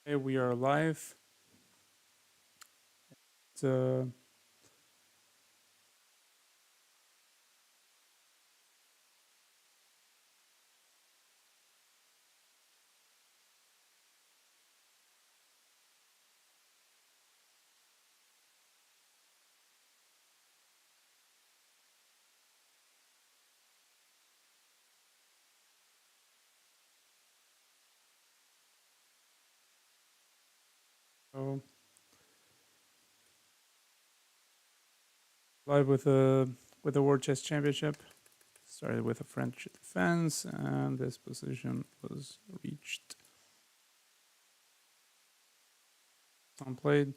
Okay, we are live. Uh, so live with the World Chess Championship. Started with a French defense, and this position was reached. On played,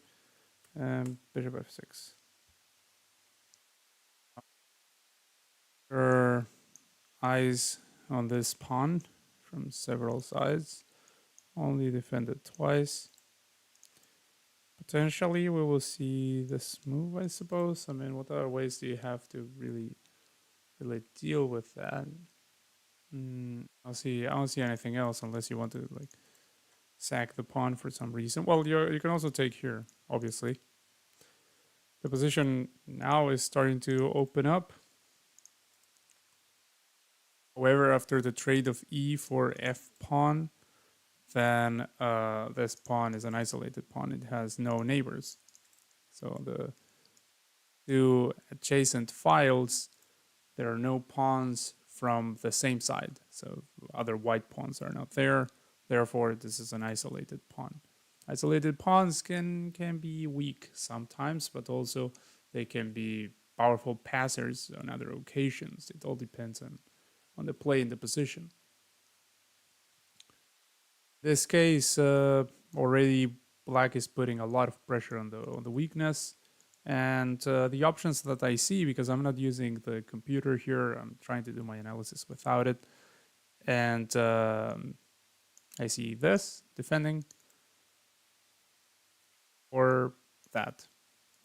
Bishop f6. There are eyes on this pawn from several sides. Only defended twice. Potentially, we will see this move. I suppose. I mean, what other ways do you have to really deal with that? I don't see anything else unless you want to like sack the pawn for some reason. Well, you can also take here, obviously. The position now is starting to open up. However, after the trade of e for f pawn, then this pawn is an isolated pawn. It has no neighbors. So the two adjacent files, there are no pawns from the same side. So other white pawns are not there. Therefore, this is an isolated pawn. Isolated pawns can be weak sometimes, but also they can be powerful passers on other occasions. It all depends on the play and the position. This case, already black is putting a lot of pressure on the weakness, and the options that I see, because I'm not using the computer here, I'm trying to do my analysis without it, and I see this defending or that,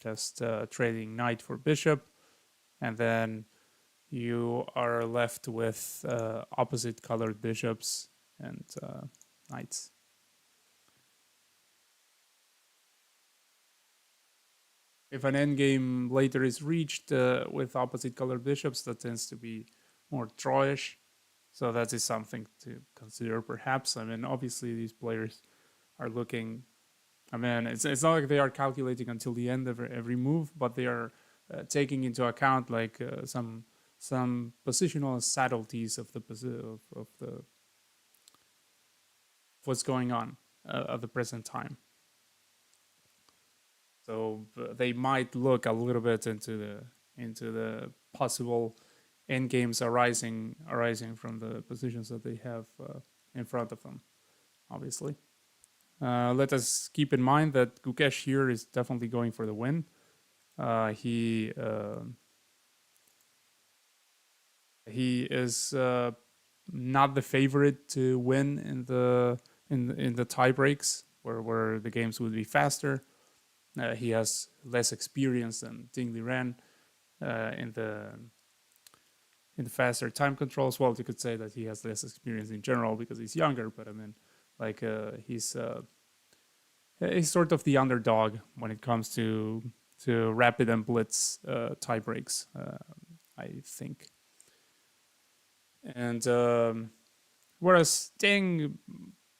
just trading knight for bishop, and then you are left with opposite colored bishops and knights. If an endgame later is reached with opposite colored bishops, that tends to be more drawish. So that is something to consider, perhaps. I mean, obviously, these players are looking. I mean, it's not like they are calculating until the end of every move, but they are taking into account like some positional subtleties of the what's going on at the present time. So they might look a little bit into the possible end games arising from the positions that they have in front of them. Obviously, let us keep in mind that Gukesh here is definitely going for the win. He is not the favorite to win in the tie breaks where the games would be faster. He has less experience than Ding Liren in the faster time controls. Well, you could say that he has less experience in general because he's younger, but I mean, like he's sort of the underdog when it comes to rapid and blitz tie breaks. I think, and whereas Ding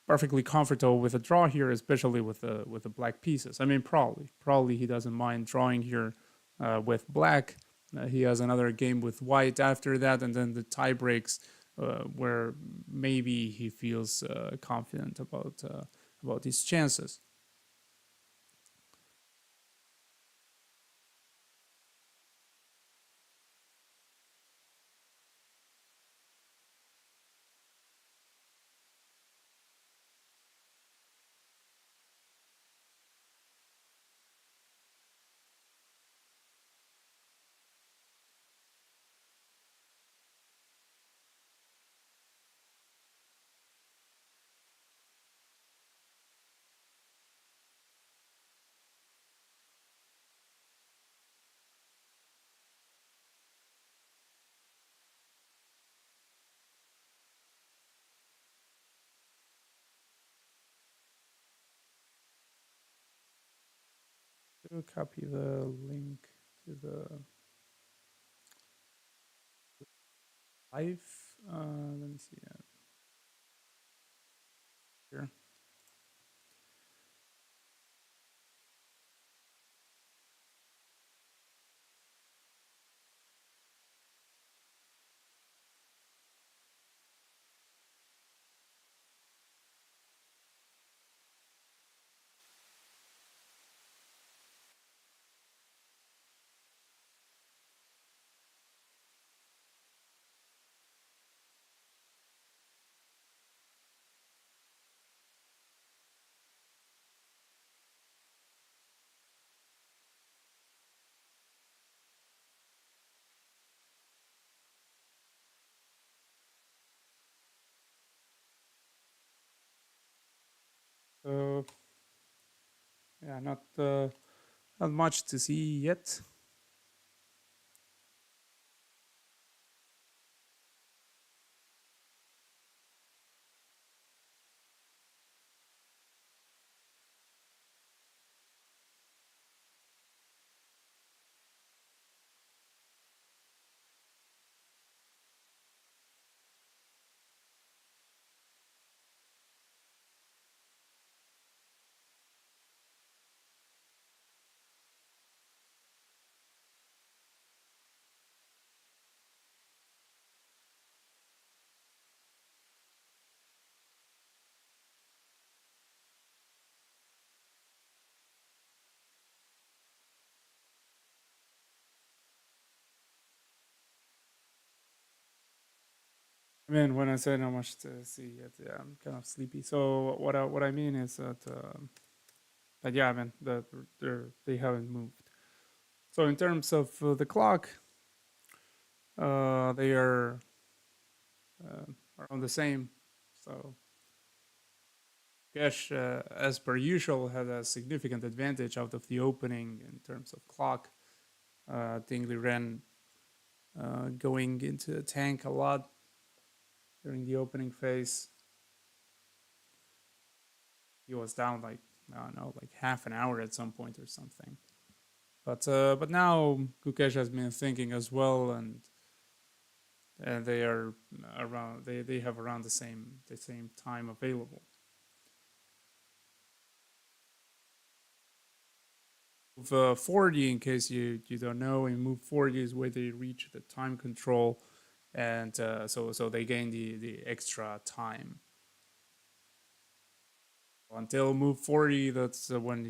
perfectly comfortable with a draw here, especially with the black pieces. I mean, probably he doesn't mind drawing here with black. He has another game with white after that, and then the tie breaks where maybe he feels confident about his chances. copy the link to the live. Let me see that here. So yeah, not much to see yet. I mean, when I say not much to see yet, yeah, I'm kind of sleepy. So what I mean is that yeah, I mean that they haven't moved. So in terms of the clock, they are uh, around the same. So Cash, as per usual, had a significant advantage out of the opening in terms of clock. Tingley ran going into the tank a lot during the opening phase. He was down like I don't know, like half an hour at some point or something. But now Gukesh has been thinking as well, and they are around. They have around the same time available. Move 40, in case you don't know, and move 40 is where they reach the time control, and so they gain the extra time until move 40. That's when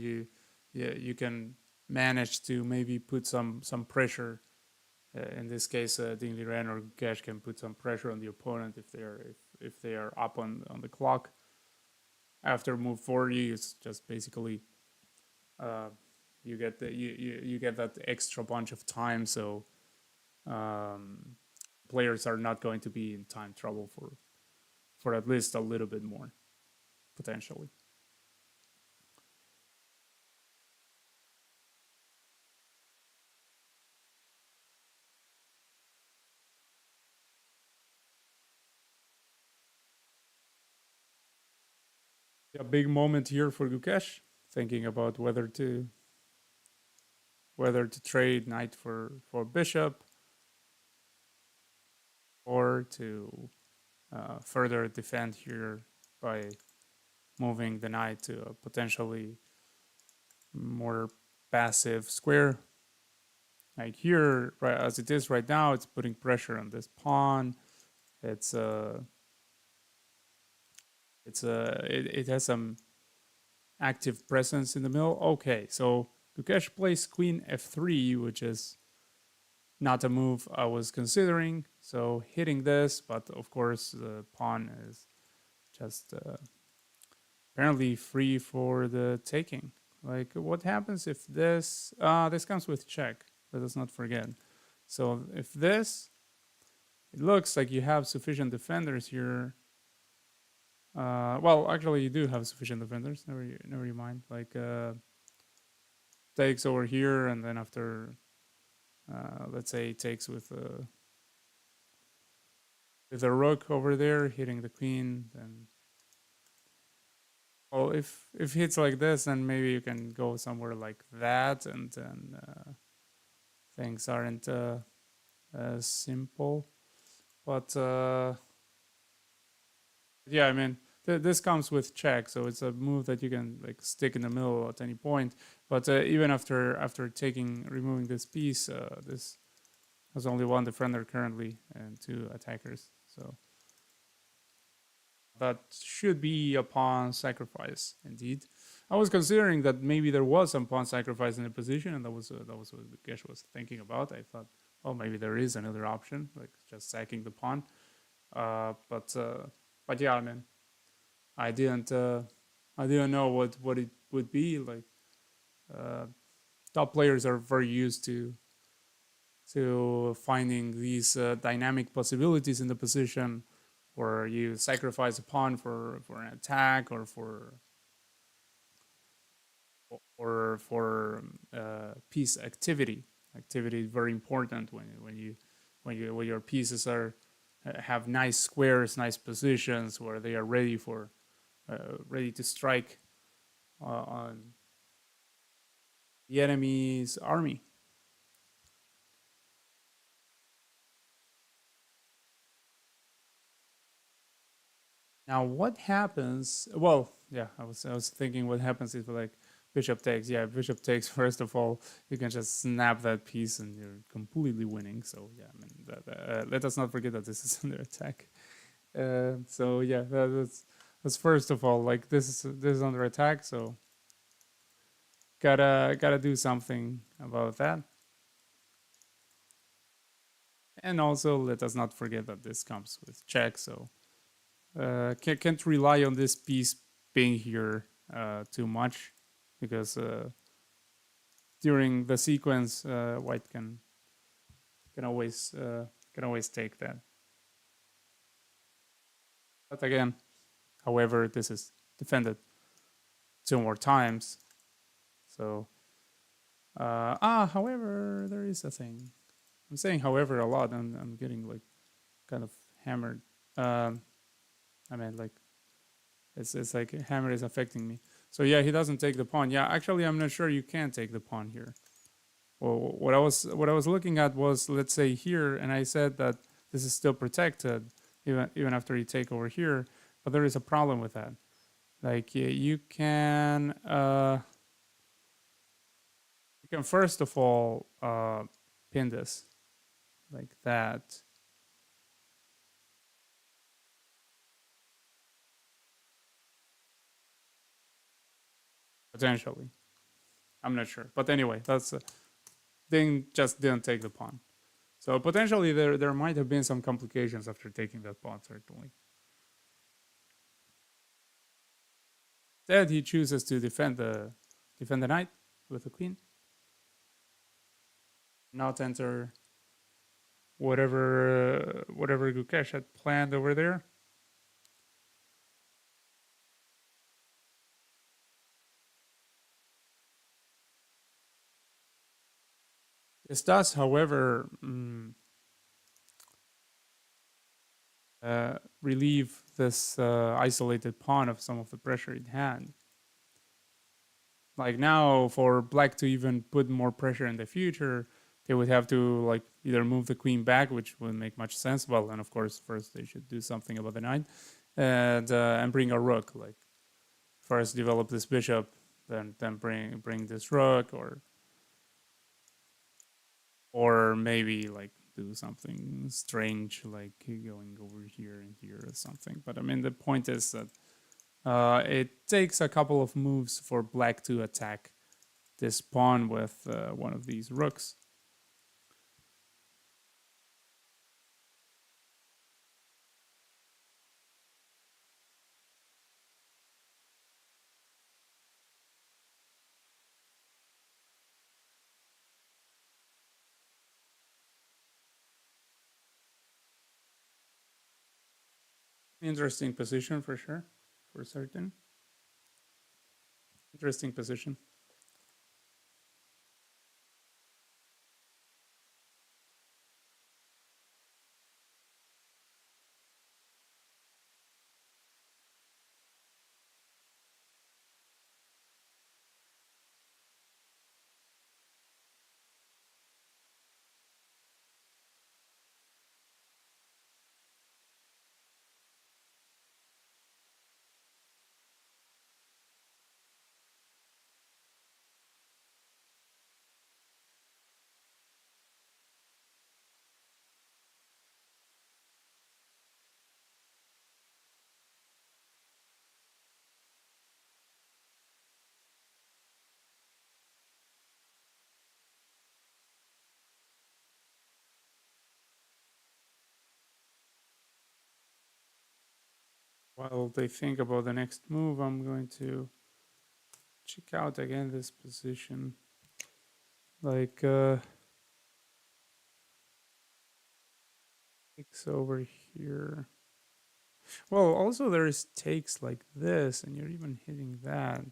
you can manage to maybe put some pressure. In this case, Dingley Ren or Gash can put some pressure on the opponent if they are up on the clock. After move 40, it's just basically uh, you get that extra bunch of time, so um, players are not going to be in time trouble for at least a little bit more potentially. A big moment here for Gukesh, thinking about whether to trade knight for bishop or to further defend here by moving the knight to a potentially more passive square. Like here, right as it is right now, it's putting pressure on this pawn. It's it has some active presence in the middle. Okay, so Gukesh plays queen f3, which is not a move I was considering. So hitting this, but of course the pawn is just apparently free for the taking. Like, what happens if this comes with check? Let us not forget. So if this, it looks like you have sufficient defenders here. Well, actually, you do have sufficient defenders. Never you mind. Like takes over here, and then after, let's say, takes with a rook over there, hitting the queen. Then Well, if hits like this, then maybe you can go somewhere like that, and then things aren't as simple. But yeah, I mean, this comes with check, so it's a move that you can like stick in the middle at any point. But even after taking removing this piece, this has only one defender currently and two attackers. So that should be a pawn sacrifice, indeed. I was considering that maybe there was some pawn sacrifice in the position, and that was what Gesh was thinking about. I thought, well, maybe there is another option, like just sacking the pawn. Uh, but uh, but yeah, I mean, I didn't I didn't know what it would be like. Uh, Top players are very used to finding these dynamic possibilities in the position where you sacrifice a pawn for an attack or for piece activity. Activity is very important when your pieces are have nice squares, nice positions where they are ready to strike on the enemy's army. Now, what happens? Well, yeah, I was thinking what happens if like bishop takes. Yeah, bishop takes. First of all, you can just snap that piece and you're completely winning. So yeah, I mean, let us not forget that this is under attack. So yeah, that's first of all like this is under attack. So gotta do something about that. And also let us not forget that this comes with check. So can't rely on this piece being here too much because during the sequence, white can always can always take that. But again, however, this is defended two more times. So however, there is a thing. I'm saying however a lot, and I'm getting like kind of hammered. Um, I mean, like it's like hammer is affecting me. So yeah, he doesn't take the pawn. Yeah, actually, I'm not sure you can take the pawn here. Well, what I was looking at was, let's say here, and I said that this is still protected even after you take over here, but there is a problem with that. Like you can first of all pin this like that potentially. I'm not sure, but anyway, that's they just didn't take the pawn. So potentially there might have been some complications after taking that pawn. Certainly, instead he chooses to defend the knight with the queen, not enter whatever Gukesh had planned over there. This does, however, relieve this isolated pawn of some of the pressure it had. Like now, for black to even put more pressure in the future, they would have to like either move the queen back, which wouldn't make much sense. Well, and of course, first they should do something about the knight, and bring a rook. Like first develop this bishop, then bring this rook, or maybe like do something strange like going over here and here or something. But I mean, the point is that it takes a couple of moves for black to attack this pawn with one of these rooks. Interesting position for sure, for certain. Interesting position. While they think about the next move, I'm going to check out again this position. Like takes over here. Well, also there's takes like this, and you're even hitting that.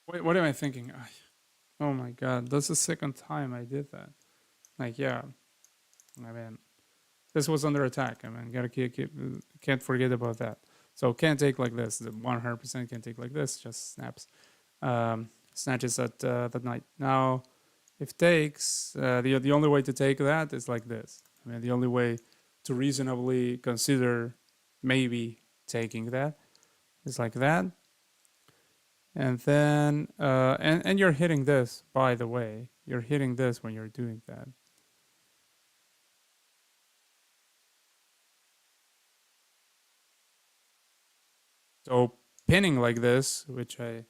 Wait, what am I thinking? Oh my god, that's the second time I did that. Like, yeah, I mean, this was under attack. I mean, can't forget about that. So can't take like this. The 100% can take like this. Just snaps, snatches at that night. Now, if takes, the only way to take that is like this. I mean, the only way to reasonably consider maybe taking that is like that. And then, and you're hitting this, by the way. You're hitting this when you're doing that. So pinning like this, which I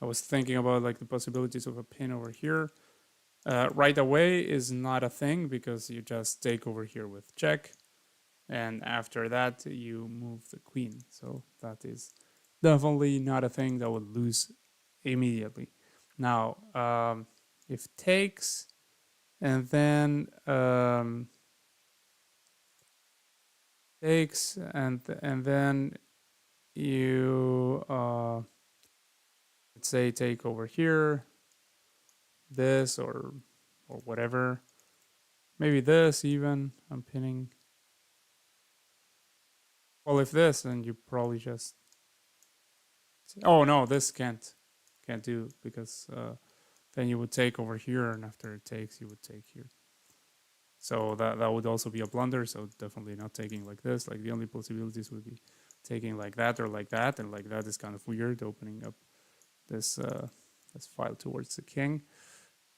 was thinking about like the possibilities of a pin over here, right away is not a thing because you just take over here with check. And after that, you move the queen. So that is definitely not a thing that would lose immediately. Now, if takes and then takes and then you let's say take over here this or whatever, maybe this even. I'm pinning. Well, if this, then you probably just, oh no, this can't do because then you would take over here, and after it takes, you would take here. So that would also be a blunder. So definitely not taking like this. Like the only possibilities would be taking like that or like that, and like that is kind of weird. Opening up this this file towards the king.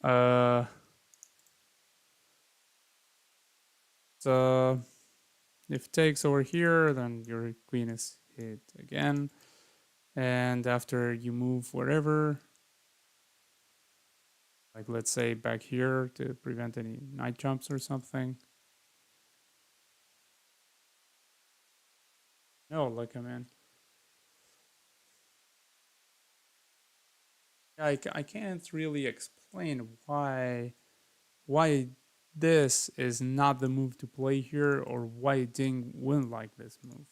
Uh, so if takes over here, then your queen is hit again, and after you move wherever, like let's say back here to prevent any knight jumps or something. No, like I mean, I can't really explain why this is not the move to play here, or why Ding wouldn't like this move,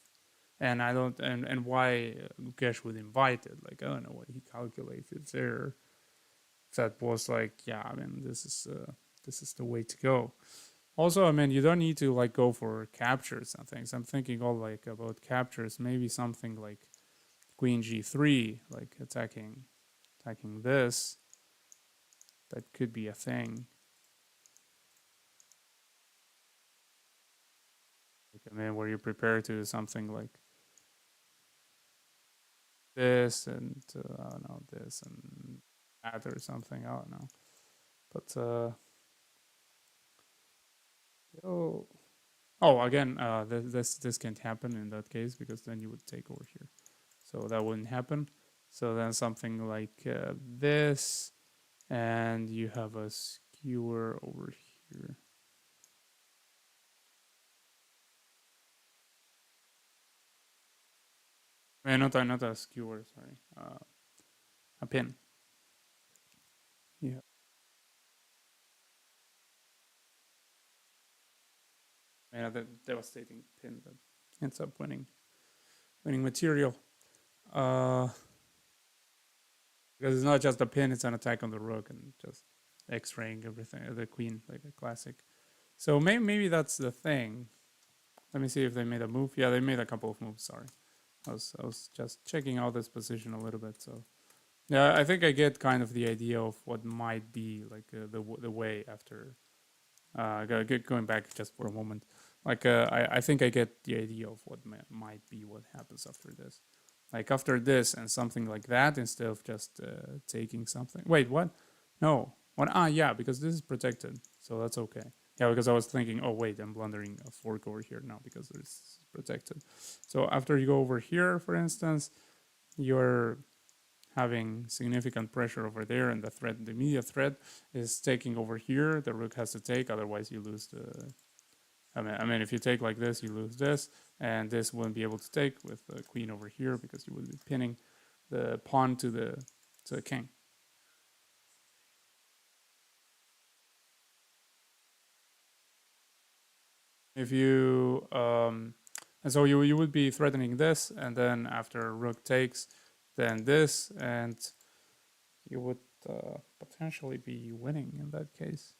and I don't, and why Lukesh would invite it. Like I don't know what he calculated there. That was like, yeah, I mean, this is the way to go. Also, I mean, you don't need to like go for captures and things. I'm thinking all like about captures, maybe something like Queen G3, like attacking this. That could be a thing. Like, I mean, where you prepare to do something like this and I don't know, this and that or something. I don't know, but oh, oh, again, this can't happen in that case because then you would take over here, so that wouldn't happen. So then something like this, and you have a skewer over here. Not a skewer, sorry, a pin. Yeah, the devastating pin that ends up winning material. Uh, because it's not just a pin; it's an attack on the rook and just X-raying everything. The queen, like a classic. So maybe that's the thing. Let me see if they made a move. Yeah, they made a couple of moves. Sorry, I was just checking out this position a little bit. So yeah, I think I get kind of the idea of what might be like the way after. Going back just for a moment, like I think I get the idea of what might be what happens after this. Like after this and something like that, instead of just taking something. Wait, what? No. What? Ah, yeah, because this is protected, so that's okay. Yeah, because I was thinking, oh wait, I'm blundering a fork over here now because it's protected. So after you go over here, for instance, you're having significant pressure over there, and the immediate threat is taking over here. The rook has to take, otherwise you lose the. I mean, if you take like this, you lose this, and this wouldn't be able to take with the queen over here because you would be pinning the pawn to the king. If you and so you would be threatening this, and then after rook takes, then this, and you would potentially be winning in that case.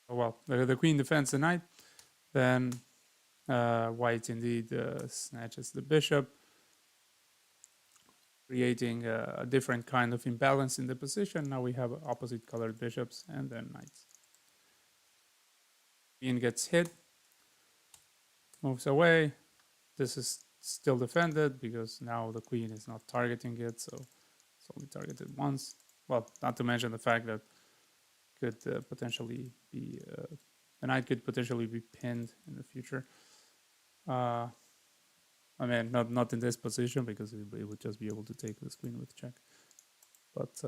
Well, the queen defends the knight, then white indeed snatches the bishop, creating a different kind of imbalance in the position. Now we have opposite colored bishops and then knights. Queen gets hit, moves away. This is still defended because now the queen is not targeting it, so it's only targeted once. Well, not to mention the fact that could potentially be the knight could potentially be pinned in the future. Uh, I mean, not in this position because it would just be able to take this queen with check. But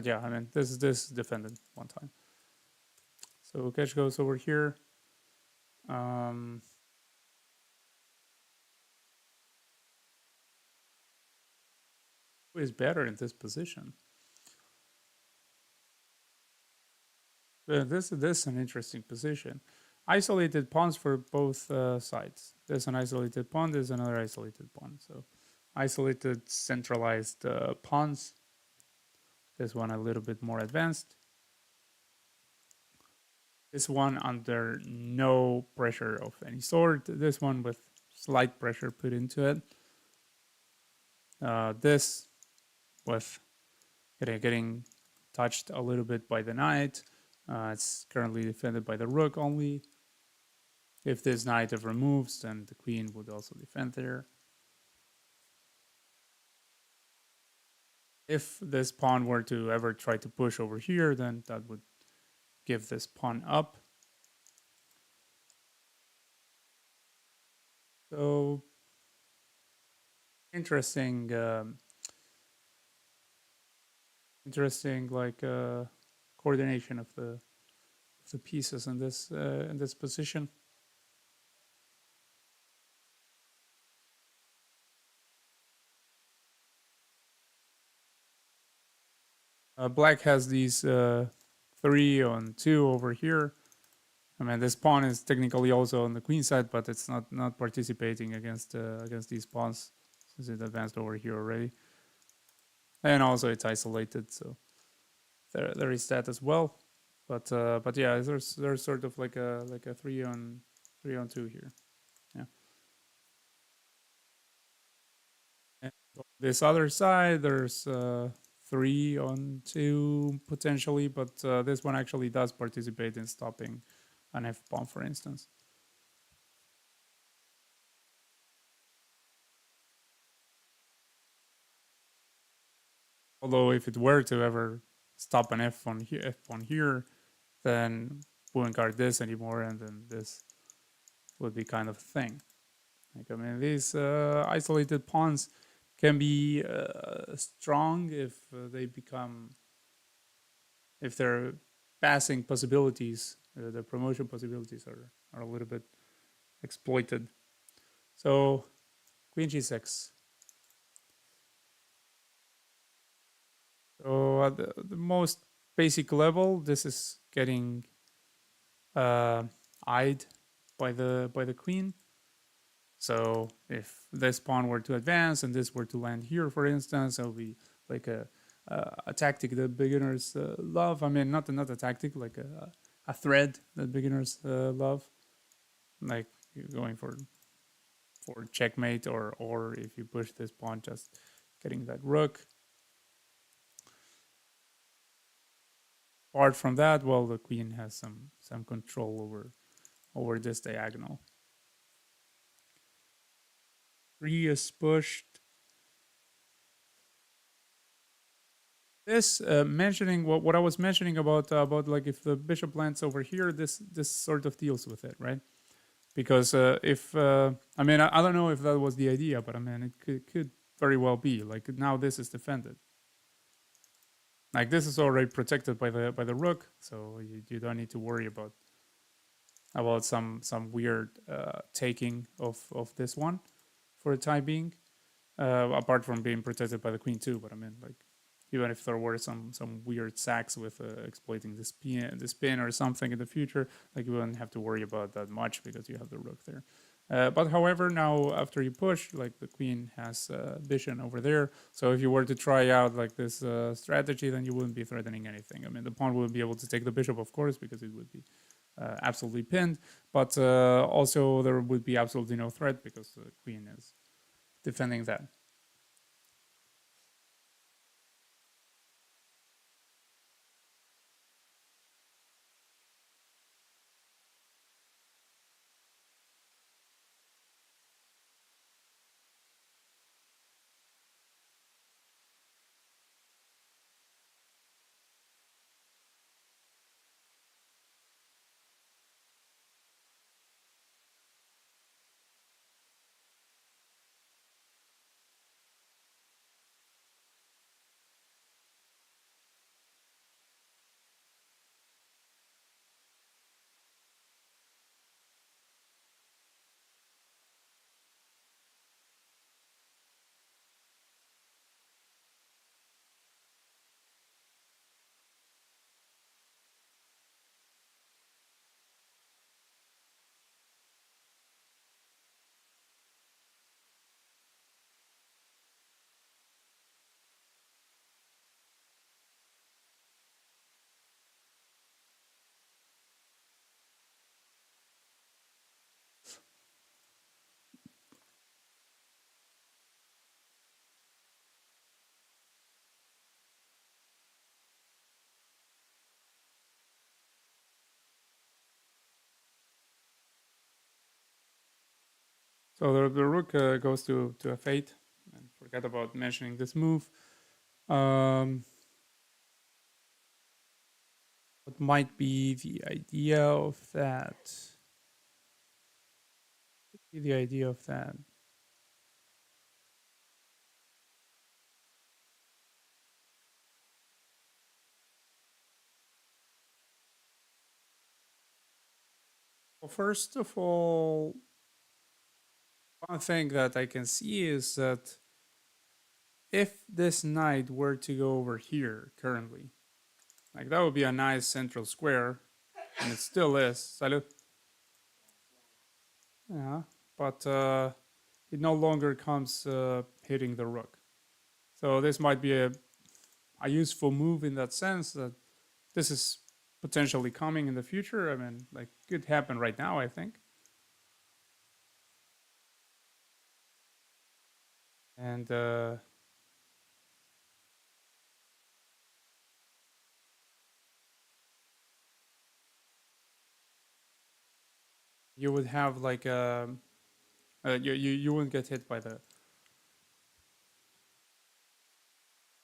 yeah, I mean, this defended one time. So Kesh goes over here. Um, who is better in this position? This is an interesting position. Isolated pawns for both sides. There's an isolated pawn. There's another isolated pawn. So isolated centralized pawns. This one a little bit more advanced. This one under no pressure of any sort. This one with slight pressure put into it. This with getting touched a little bit by the knight. It's currently defended by the rook only. If this knight ever moves, then the queen would also defend there. If this pawn were to ever try to push over here, then that would give this pawn up. So interesting, interesting like coordination of the pieces in this position. Black has these 3 on 2 over here. I mean, this pawn is technically also on the queen side, but it's not participating against these pawns since it advanced over here already. And also it's isolated, so there is that as well. But yeah, there's sort of like a 3 on 2 here. Yeah. And this other side, there's 3 on 2 potentially, but this one actually does participate in stopping an f pawn, for instance. Although if it were to ever stop an f pawn here, then wouldn't guard this anymore, and then this would be kind of a thing. Like, I mean, these isolated pawns can be strong if they become, if their passing possibilities, the promotion possibilities are a little bit exploited. So queen g6. So at the most basic level, this is getting eyed by the queen. So if this pawn were to advance and this were to land here, for instance, it would be like a tactic that beginners love. I mean, not a tactic, like a thread that beginners love, like you're going for checkmate, or if you push this pawn, just getting that rook. Apart from that, well, the queen has some control over this diagonal. 3 is pushed. this mentioning what I was mentioning about like if the bishop lands over here, this sort of deals with it, right? Because if I mean I don't know if that was the idea, but I mean it could very well be like now this is defended. Like this is already protected by the rook, so you don't need to worry about some weird taking of this one for the time being. Apart from being protected by the queen too, but I mean like even if there were some weird sacks with exploiting this pin or something in the future, like you wouldn't have to worry about that much because you have the rook there. But however, now after you push, like the queen has vision over there. So if you were to try out like this strategy, then you wouldn't be threatening anything. I mean, the pawn would be able to take the bishop, of course, because it would be absolutely pinned. But also there would be absolutely no threat because the queen is defending that. So the rook goes to f8, and forget about mentioning this move. Um, what might be the idea of that? The idea of that. Well, first of all, one thing that I can see is that if this knight were to go over here currently, like that would be a nice central square, and it still is. Salud. Yeah, but it no longer comes hitting the rook. So this might be a useful move in that sense that this is potentially coming in the future. I mean, like, could happen right now, I think. And you would have like you wouldn't get hit by the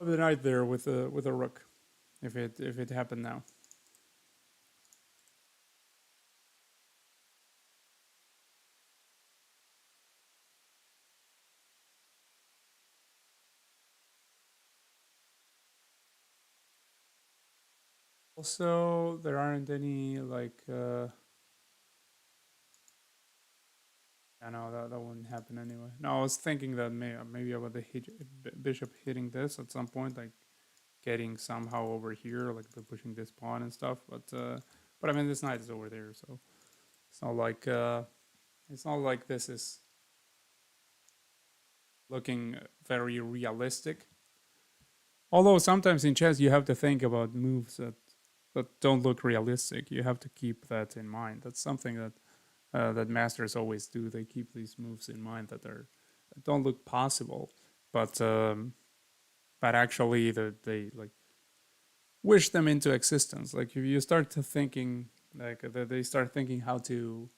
knight there with a rook if it happened now. Also, there aren't any like I know that wouldn't happen anyway. No, I was thinking that maybe about the bishop hitting this at some point, like getting somehow over here, like by pushing this pawn and stuff. But I mean, this knight is over there, so it's not like this is looking very realistic. Although sometimes in chess you have to think about moves that don't look realistic. You have to keep that in mind. That's something that masters always do. They keep these moves in mind that don't look possible, but but actually they like wish them into existence. Like if you start to thinking like they start thinking how to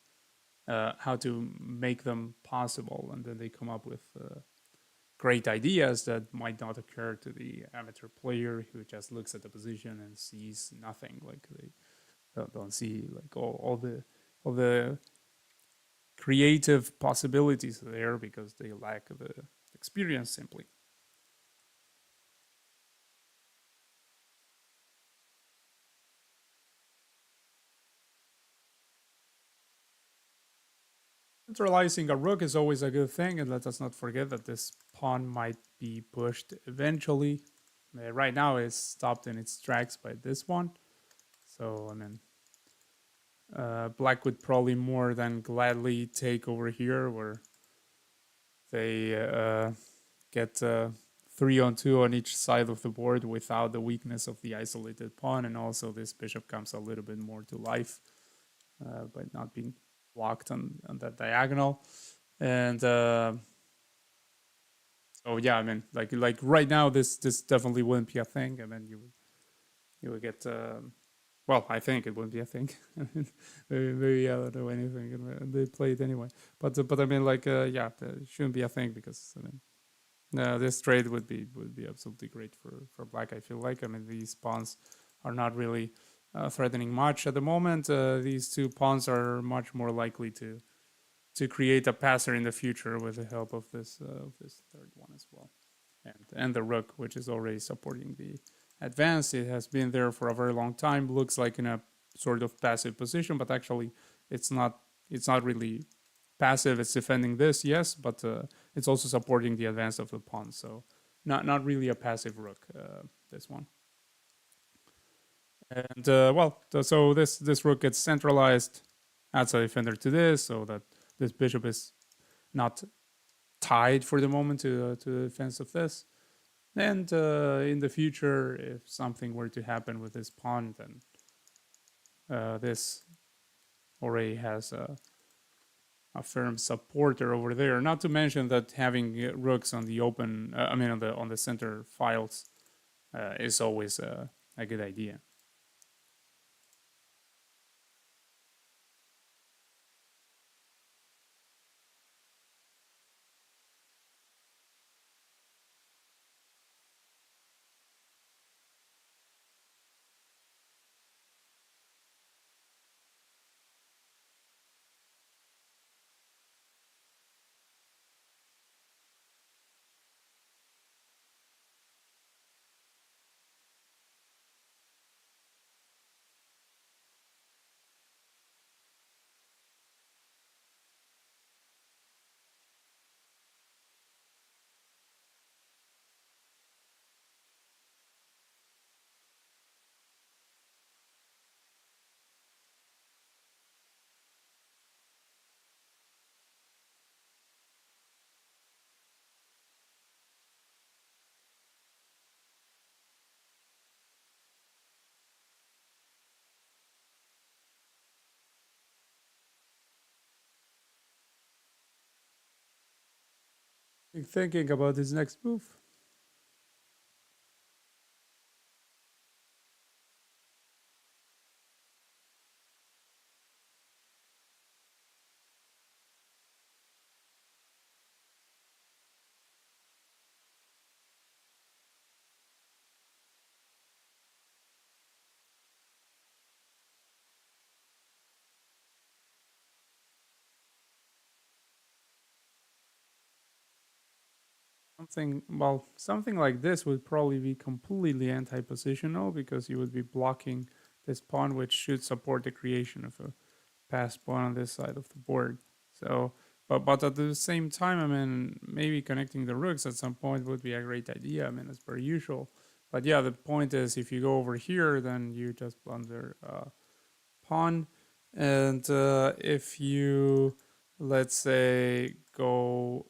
make them possible, and then they come up great ideas that might not occur to the amateur player who just looks at the position and sees nothing. Like they don't see like all the creative possibilities there because they lack the experience simply. Centralizing a rook is always a good thing, and let us not forget that this pawn might be pushed eventually. Right now, it's stopped in its tracks by this one. So, I mean, Black would probably more than gladly take over here, where they get 3-on-2 on each side of the board without the weakness of the isolated pawn, and also this bishop comes a little bit more to life by not being blocked on that diagonal. And so yeah, I mean, like right now, this definitely wouldn't be a thing. I mean, you would get well, I think it wouldn't be a thing. I mean, maybe I don't know anything, and they play it anyway. But I mean, like yeah, it shouldn't be a thing because I mean, no, this trade would be absolutely great for Black. I feel like I mean these pawns are not really threatening much at the moment. These two pawns are much more likely to create a passer in the future with the help of this third one as well, and the rook, which is already supporting the advance. It has been there for a very long time. Looks like in a sort of passive position, but actually it's not. It's not really passive. It's defending this, yes, but it's also supporting the advance of the pawn. So not really a passive rook. This one. And well, so this rook gets centralized, adds a defender to this, so that this bishop is not tied for the moment to the defense of this. And in the future, if something were to happen with this pawn, then this already has a firm supporter over there. Not to mention that having rooks on the open, I mean on the center files, is always a good idea. Thinking about his next move. Something like this would probably be completely anti-positional because you would be blocking this pawn, which should support the creation of a passed pawn on this side of the board. So, but at the same time, I mean, maybe connecting the rooks at some point would be a great idea. I mean, as per usual. But yeah, the point is, if you go over here, then you just blunder pawn, and if you, let's say, go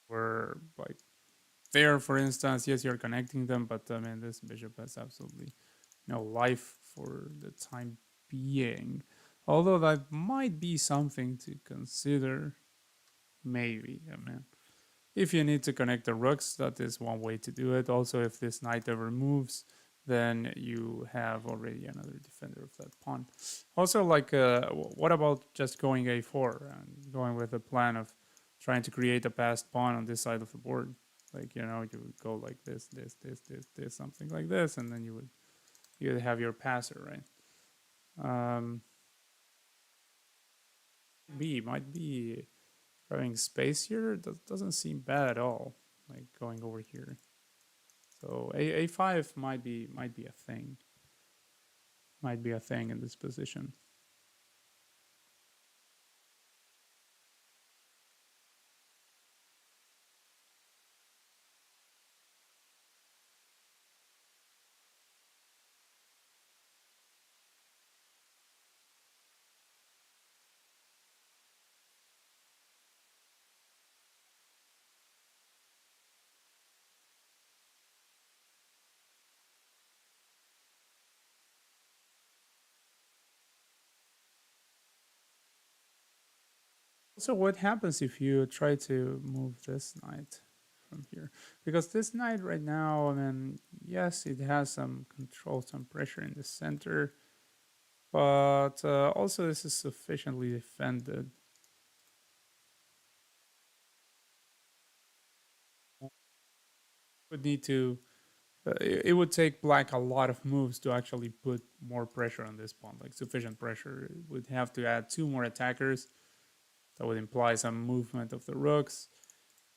where like there, for instance, yes, you're connecting them, but I mean, this bishop has absolutely no life for the time being. Although that might be something to consider, maybe. I mean, if you need to connect the rooks, that is one way to do it. Also, if this knight ever moves, then you have already another defender of that pawn. Also, like, what about just going a4 and going with a plan of trying to create a passed pawn on this side of the board. Like, you know, you would go like this, something like this, and then you would have your passer, right? Um, might be having space here. Doesn't seem bad at all. Like going over here. So a5 might be a thing. Might be a thing in this position. So what happens if you try to move this knight from here? Because this knight right now, I mean, yes, it has some control, some pressure in the center, but also this is sufficiently defended. Would need to. It would take black a lot of moves to actually put more pressure on this pawn, like sufficient pressure. It would have to add two more attackers. That would imply some movement of the rooks,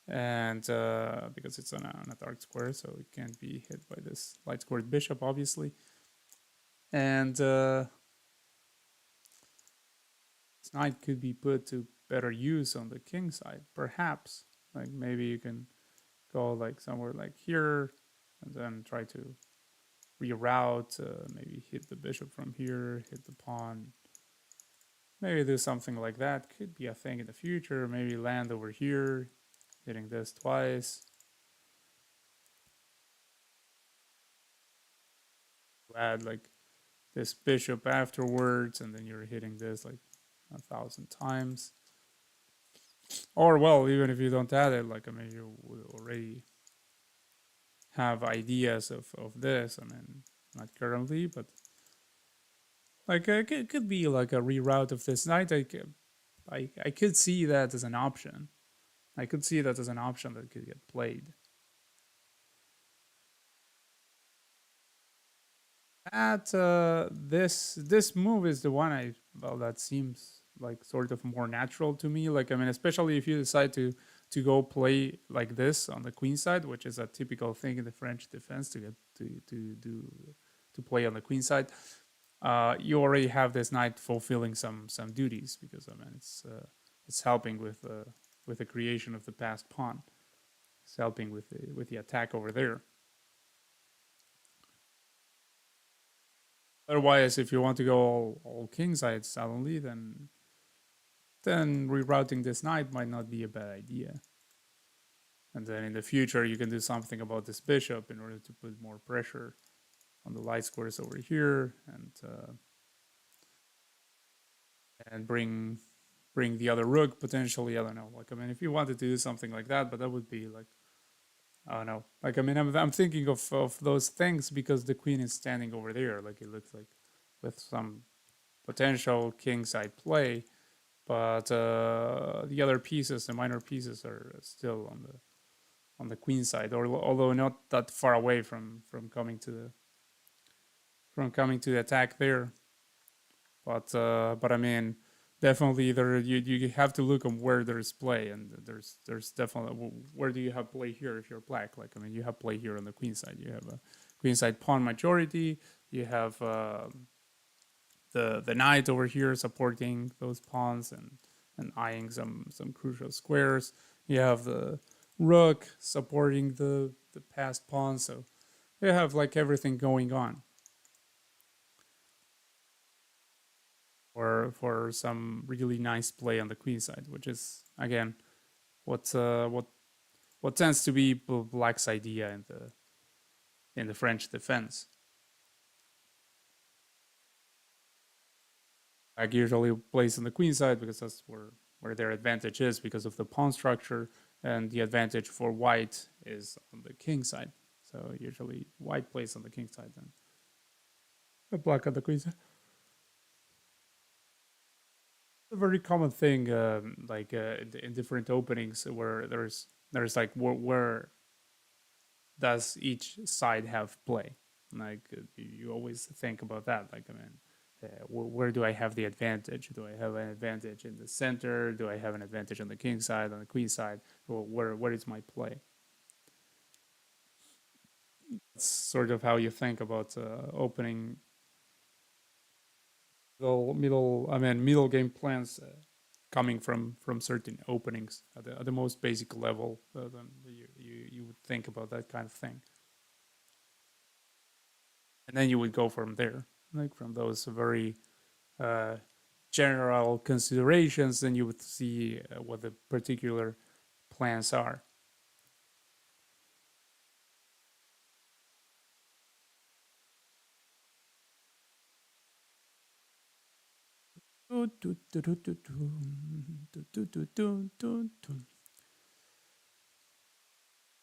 and because it's on a dark square, so it can't be hit by this light squared bishop, obviously. And this knight could be put to better use on the king side, perhaps. Like maybe you can go like somewhere like here, and then try to reroute. Maybe hit the bishop from here, hit the pawn. Maybe do something like that. Could be a thing in the future. Maybe land over here, hitting this twice. Add like this bishop afterwards, and then you're hitting this like 1,000 times. Or well, even if you don't add it, like I mean, you would already have ideas of this. I mean, not currently, but like it could be like a reroute of this knight. I could see that as an option. I could see that as an option that could get played. That this move is the one that seems like sort of more natural to me. Like I mean, especially if you decide to go play like this on the queen side, which is a typical thing in the French defense to get to play on the queen side. You already have this knight fulfilling some duties because I mean it's helping with the creation of the passed pawn. It's helping with the attack over there. Otherwise, if you want to go all king side suddenly, then rerouting this knight might not be a bad idea. And then in the future, you can do something about this bishop in order to put more pressure on the light squares over here, and bring the other rook potentially. I don't know. Like I mean, if you wanted to do something like that, but that would be like I don't know. Like I mean, I'm thinking of those things because the queen is standing over there. Like it looks like with some potential king side play, but the other pieces, the minor pieces, are still on the queen side, or although not that far away from coming to the attack there. But I mean, definitely there you have to look on where there's play, and there's definitely where do you have play here if you're black. Like I mean, you have play here on the queen side. You have a queen side pawn majority. You have the knight over here supporting those pawns and eyeing some crucial squares. You have the rook supporting the passed pawn. So you have like everything going on for some really nice play on the queen side, which is again what tends to be black's idea in the French defense. Black usually plays on the queen side because that's where their advantage is because of the pawn structure, and the advantage for white is on the king side. So usually white plays on the king side and black on the queen side. a very common thing, like in different openings where there's like where does each side have play? Like you always think about that. Like I mean, where do I have the advantage? Do I have an advantage in the center? Do I have an advantage on the king side, on the queen side? Or where is my play? That's sort of how you think about opening middle game plans coming from certain openings at the most basic level. Then you would think about that kind of thing, and then you would go from there, like from those very uh, general considerations. Then you would see what the particular plans are.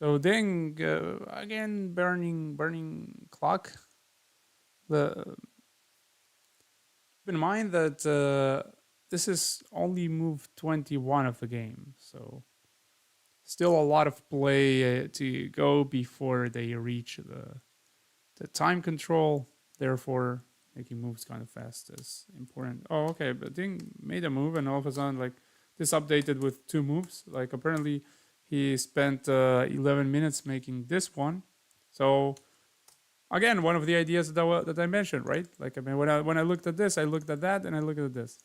So then again, burning clock. The Keep in mind that this is only move 21 of the game, so still a lot of play to go before they reach the time control. Therefore, making moves kind of fast is important. Oh, okay, but Ding made a move, and all of a sudden, like this updated with two moves. Like apparently, he spent 11 minutes making this one. So again, one of the ideas that I mentioned, right? Like I mean, when I looked at this, I looked at that, and I looked at this.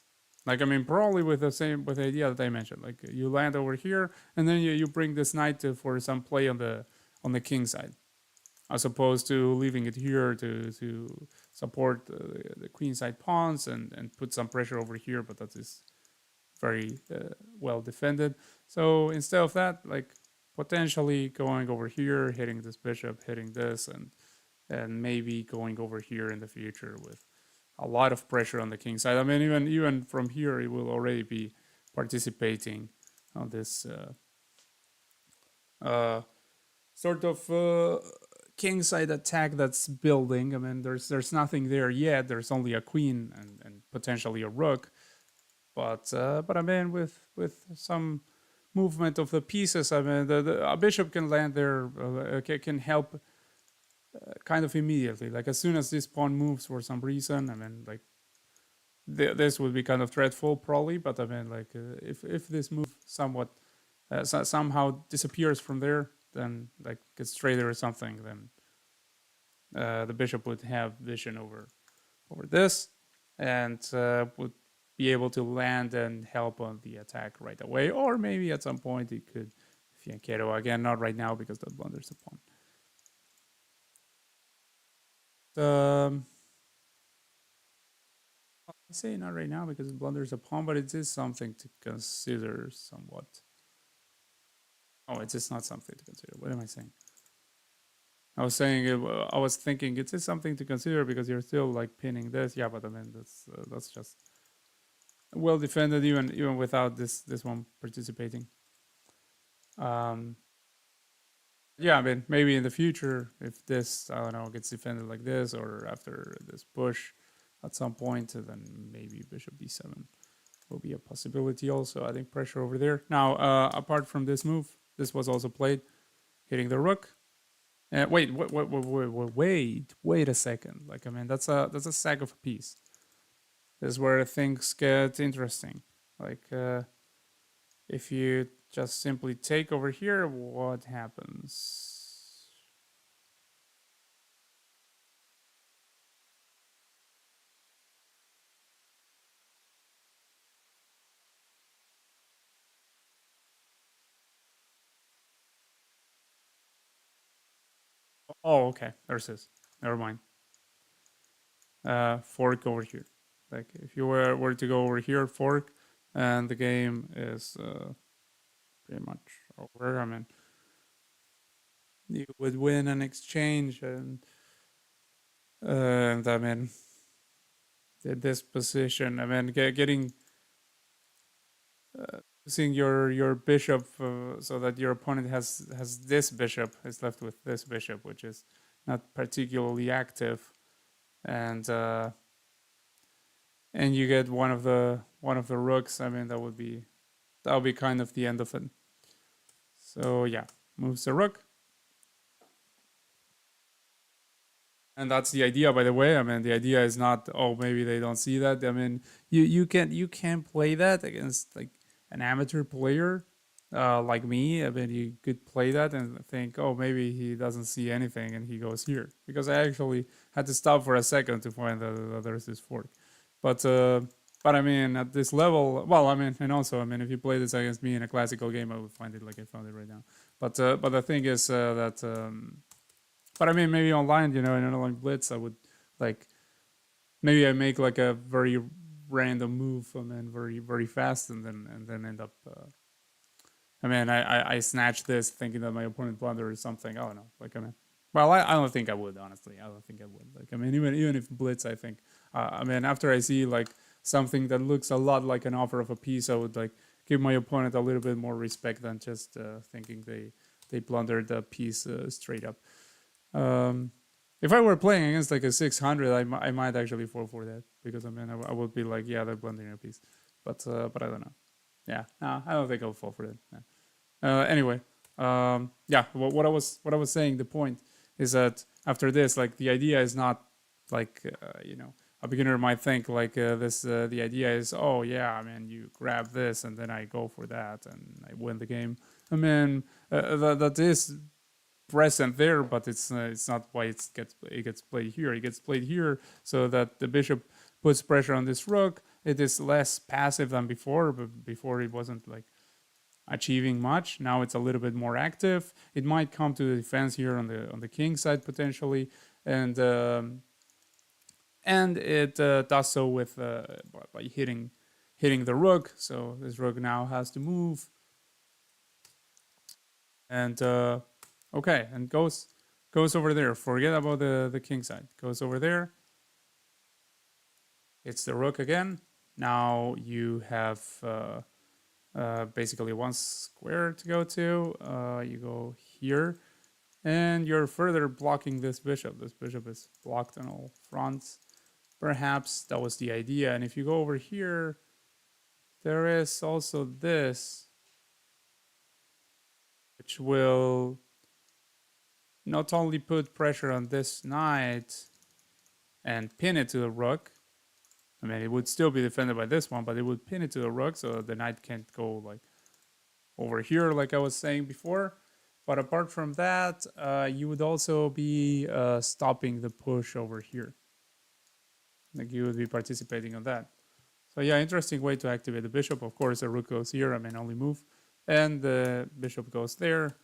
Like I mean, probably with the idea that I mentioned. Like you land over here, and then you bring this knight for some play on the king side, as opposed to leaving it here to support the queen side pawns and put some pressure over here. But that is very well defended. So instead of that, like potentially going over here, hitting this bishop, hitting this, and maybe going over here in the future with a lot of pressure on the king side. I mean, even from here, it will already be participating on this uh, sort of king side attack that's building. I mean, there's nothing there yet. There's only a queen and potentially a rook. But I mean, with some movement of the pieces, I mean, a bishop can land there, can help kind of immediately. Like as soon as this pawn moves for some reason, I mean, like this would be kind of dreadful probably. But I mean, like if this move somewhat somehow disappears from there, then like gets straighter or something, then the bishop would have vision over this, and would be able to land and help on the attack right away, or maybe at some point it could fianchetto again. Not right now because that blunders the pawn. Um, I say not right now because it blunders a pawn, but it is something to consider somewhat. Oh, it is not something to consider. What am I saying? I was saying, I was thinking it is something to consider because you're still like pinning this. Yeah, but I mean that's just well defended even without this one participating. Um, yeah, I mean maybe in the future if this I don't know gets defended like this or after this push at some point, then maybe bishop d7 will be a possibility. Also, I think pressure over there. Now, apart from this move, this was also played hitting the rook. Wait a second. Like I mean that's a sack of a piece. This is where things get interesting. Like if you just simply take over here, what happens? Oh, okay. There's this. Never mind. Fork over here. Like if you were to go over here, fork, and the game is pretty much over. I mean, you would win an exchange, and I mean, this position. I mean, getting using your bishop so that your opponent has this bishop is left with this bishop, which is not particularly active, and and you get one of the rooks, I mean that would be kind of the end of it. So yeah, moves the rook. And that's the idea, by the way. I mean, the idea is not, oh, maybe they don't see that. I mean, you can play that against like an amateur player like me. I mean, you could play that and think, oh, maybe he doesn't see anything and he goes here. Because I actually had to stop for a second to find that there's this fork. But I mean, at this level, well, I mean, and also, I mean, if you play this against me in a classical game, I would find it like I found it right now. But the thing is that. But I mean, maybe online, in an online blitz, I would like maybe I make like a very random move and then very very fast, and then end up. I mean, I snatch this thinking that my opponent blundered or something. I don't know. Like I mean, well, I don't think I would honestly. I don't think I would. Like I mean, even if blitz, I think. I mean, after I see like something that looks a lot like an offer of a piece, I would like give my opponent a little bit more respect than just thinking they blundered the piece straight up. If I were playing against like a 600, I might actually fall for that because I mean I would be like, yeah, they're blending a piece, but I don't know. Yeah, no, I don't think I'll fall for that. Yeah. Anyway, yeah, what I was saying, the point is that after this, like the idea is not like a beginner might think like this. The idea is, oh yeah, I mean you grab this and then I go for that and I win the game. I mean that is present there, but it's not why it gets played here. It gets played here so that the bishop puts pressure on this rook. It is less passive than before, but before it wasn't like achieving much. Now it's a little bit more active. It might come to the defense here on the king side potentially, and it does so with by hitting the rook. So this rook now has to move, and okay, and goes over there. Forget about the king side. Goes over there. It's the rook again. Now you have basically one square to go to. You go here, and you're further blocking this bishop. This bishop is blocked on all fronts. Perhaps that was the idea. And if you go over here, there is also this, which will not only put pressure on this knight and pin it to the rook. I mean, it would still be defended by this one, but it would pin it to the rook, so the knight can't go like over here, like I was saying before. But apart from that, you would also be stopping the push over here. Like you would be participating on that. So yeah, interesting way to activate the bishop. Of course, the rook goes here. I mean, only move, and the bishop goes there.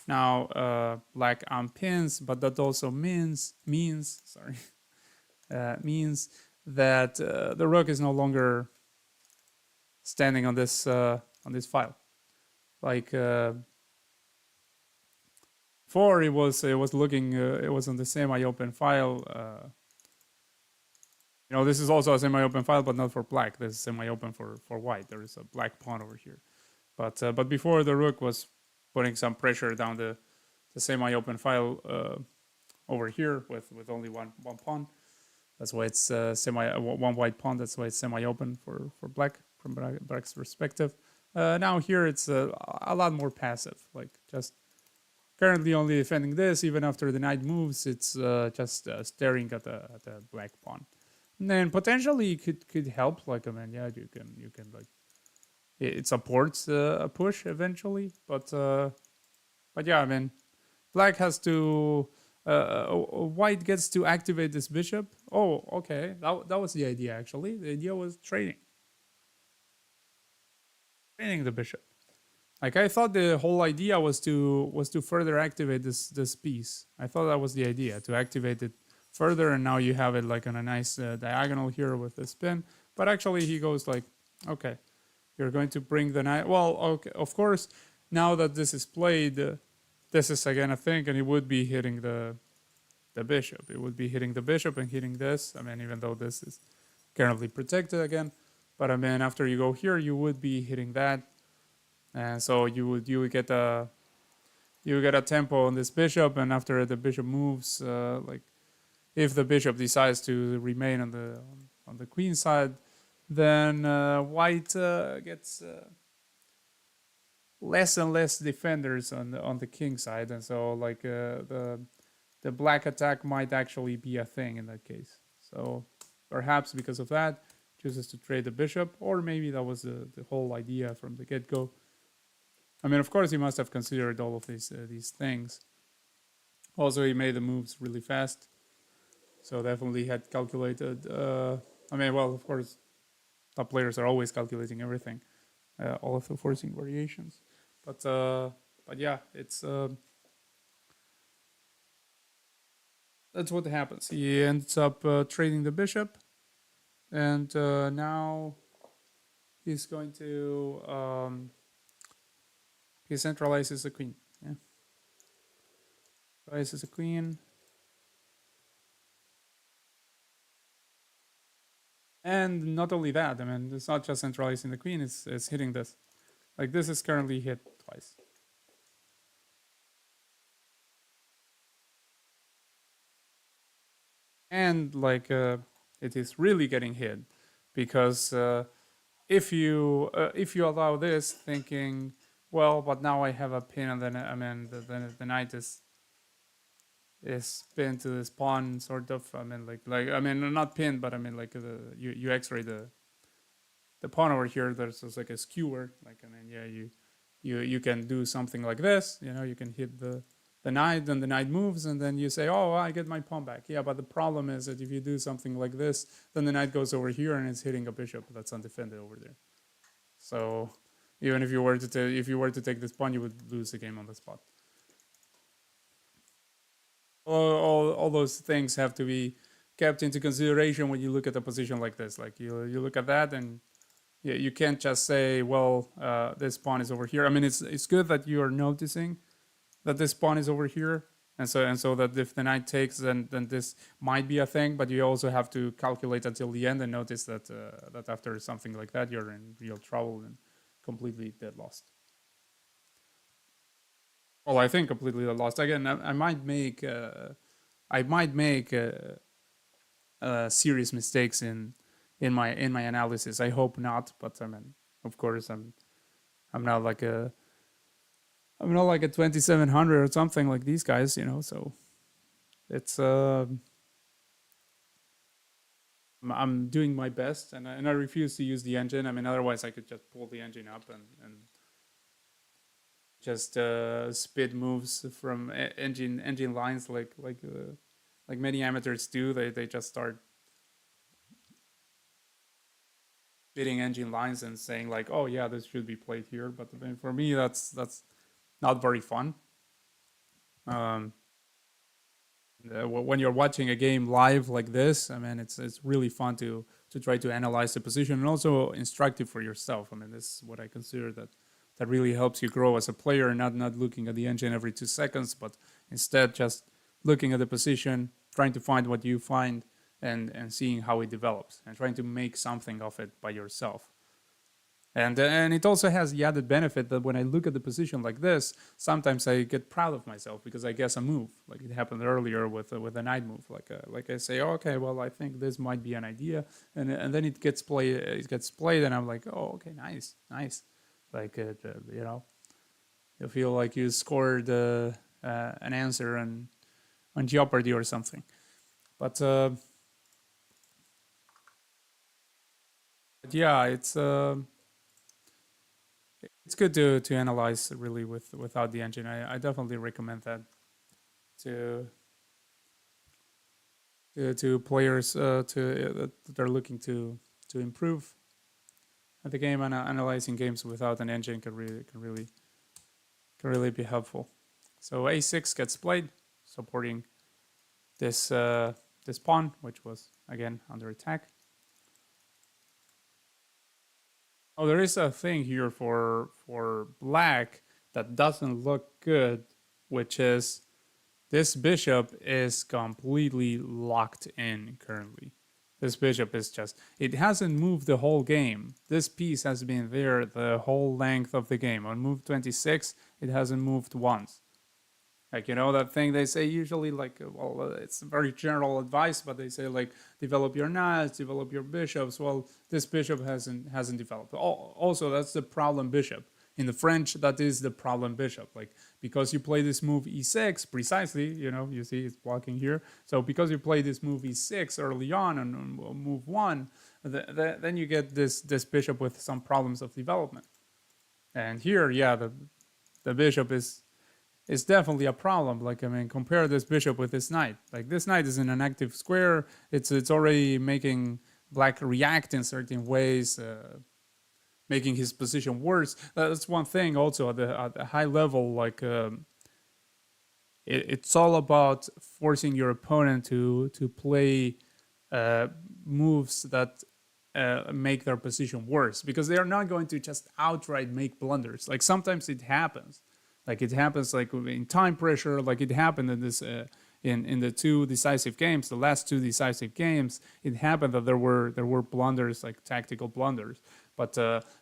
Now, black unpins, but that also means sorry, means that the rook is no longer standing on this file. Like before, it was looking, it was on the semi-open file. This is also a semi-open file, but not for black. This is semi-open for white. There is a black pawn over here, but before the rook was putting some pressure down the semi-open file over here with only one pawn. That's why it's one white pawn. That's why it's semi-open for black from black's perspective. Now here it's a lot more passive. Like just currently only defending this. Even after the knight moves, it's just staring at the black pawn. And then potentially could help. Like I mean, yeah, you can like it supports a push eventually, but yeah, I mean, black has to. White gets to activate this bishop. Oh, okay, that was the idea. Actually, the idea was training the bishop. Like I thought the whole idea was to further activate this piece. I thought that was the idea, to activate it further, and now you have it like on a nice diagonal here with the spin. But actually, he goes like, okay, you're going to bring the knight. Well, okay, of course, now that this is played, this is again a thing, and it would be hitting the bishop. It would be hitting the bishop and hitting this. I mean, even though this is currently protected again, but I mean, after you go here, you would be hitting that, and so you would get a tempo on this bishop, and after the bishop moves, like if the bishop decides to remain on the queen side, then white gets less and less defenders on the king side, and so like the black attack might actually be a thing in that case. So perhaps because of that, chooses to trade the bishop, or maybe that was the whole idea from the get go. I mean, of course, he must have considered all of these things. Also, he made the moves really fast, so definitely had calculated. I mean, well, of course, top players are always calculating everything, all of the forcing variations. But yeah, it's that's what happens. He ends up trading the bishop, and now he's going to he centralizes the queen. Yeah, centralizes the queen, and not only that. I mean, it's not just centralizing the queen; it's hitting this. Like this is currently hit twice. And like it is really getting hit because if you allow this thinking, well, but now I have a pin, and then I mean the knight is pinned to this pawn, sort of. I mean like I mean not pinned, but I mean like you X-ray the pawn over here. There's like a skewer, like, and then yeah you can do something like this. You know, you can hit the knight, and the knight moves, and then you say, oh, I get my pawn back. Yeah, but the problem is that if you do something like this, then the knight goes over here and it's hitting a bishop that's undefended over there. So even if you were to take this pawn, you would lose the game on the spot. All those things have to be kept into consideration when you look at a position like this. Like you look at that, and you can't just say, well, this pawn is over here. I mean, it's good that you are noticing that this pawn is over here, and so that if the knight takes, then this might be a thing. But you also have to calculate until the end and notice that that after something like that, you're in real trouble and completely dead lost. Well, I think completely dead lost. Again, I might make serious mistakes in my analysis. I hope not, but I mean, of course, I'm not like a 2700 or something like these guys, you know. So it's I'm doing my best, and I refuse to use the engine. I mean, otherwise I could just pull the engine up and just spit moves from engine lines like many amateurs do. They just start spitting engine lines and saying like, oh yeah, this should be played here. But I mean, for me, that's not very fun. Um, when you're watching a game live like this, I mean, it's really fun to try to analyze the position, and also instructive for yourself. I mean, this is what I consider that really helps you grow as a player, not looking at the engine every 2 seconds, but instead just looking at the position, trying to find what you find, and seeing how it develops, and trying to make something of it by yourself. And it also has the added benefit that when I look at the position like this, sometimes I get proud of myself because I guess a move, like it happened earlier with a knight move. Like I say, oh, okay, well, I think this might be an idea, and then it gets played, and I'm like, oh, okay, nice. Like you know, you feel like you scored an answer on Jeopardy or something. But yeah, it's good to analyze really without the engine. I definitely recommend that to to players that are looking to improve at the game, and analyzing games without an engine can really be helpful. So a6 gets played, supporting this this pawn, which was again under attack. Oh, there is a thing here for black that doesn't look good, which is this bishop is completely locked in currently. This bishop is just, it hasn't moved the whole game. This piece has been there the whole length of the game. On move 26, it hasn't moved once. Like, you know, that thing they say usually, like, well, it's very general advice, but they say, like, develop your knights, develop your bishops. Well, this bishop hasn't developed. Also, that's the problem bishop. In the French, that is the problem bishop. Like, because you play this move e6 precisely, you know, you see it's blocking here. So because you play this move e6 early on move one, then you get this bishop with some problems of development. And here, yeah, the bishop is definitely a problem. Like, I mean, compare this bishop with this knight. Like, this knight is in an active square. It's already making black react in certain ways, making his position worse. That's one thing. Also, at the high level, like, it's all about forcing your opponent to play uh, moves that make their position worse, because they are not going to just outright make blunders. Like, sometimes it happens, like it happens like in time pressure, like it happened in this in the two decisive games, the last two decisive games. It happened that there were blunders, like tactical blunders, but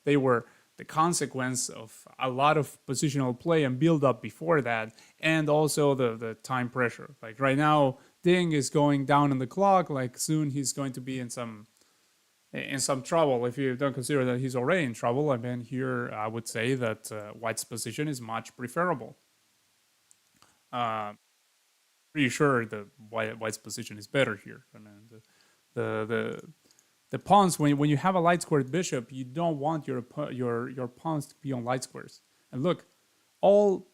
they were the consequence of a lot of positional play and build up before that, and also the time pressure. Like right now, Ding is going down on the clock. Like soon he's going to be in some trouble. If you don't consider that he's already in trouble, I mean, here I would say that White's position is much preferable. Uh, Pretty sure the White's position is better here. I mean, the the the pawns, when you have a light squared bishop, you don't want your pawns to be on light squares. And look, all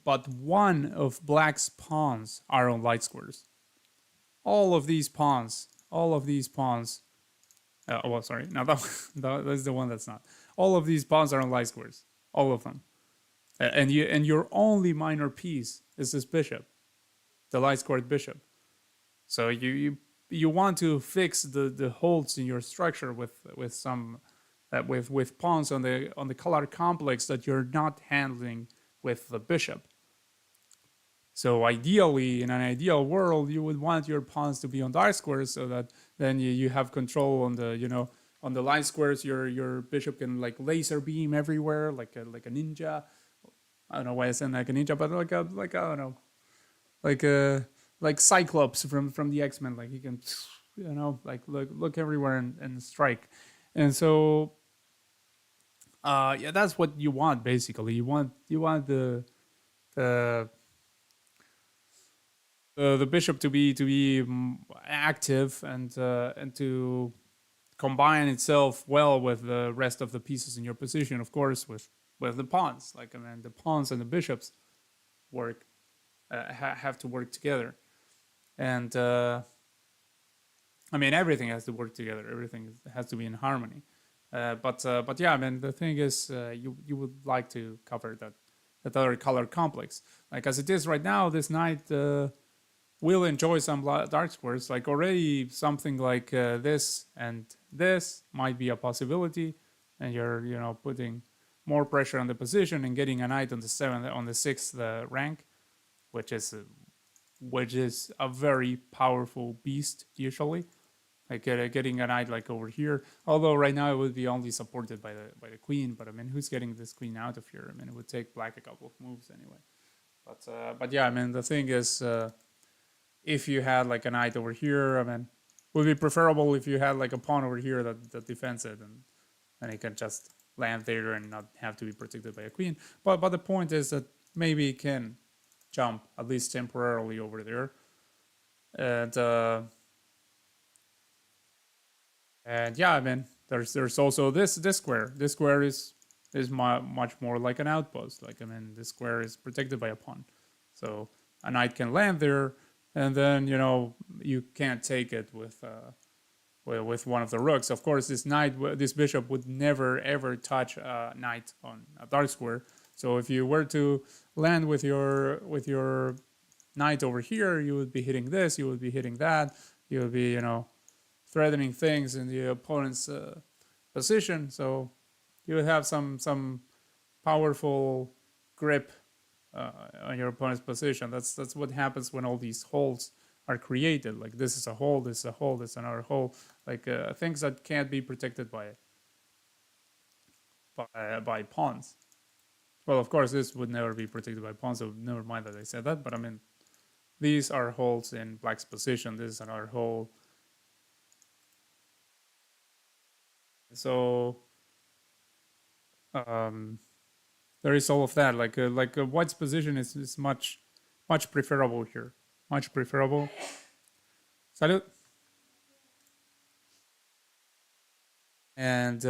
but one of black's pawns are on light squares. All of these pawns. Well, sorry, no, that's the one that's not. All of these pawns are on light squares, all of them, and your only minor piece is this bishop, the light squared bishop. So you want to fix the holes in your structure with some with pawns on the color complex that you're not handling with the bishop. So ideally, in an ideal world, you would want your pawns to be on dark squares, so that then you have control on the, on the light squares. Your bishop can like laser beam everywhere, like a ninja. I don't know why I said like a ninja, but like I don't know, like a like Cyclops from the X-Men. Like he can, like look everywhere and strike. And so yeah, that's what you want basically. You want the the bishop to be active and to combine itself well with the rest of the pieces in your position. Of course, with the pawns. Like, I mean, the pawns and the bishops work have to work together, and I mean, everything has to work together. Everything has to be in harmony. But yeah, I mean, the thing is, you would like to cover that other color complex. Like as it is right now, this knight will enjoy some dark squares. Like already something like this and this might be a possibility, and you're putting more pressure on the position and getting a knight on the sixth rank, which is a very powerful beast usually. Like getting a knight like over here. Although right now it would be only supported by the queen, but I mean, who's getting this queen out of here? I mean, it would take black a couple of moves anyway. But yeah, I mean, the thing is, if you had like a knight over here, I mean, would be preferable if you had like a pawn over here that defends it, and it can just land there and not have to be protected by a queen. But the point is that maybe it can jump at least temporarily over there, and yeah, I mean, there's also this square. This square is much more like an outpost. Like, I mean, this square is protected by a pawn, so a knight can land there, and then you can't take it with one of the rooks. Of course, this bishop would never ever touch a knight on a dark square. So if you were to land with your knight over here, you would be hitting this, you would be hitting that, you would be threatening things in the opponent's position. So you would have some powerful grip on your opponent's position. That's what happens when all these holes are created. Like this is a hole, this is a hole, this is another hole. Like things that can't be protected by pawns. Well, of course, this would never be protected by pawns, so never mind that I said that. But I mean, these are holes in black's position. This is another hole. So um, there is all of that. Like white's position is much preferable here. Much preferable. Salut. And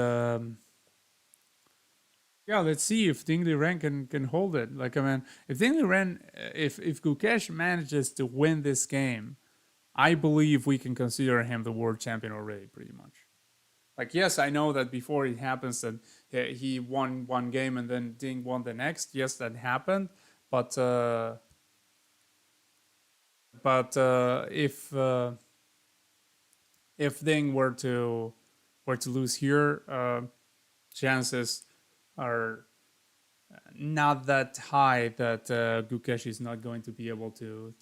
yeah, let's see if Dingley Ren can hold it. Like I mean, if Dingley Ren, if Gukesh manages to win this game, I believe we can consider him the world champion already, pretty much. Like yes, I know that before it happens that he won one game and then Ding won the next. Yes, that happened, but if Ding were to lose here, chances are not that high that Gukesh is not going to be able to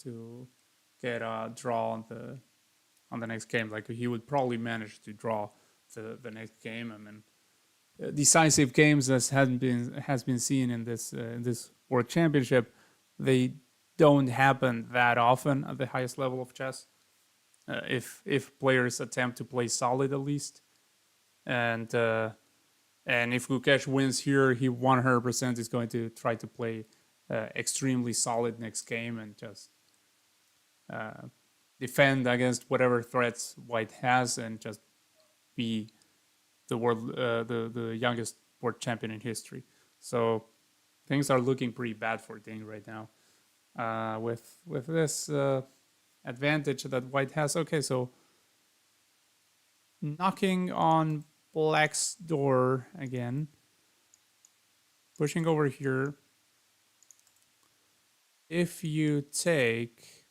get a draw on the next game. Like he would probably manage to draw the next game. I mean, decisive games as has been seen in this World Championship, they don't happen that often at the highest level of chess. If players attempt to play solid at least, and if Gukesh wins here, he 100% is going to try to play extremely solid next game and just defend against whatever threats White has and just be the youngest world champion in history. So things are looking pretty bad for Ding right now. With this advantage that White has. Okay, so knocking on Black's door again, pushing over here. If you take,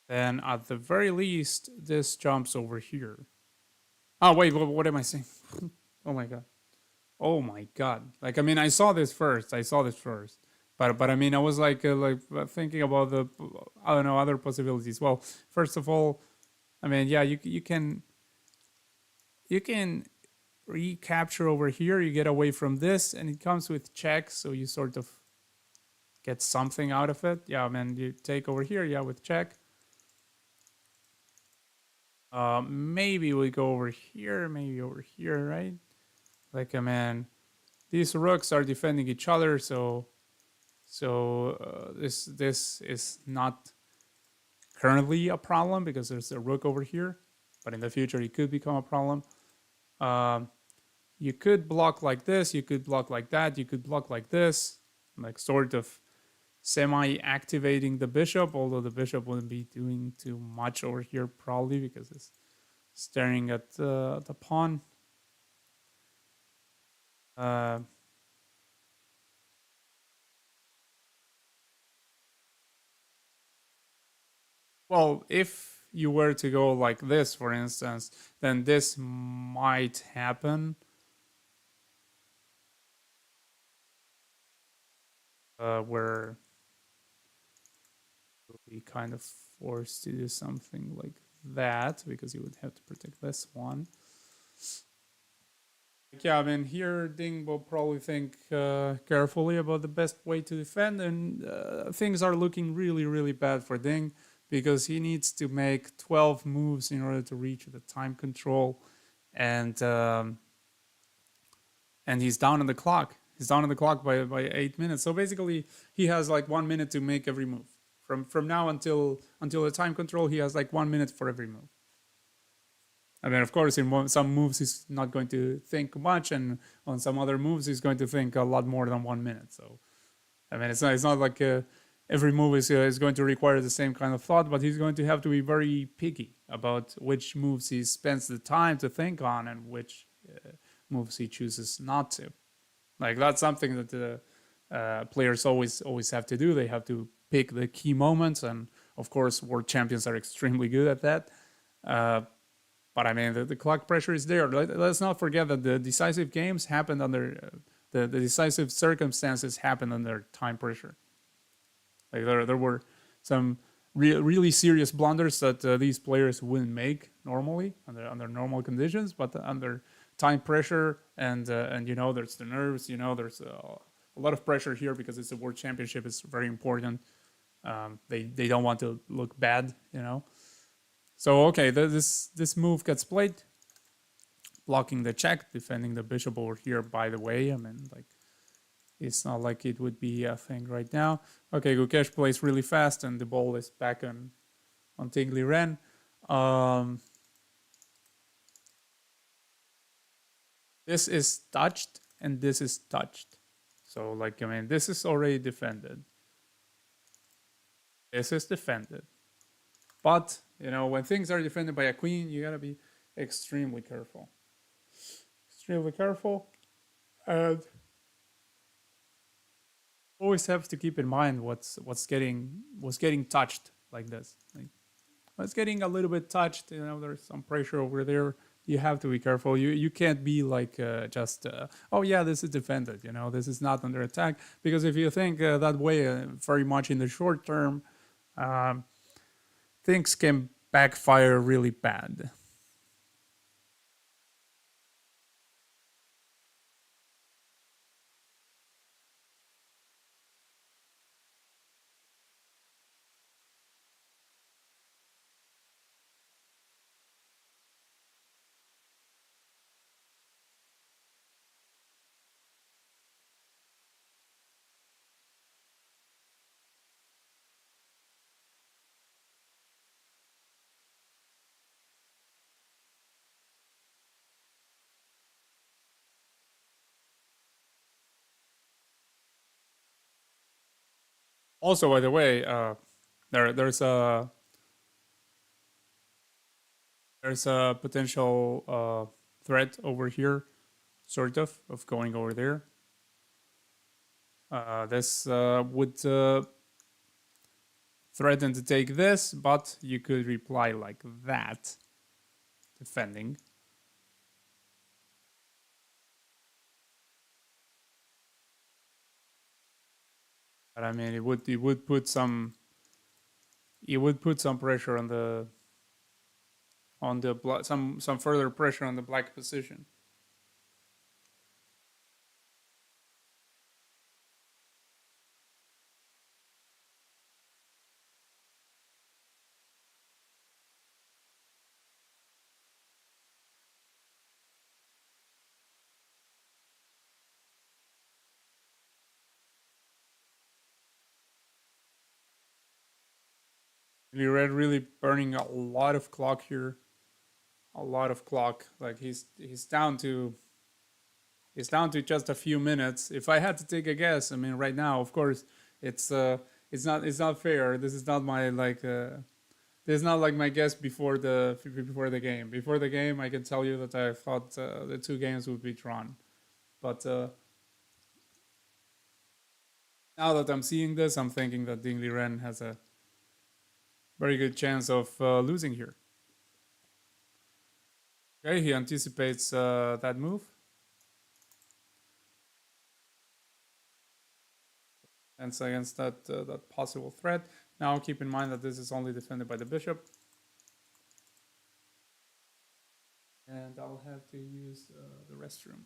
then at the very least, this jumps over here. Oh, wait, what am I saying? Oh my god. Oh my god. Like, I mean, I saw this first. But I mean, I was like thinking about the, I don't know, other possibilities. Well, first of all, I mean, yeah, you can recapture over here. You get away from this, and it comes with check, so you sort of get something out of it. Yeah, I mean, you take over here, yeah, with check. Maybe we go over here, maybe over here, right? Like, I mean, these rooks are defending each other, so this is not currently a problem because there's a rook over here, but in the future it could become a problem. You could block like this, you could block like that, you could block like this, like sort of semi-activating the bishop, although the bishop wouldn't be doing too much over here probably because it's staring at the pawn. Well, if you were to go like this, for instance, then this might happen. Where you'll be kind of forced to do something like that because you would have to protect this one. Yeah, I mean, here Ding will probably think carefully about the best way to defend, and things are looking really, really bad for Ding because he needs to make 12 moves in order to reach the time control, and he's down on the clock. He's down on the clock by 8 minutes. So basically, he has like 1 minute to make every move. From now until the time control, he has like 1 minute for every move. I mean, of course, in some moves he's not going to think much, and on some other moves he's going to think a lot more than 1 minute. So, I mean, it's not like every move is going to require the same kind of thought, but he's going to have to be very picky about which moves he spends the time to think on and which moves he chooses not to. Like that's something that the players always have to do. They have to pick the key moments, and of course, world champions are extremely good at that. But I mean, the clock pressure is there. Let's not forget that the decisive games happened under the decisive circumstances happened under time pressure. Like there were some really serious blunders that these players wouldn't make normally under normal conditions, but under time pressure, and there's the nerves. There's a lot of pressure here because it's a world championship. It's very important. They don't want to look bad. So okay, this move gets played, blocking the check, defending the bishop over here. By the way, I mean, like, it's not like it would be a thing right now. Okay, Gukesh plays really fast, and the ball is back on Tingly Ren. This is touched, and this is touched. So, like, I mean, this is already defended. This is defended. But, when things are defended by a queen, you gotta be extremely careful. Extremely careful. And always have to keep in mind what's getting touched like this. Like, what's getting a little bit touched, there's some pressure over there. You have to be careful. You can't be like just oh yeah, this is defended. This is not under attack, because if you think that way very much in the short term, um, things can backfire really bad. Also, by the way, there's a potential threat over here, sort of going over there. This would threaten to take this, but you could reply like that, defending. But I mean, it would put some pressure on the some further pressure on the black position. Red really burning a lot of clock here, a lot of clock. Like he's down to just a few minutes. If I had to take a guess, I mean, right now, of course, it's it's not fair. This is not my like. This is not like my guess before the game. Before the game, I can tell you that I thought the two games would be drawn. But now that I'm seeing this, I'm thinking that Dingley Ren has a very good chance of losing here. Okay, he anticipates that move. And so against that possible threat. Now keep in mind that this is only defended by the bishop. And I'll have to use the restroom.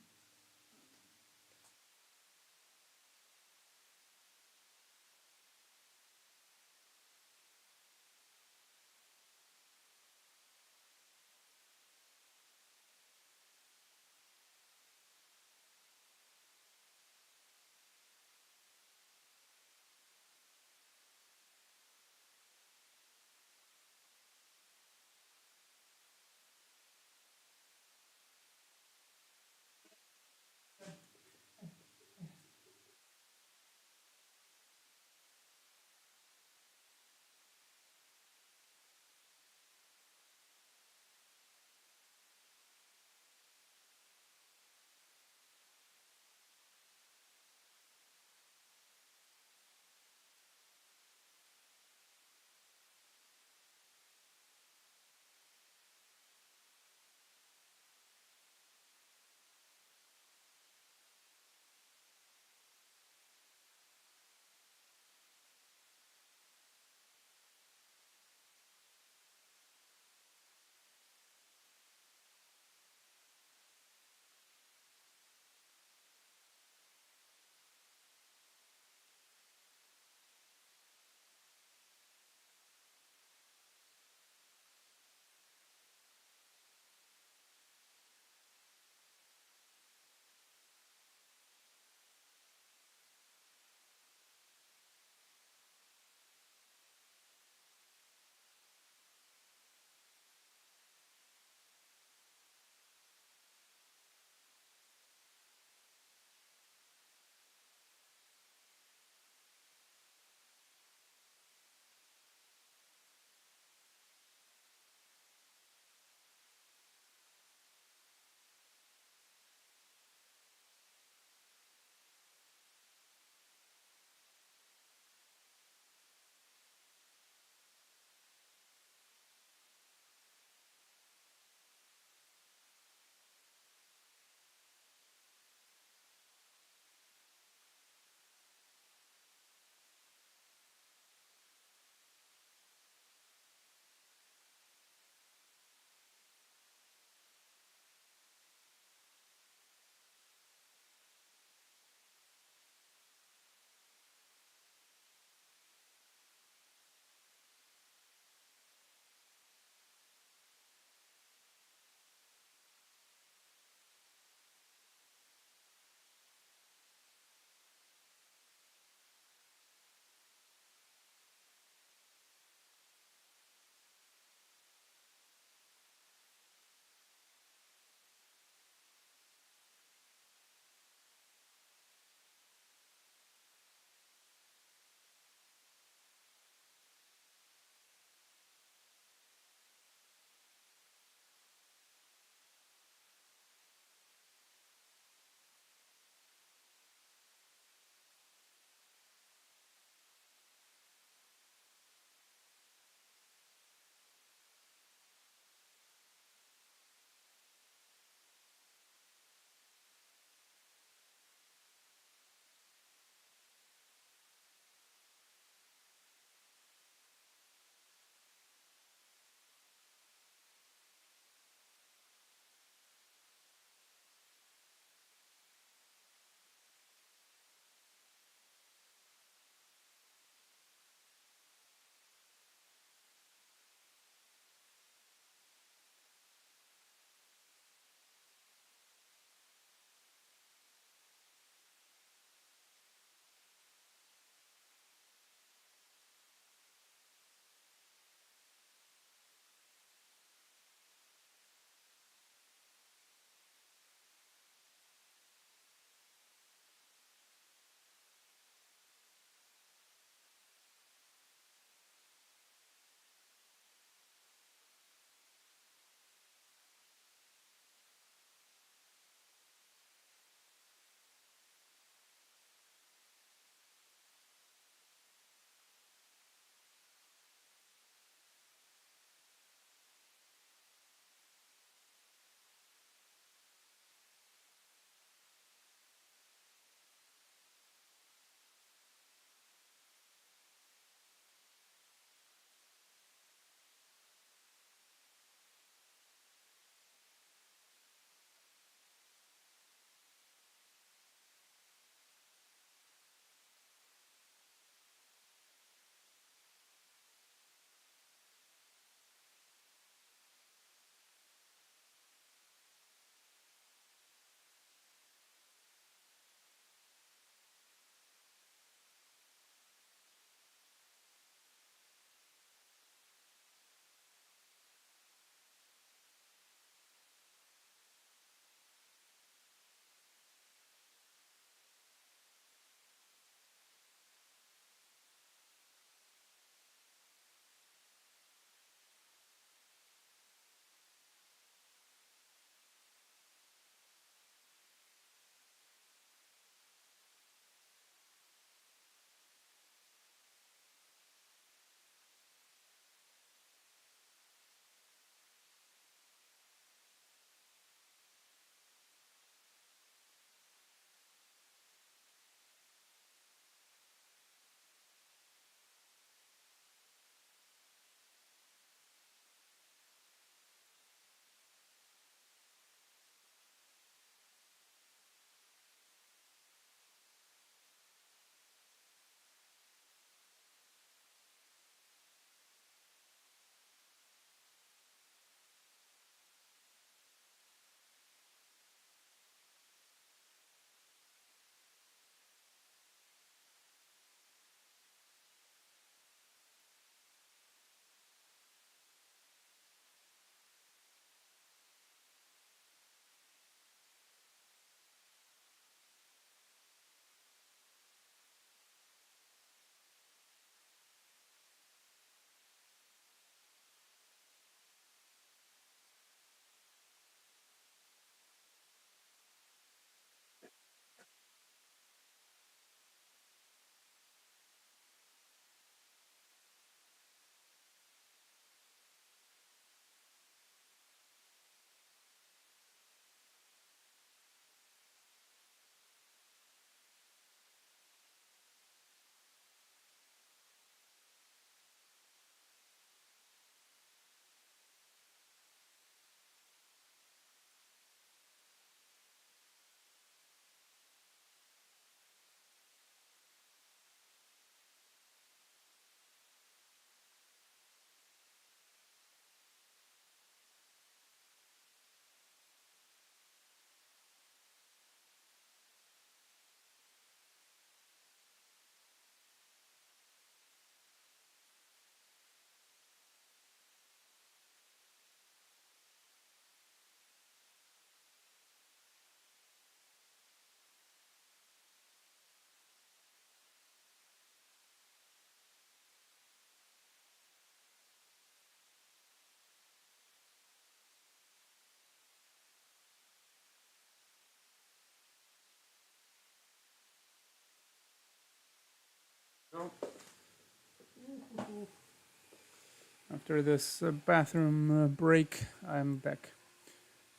After this bathroom break, I'm back.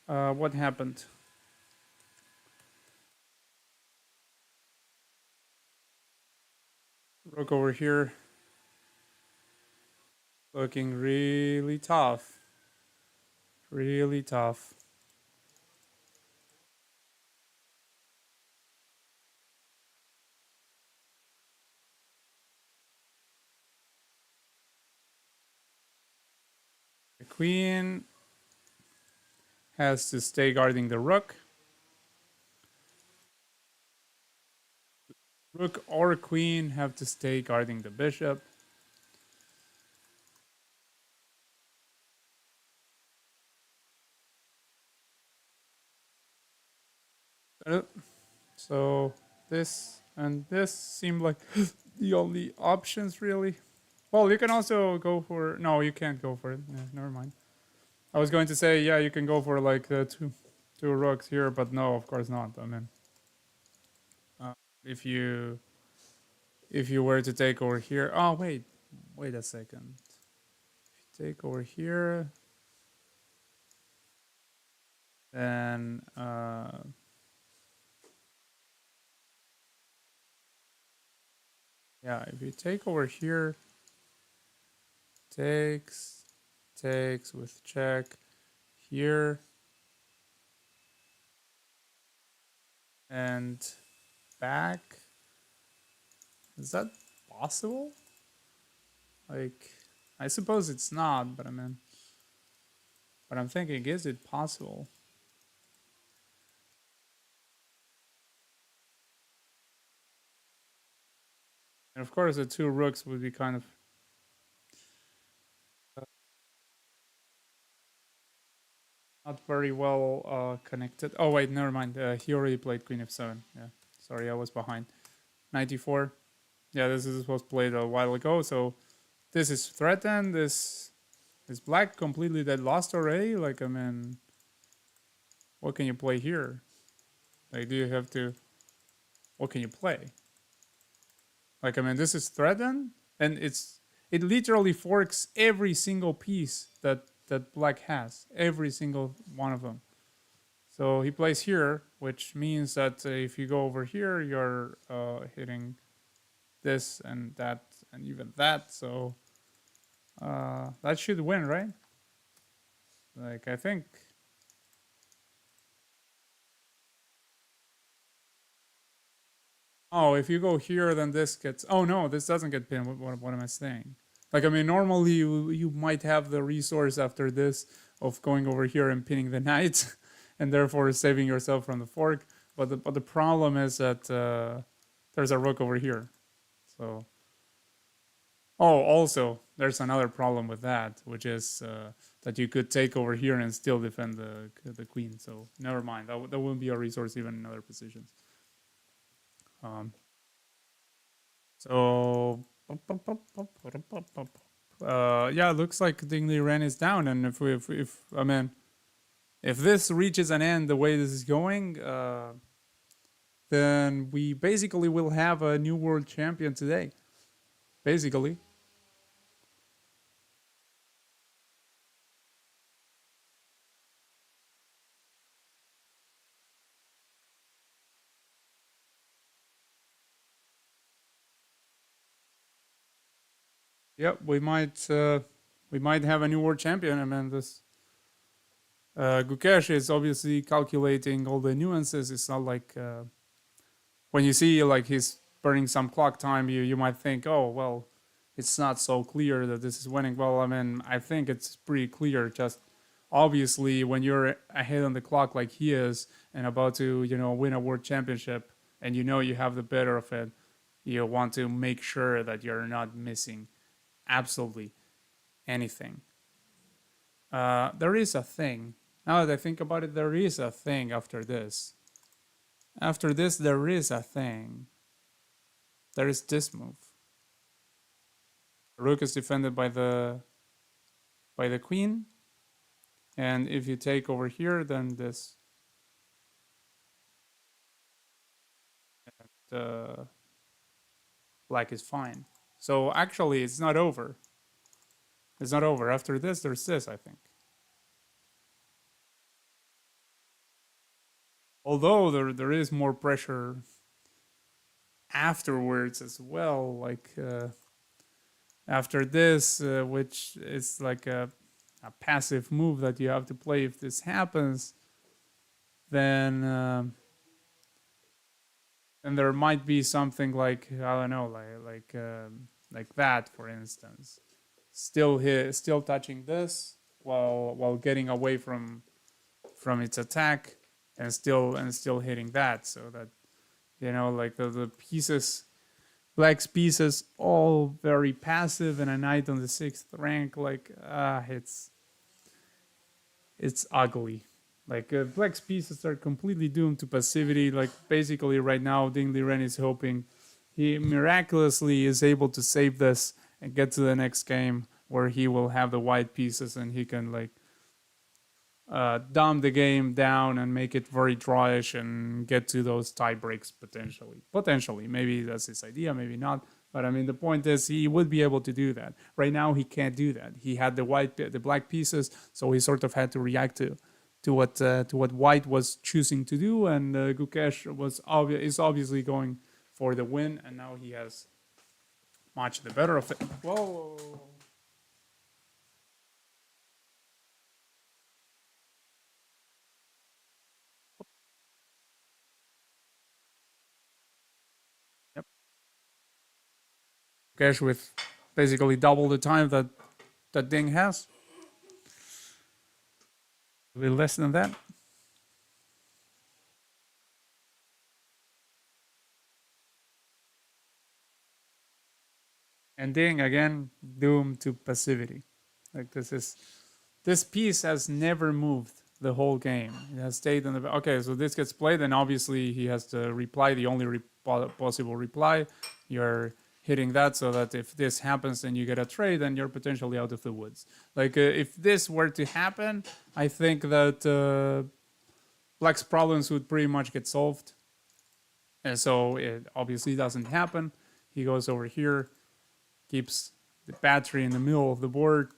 What happened? Rook over here, looking really tough. Really tough. The queen has to stay guarding the rook. Rook or queen have to stay guarding the bishop. So this and this seem like the only options really. Well, you can also go for no, you can't go for it. Yeah, never mind. I was going to say yeah, you can go for like the two rooks here, but no, of course not. I mean, uh, if you if you were to take over here, oh wait a second. If you take over here, then yeah, if you take over here, takes takes with check here and back. Is that possible? Like, I suppose it's not, but I mean, but I'm thinking, is it possible? And of course, the two rooks would be kind of not very well connected. Oh wait, never mind. He already played Queen f7. Yeah, sorry, I was behind. 94. Yeah, this was played a while ago. So this is threatened. This is black completely dead lost already. Like I mean, what can you play here? Like, do you have to? What can you play? Like I mean, this is threatened, and it literally forks every single piece that black has, every single one of them. So he plays here, which means that if you go over here, you're hitting this and that and even that. So that should win, right? Like I think. Oh, if you go here, then this gets. Oh no, this doesn't get pinned. What am I saying? Like I mean, normally you might have the resource after this of going over here and pinning the knight, and therefore saving yourself from the fork. But the problem is that there's a rook over here. So oh, also there's another problem with that, which is that you could take over here and still defend the queen. So never mind. That wouldn't be a resource even in other positions. Um, So, yeah, it looks like Dingley Ren is down, and if I mean, if this reaches an end the way this is going, then we basically will have a new world champion today. Basically, yep, we might have a new world champion. I mean, this Gukesh is obviously calculating all the nuances. It's not like when you see like he's burning some clock time, you might think, oh well, it's not so clear that this is winning. Well, I mean, I think it's pretty clear. Just obviously, when you're ahead on the clock like he is and about to win a world championship, and you have the better of it, you want to make sure that you're not missing absolutely anything. There is a thing. Now that I think about it, there is a thing after this. After this, there is a thing. There is this move. Rook is defended by the queen, and if you take over here, then this uh, black is fine. So actually, it's not over. It's not over. After this, there's this, I think. Although there is more pressure afterwards as well, like after this, which is like a passive move that you have to play if this happens, then then there might be something like, I don't know, like that, for instance. Still touching this while getting away from its attack, and still hitting that, so that like the pieces, black's pieces, all very passive, and a knight on the 6th rank, like it's ugly. Like black's pieces are completely doomed to passivity. Like basically right now, Ding Liren is hoping he miraculously is able to save this and get to the next game where he will have the white pieces and he can like dumb the game down and make it very drawish and get to those tie breaks potentially. Potentially, maybe that's his idea, maybe not. But I mean, the point is, he would be able to do that. Right now, he can't do that. He had the black pieces, so he sort of had to react to what white was choosing to do, and Gukesh is obviously going for the win, and now he has much the better of it. Whoa. Yep. Gukesh with basically double the time that Ding has. A little less than that. And Ding again doomed to passivity. Like this piece has never moved the whole game. It has stayed in the. Okay, so this gets played, and obviously he has to reply. The only possible reply, you're hitting that, so that if this happens and you get a trade, then you're potentially out of the woods. Like if this were to happen, I think that black's problems would pretty much get solved. And so it obviously doesn't happen. He goes over here, keeps the battery in the middle of the board,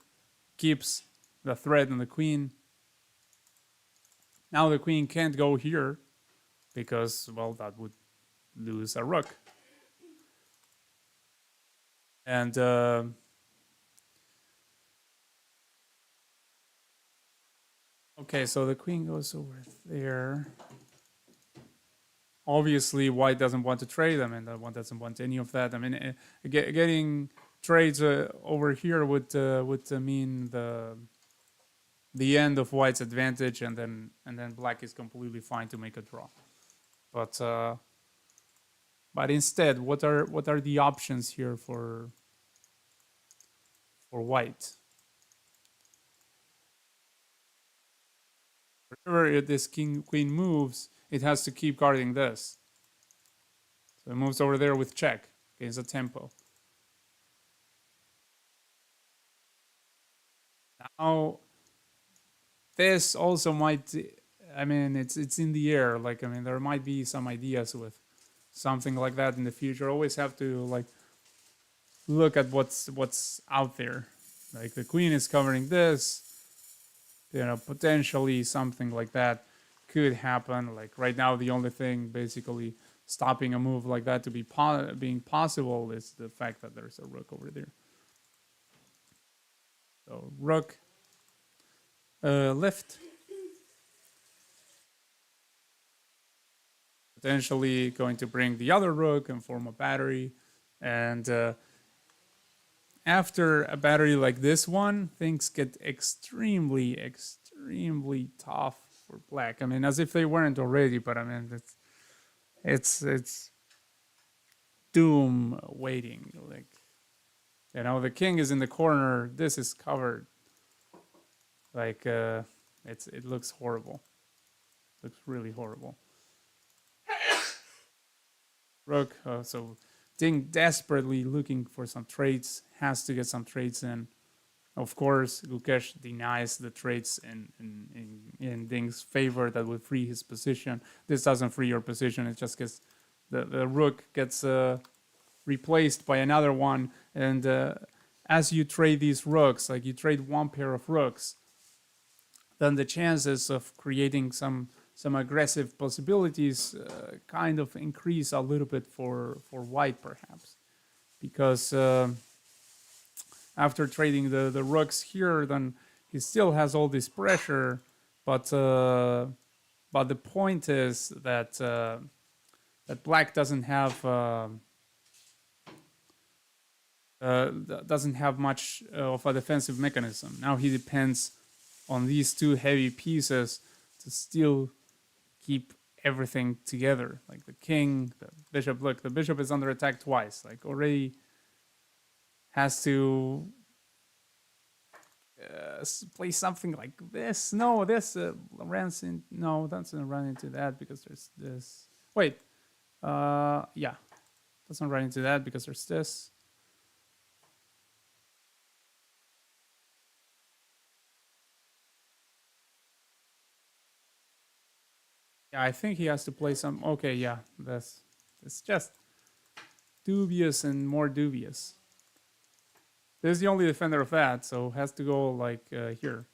keeps the thread and the queen. Now the queen can't go here because, well, that would lose a rook. And okay, so the queen goes over there. Obviously, white doesn't want to trade. I mean, one doesn't want any of that. I mean, getting trades over here would mean the end of white's advantage, and then black is completely fine to make a draw. But instead, what are the options here for white? Whenever this queen moves, it has to keep guarding this. So it moves over there with check against a tempo. Now, this also might. I mean, it's in the air. Like, I mean, there might be some ideas with something like that in the future. Always have to like look at what's out there. Like the queen is covering this. Potentially something like that could happen. Like right now, the only thing basically stopping a move like that to be being possible is the fact that there's a rook over there. So rook left. Potentially going to bring the other rook and form a battery. And after a battery like this one, things get extremely, extremely tough for black. I mean, as if they weren't already, but I mean, it's doom waiting. Like, the king is in the corner. This is covered. Like, it looks horrible. Looks really horrible. Rook. So Ding desperately looking for some trades. Has to get some trades in. Of course, Gukesh denies the trades in Ding's favor that would free his position. This doesn't free your position. It just gets the rook gets replaced by another one. And as you trade these rooks, like you trade one pair of rooks, then the chances of creating some aggressive possibilities kind of increase a little bit for white, perhaps, because after trading the rooks here, then he still has all this pressure, but the point is that that black doesn't have much of a defensive mechanism. Now he depends on these two heavy pieces to still keep everything together. Like the king, the bishop. Look, the bishop is under attack twice. Like already has to play something like this. No, this runs in. No, doesn't run into that because there's this. Wait, yeah, doesn't run into that because there's this. Yeah, I think he has to play some. Okay, yeah, that's it's just dubious and more dubious. This is the only defender of that, so has to go like here.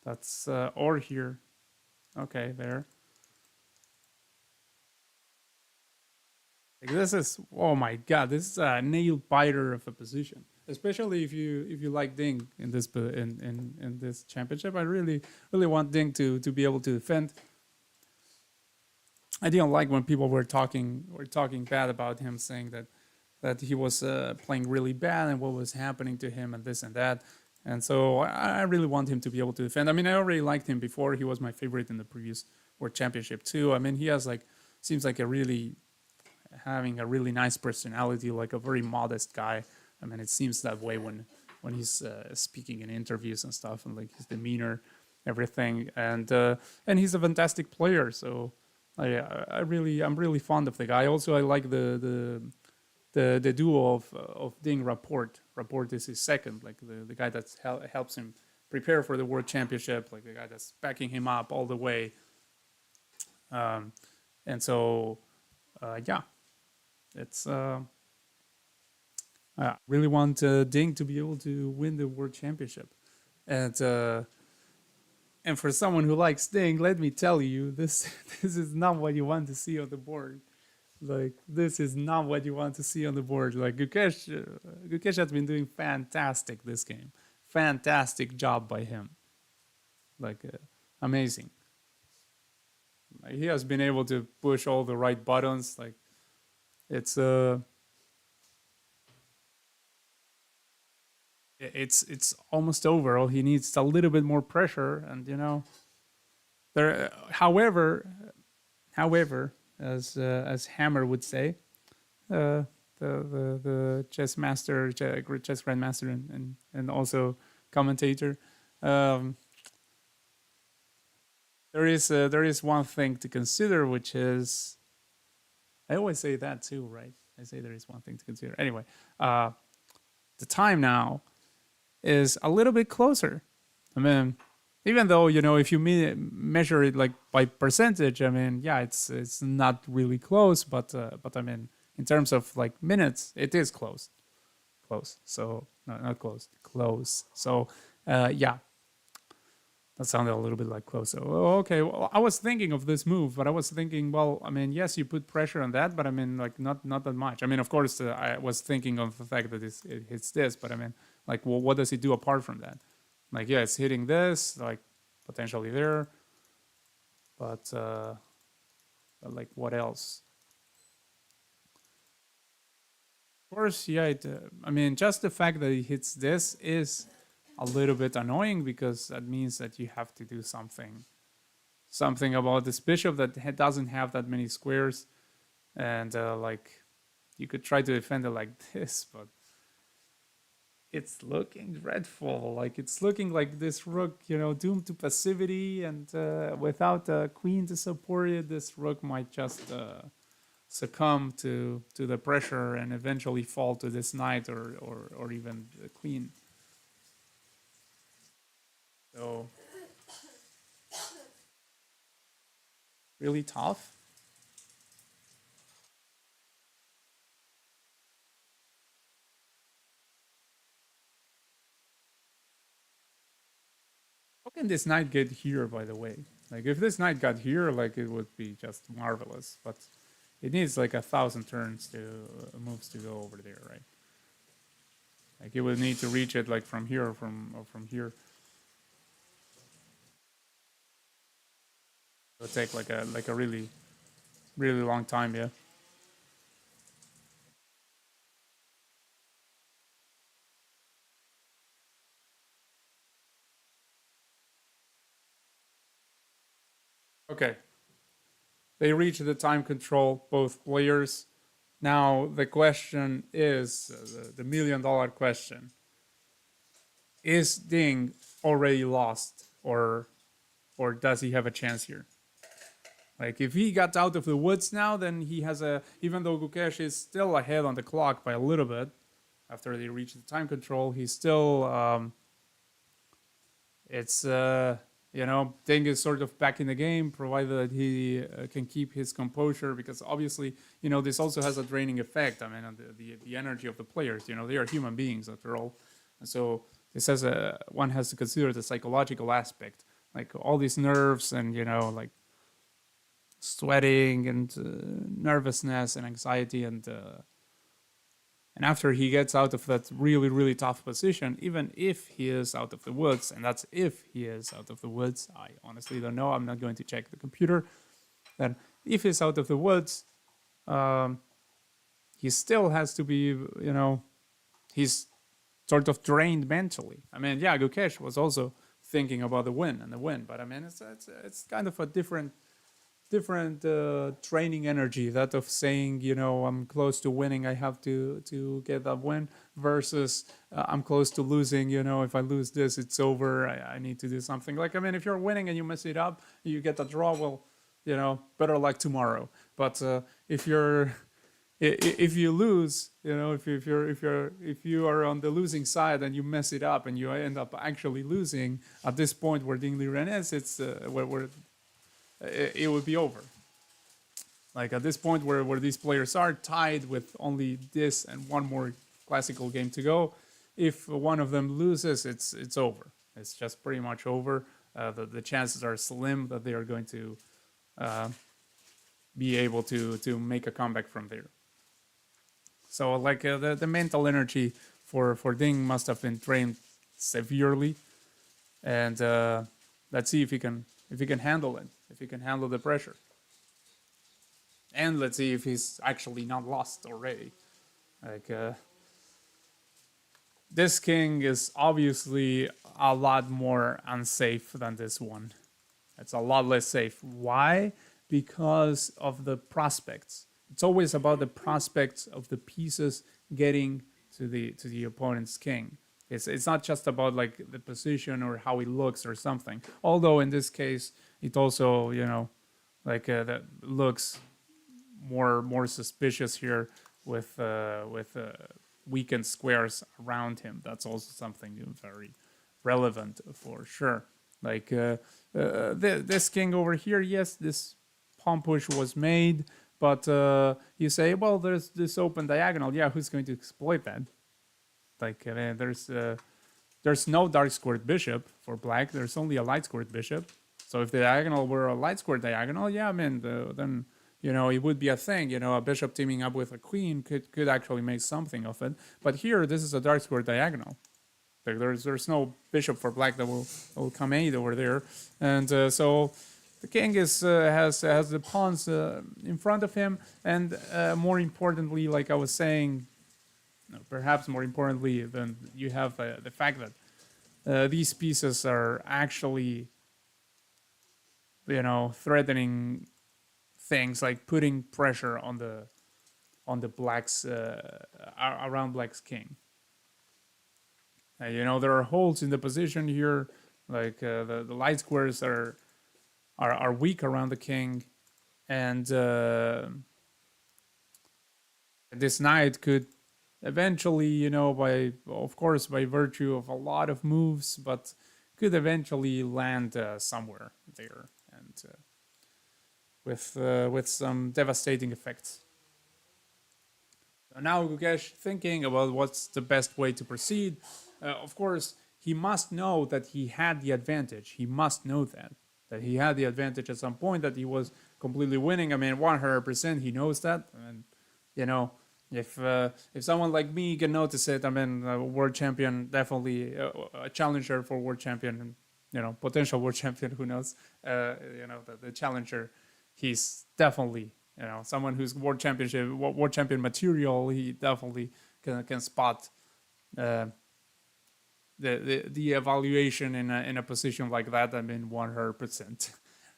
That's or here. Okay, there. Like this is oh my god, this is a nail biter of a position. Especially if you like Ding in this in this championship, I really want Ding to be able to defend. I didn't like when people were talking bad about him, saying that he was playing really bad and what was happening to him and this and that. And so I really want him to be able to defend. I mean, I already liked him before. He was my favorite in the previous World Championship too. I mean, he has like seems like a really having a really nice personality, like a very modest guy. I mean, it seems that way when he's speaking in interviews and stuff, and like his demeanor, everything, and he's a fantastic player. So I'm really fond of the guy. Also, I like the duo of Ding Rapport. Rapport is his second, like the guy that helps him prepare for the World Championship, like the guy that's backing him up all the way. And so, yeah, it's I really want Ding to be able to win the World Championship, and and for someone who likes Ding, let me tell you, this this is not what you want to see on the board. Like this is not what you want to see on the board. Like Gukesh has been doing fantastic this game, fantastic job by him. Like amazing. Like, he has been able to push all the right buttons. Like it's it's almost over. All he needs a little bit more pressure, and you know there. However, as Hammer would say, uh, the chess master, chess grandmaster, and also commentator. Um, there is one thing to consider, which is I always say that too, right? I say there is one thing to consider. Anyway, the time now is a little bit closer. I mean, even though you know if you measure it like by percentage, I mean, yeah, it's not really close, but I mean, in terms of like minutes, it is close. So no, not close, close. So yeah, that sounded a little bit like close. So okay, well, I was thinking of this move, but I was thinking, well, I mean, yes, you put pressure on that, but I mean, like not that much. I mean, of course, I was thinking of the fact that it hits this, but I mean, like, well, what does it do apart from that? Like, yeah, it's hitting this, like potentially there, but like, what else? Of course, yeah. I mean, just the fact that it hits this is a little bit annoying because that means that you have to do something about this bishop that doesn't have that many squares, and like you could try to defend it like this, but it's looking dreadful. Like it's looking like this rook, you know, doomed to passivity, and without a queen to support it, this rook might just succumb to the pressure and eventually fall to this knight or even the queen. So really tough. can this knight get here, by the way? Like, if this knight got here, like, it would be just marvelous. But it needs like 1,000 turns to moves to go over there, right? Like, it would need to reach it like from here or from here. It would take like a really really long time, yeah. Okay, they reach the time control, both players. Now the question is the $1 million question: is Ding already lost, or does he have a chance here? Like, if he got out of the woods now, then he has a. Even though Gukesh is still ahead on the clock by a little bit, after they reach the time control, he's still. It's Ding is sort of back in the game, provided that he can keep his composure, because obviously, this also has a draining effect. I mean, on the energy of the players. They are human beings after all, and so this has one has to consider the psychological aspect, like all these nerves and like sweating and nervousness and anxiety, and after he gets out of that really really tough position, even if he is out of the woods, and that's if he is out of the woods, I honestly don't know, I'm not going to check the computer, then if he's out of the woods, um, he still has to be, he's sort of drained mentally. I mean, yeah, Gukesh was also thinking about the win, but I mean, it's kind of a different training energy, that of saying, I'm close to winning, I have to get that win, versus I'm close to losing, if I lose this, it's over, I need to do something. Like, I mean, if you're winning and you mess it up, you get a draw, well, better luck tomorrow. But if you lose, if you are on the losing side and you mess it up and you end up actually losing, at this point where Ding Liren is, it's where it would be over. Like, at this point where these players are tied with only this and one more classical game to go, if one of them loses, it's over. It's just pretty much over. The chances are slim that they are going to be able to make a comeback from there. So, like, the mental energy for Ding must have been drained severely, and let's see if he can handle it, if he can handle the pressure, and let's see if he's actually not lost already. Like, this king is obviously a lot more unsafe than this one. It's a lot less safe. Why? Because of the prospects. It's always about the prospects of the pieces getting to the opponent's king. It's not just about like the position or how he looks or something. Although in this case, it also that looks more suspicious here with weakened squares around him. That's also something very relevant for sure. Like, this king over here, yes, this pawn push was made, but you say, well, there's this open diagonal. Yeah, who's going to exploit that? Like, there's no dark squared bishop for black. There's only a light squared bishop. So if the diagonal were a light squared diagonal, yeah, I mean, then it would be a thing. A bishop teaming up with a queen could actually make something of it. But here, this is a dark squared diagonal. Like, there's no bishop for black that will come aid over there, and so the king has the pawns in front of him, and more importantly, like I was saying, perhaps more importantly, than you have the fact that these pieces are actually threatening things, like putting pressure on the blacks around black's king. There are holes in the position here, like the light squares are weak around the king, and this knight could eventually, by virtue of a lot of moves, but could eventually land somewhere there, and with some devastating effects. So now Gukesh thinking about what's the best way to proceed. Of course, he must know that he had the advantage. He must know that he had the advantage at some point, that he was completely winning. I mean, 100% he knows that. And you know, if someone like me can notice it, I mean, a world champion, definitely a challenger for world champion, and potential world champion, who knows? The challenger, he's definitely someone who's world champion material. He definitely can spot uh, the evaluation in a position like that. I mean, 100%.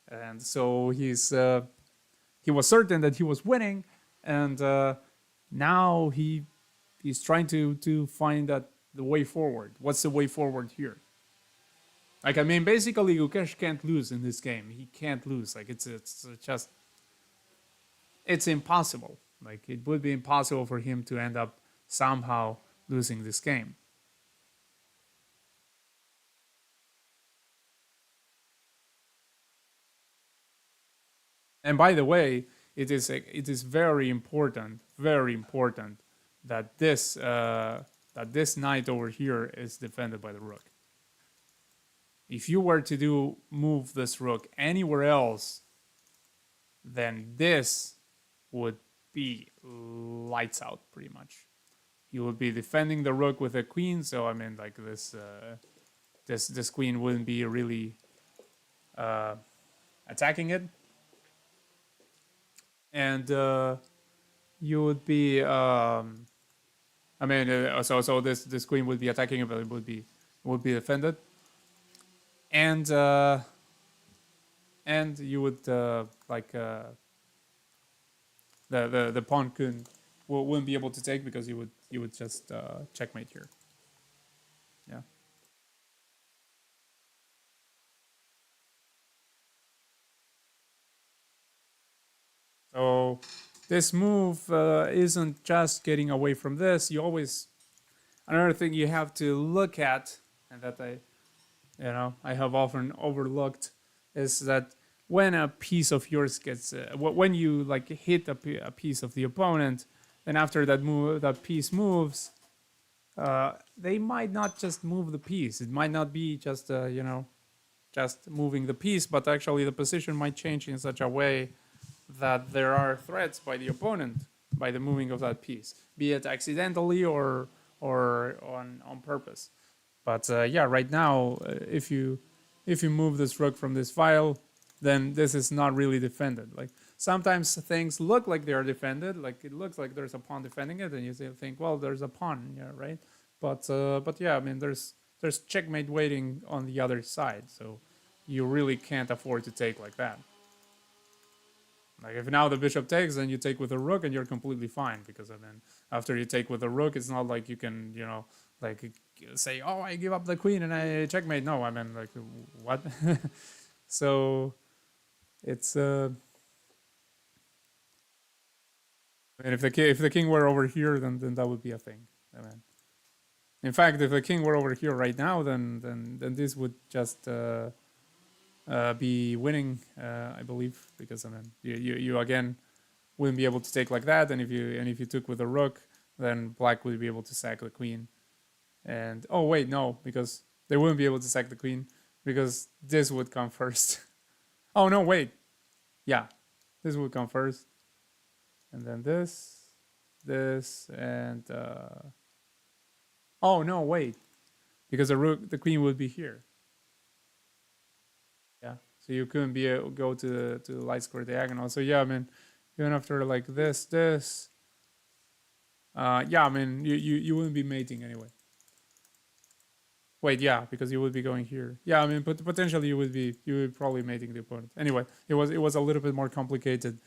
And so he was certain that he was winning, and now he's trying to find that the way forward. What's the way forward here? Like, I mean, basically, Gukesh can't lose in this game. He can't lose. Like, it's just it's impossible. Like, it would be impossible for him to end up somehow losing this game. And by the way, it is very important that this knight over here is defended by the rook. If you were to move this rook anywhere else, then this would be lights out pretty much. You would be defending the rook with a queen, so I mean, like, this queen wouldn't be really attacking it, and you would be. I mean, so this queen would be attacking it, but it would be defended, and you would the pawn wouldn't be able to take, because you would just checkmate here. Yeah. So this move isn't just getting away from this. You always Another thing you have to look at, and that I have often overlooked, is that when a piece of yours gets when you like hit a piece of the opponent, then after that piece moves, they might not just move the piece. It might not be just just moving the piece, but actually the position might change in such a way that there are threats by the opponent by the moving of that piece, be it accidentally or on purpose. But yeah, right now, if you move this rook from this file, then this is not really defended. Like, sometimes things look like they are defended, like it looks like there's a pawn defending it, and you think, well, there's a pawn, yeah, right? But yeah, I mean, there's checkmate waiting on the other side, so you really can't afford to take like that. Like, if now the bishop takes, then you take with a rook, and you're completely fine, because then after you take with a rook, it's not like you can like say, oh, I give up the queen and I checkmate. No, I mean, like, what? So it's I mean, if the king were over here, then that would be a thing. I mean, in fact, if the king were over here right now, then this would just be winning, I believe, because I mean, you again wouldn't be able to take like that, and if you took with a rook, then black would be able to sack the queen. And oh wait, no, because they wouldn't be able to sack the queen, because this would come first. Oh no, wait, yeah, this would come first, and then this, and oh no, wait, because the queen would be here. Yeah, so you couldn't go to the light square diagonal. So yeah, I mean, even after like this, yeah, I mean, you wouldn't be mating anyway. Wait, yeah, because you would be going here. Yeah, I mean, but potentially you would probably mating the opponent. Anyway, it was a little bit more complicated.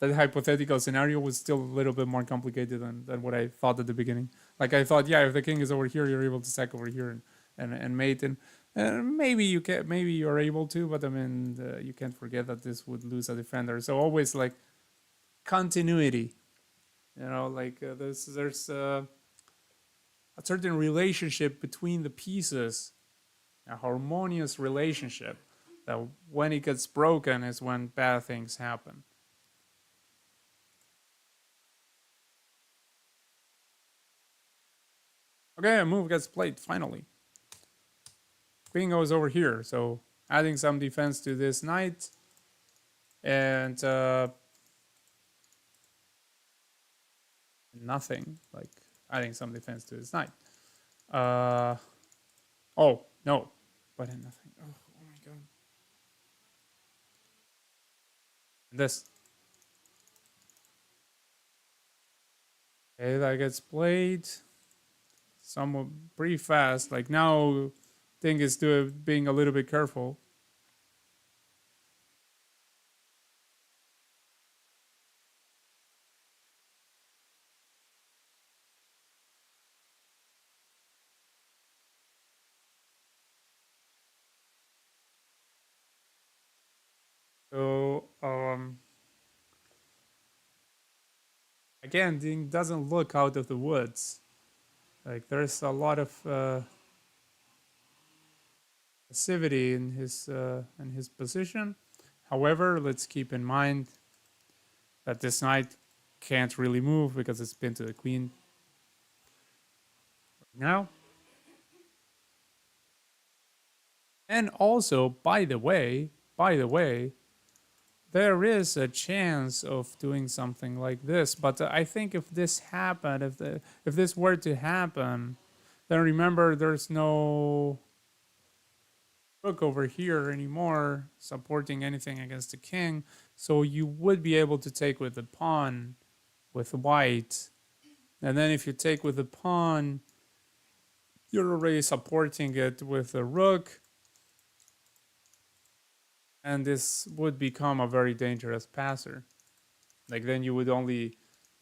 That hypothetical scenario was still a little bit more complicated than what I thought at the beginning. Like, I thought, yeah, if the king is over here, you're able to sack over here and mate, and maybe you're able to, but I mean, you can't forget that this would lose a defender. So always like continuity, like there's a certain relationship between the pieces, a harmonious relationship, that when it gets broken is when bad things happen. Okay, a move gets played finally. bingo is over here. So adding some defense to this knight and nothing, like adding some defense to this knight. Uh, oh, no, but nothing. Oh my god. And this. Okay, that gets played somewhat pretty fast. Like now, thing is being a little bit careful. So again, thing doesn't look out of the woods. Like there's a lot of passivity in his position. However, let's keep in mind that this knight can't really move because it's pinned to the queen now. And also, by the way, there is a chance of doing something like this. But I think if this happened, if this were to happen, then remember there's no rook over here anymore supporting anything against the king. So you would be able to take with the pawn with white. And then if you take with the pawn, you're already supporting it with a rook. And this would become a very dangerous passer. Like then you would only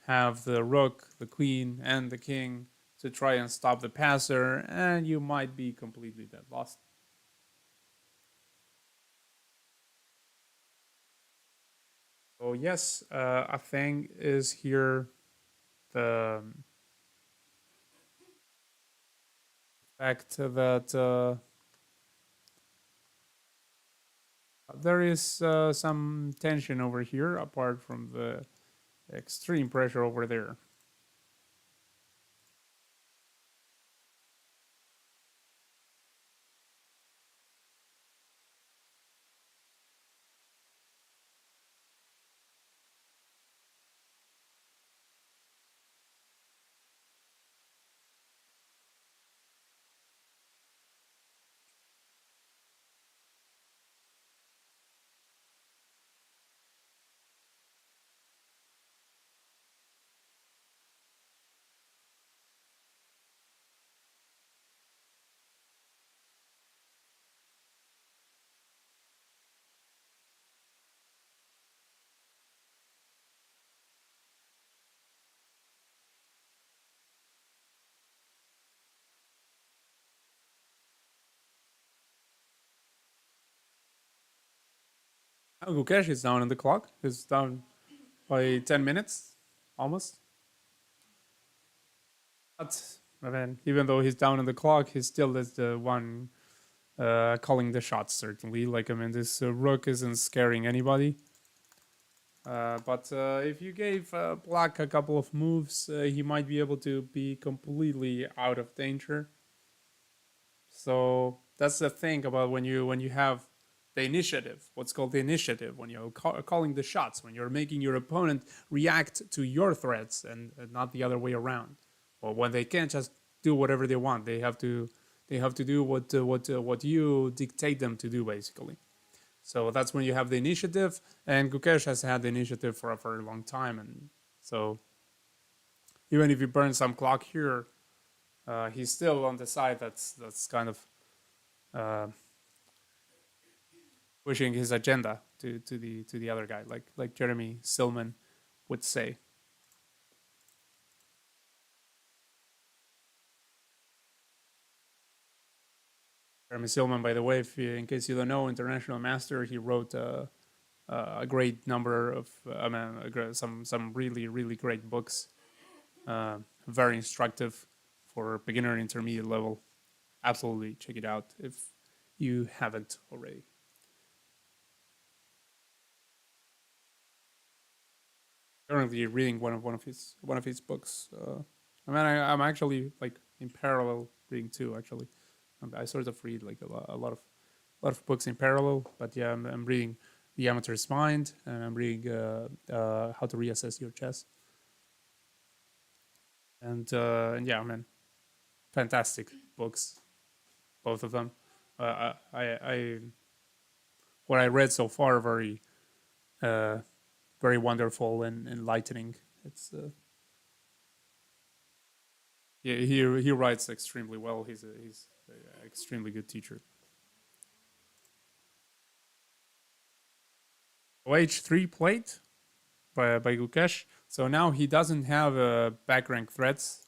have the rook, the queen, and the king to try and stop the passer, and you might be completely dead lost. So yes, a thing is here the fact that there is some tension over here apart from the extreme pressure over there. Gukesh is down on the clock. He's down by 10 minutes, almost. But I mean, even though he's down on the clock, he still is the one calling the shots, certainly. Like, I mean, this rook isn't scaring anybody. But if you gave Black a couple of moves, he might be able to be completely out of danger. So that's the thing about when you have the initiative, what's called the initiative, when you're calling the shots, when you're making your opponent react to your threats and not the other way around, or when they can't just do whatever they want, they have to do what you dictate them to do, basically. So that's when you have the initiative, and Gukesh has had the initiative for a very long time, and so even if you burn some clock here, he's still on the side that's kind of uh, pushing his agenda to the other guy, like Jeremy Silman would say. Jeremy Silman, by the way, in case you don't know, international master, he wrote a great number of some really great books, very instructive for beginner and intermediate level. Absolutely check it out if you haven't already. Currently reading one of his books. I'm actually like in parallel reading two actually. I sort of read like a lot of books in parallel. But yeah, I'm reading The Amateur's Mind, and I'm reading How to Reassess Your Chess. And yeah, man, fantastic books, both of them. I what I read so far, uh, very wonderful and enlightening. It's yeah, he writes extremely well. He's an extremely good teacher. OH3 plate by Gukesh. So now he doesn't have back rank threats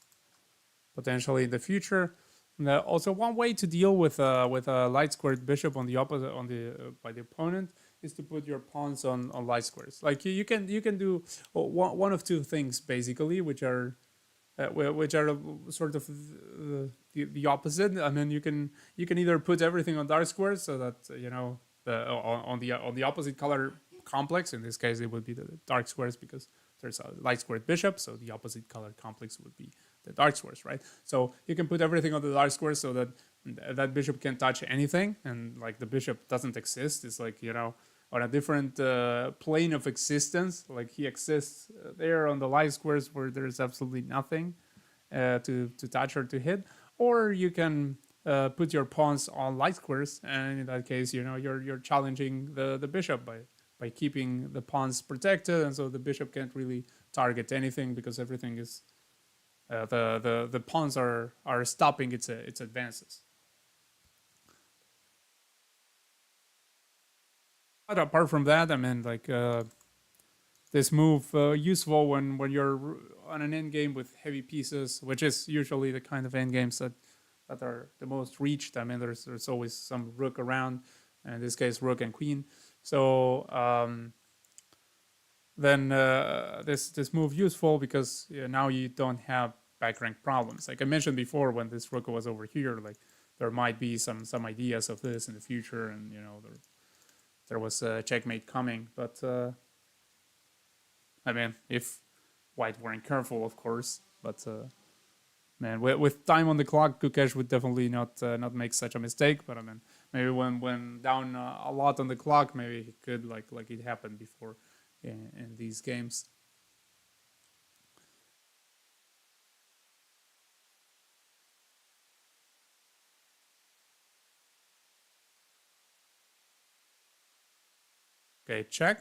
potentially in the future. And, also, one way to deal with a light squared bishop on the opposite on the by the opponent is to put your pawns on light squares. Like you can do one of two things basically, which are sort of the opposite. I mean, you can either put everything on dark squares so that on the opposite color complex. In this case, it would be the dark squares because there's a light squared bishop, so the opposite color complex would be the dark squares, right? So you can put everything on the dark squares so that that bishop can't touch anything, and like the bishop doesn't exist. It's like on a different plane of existence. Like he exists there on the light squares where there's absolutely nothing to touch or to hit, or you can put your pawns on light squares, and in that case, you're challenging the bishop by keeping the pawns protected, and so the bishop can't really target anything because everything is the pawns are stopping its advances. But apart from that, I mean, like this move useful when you're on an endgame with heavy pieces, which is usually the kind of endgames that are the most reached. I mean, there's always some rook around, and in this case, rook and queen. So then this move useful because now you don't have back rank problems. Like I mentioned before, when this rook was over here, like there might be some ideas of this in the future, and there was a checkmate coming. But I mean, if white weren't careful, of course. But man, with time on the clock, Gukesh would definitely not make such a mistake. But I mean, maybe when down a lot on the clock, maybe he could like it happened before in these games. Okay, check.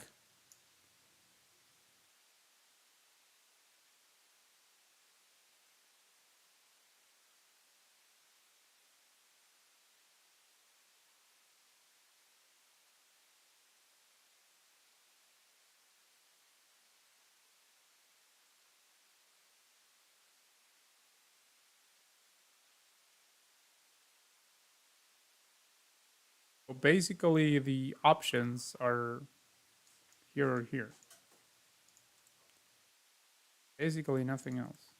So basically, the options are here or here. Basically, nothing else.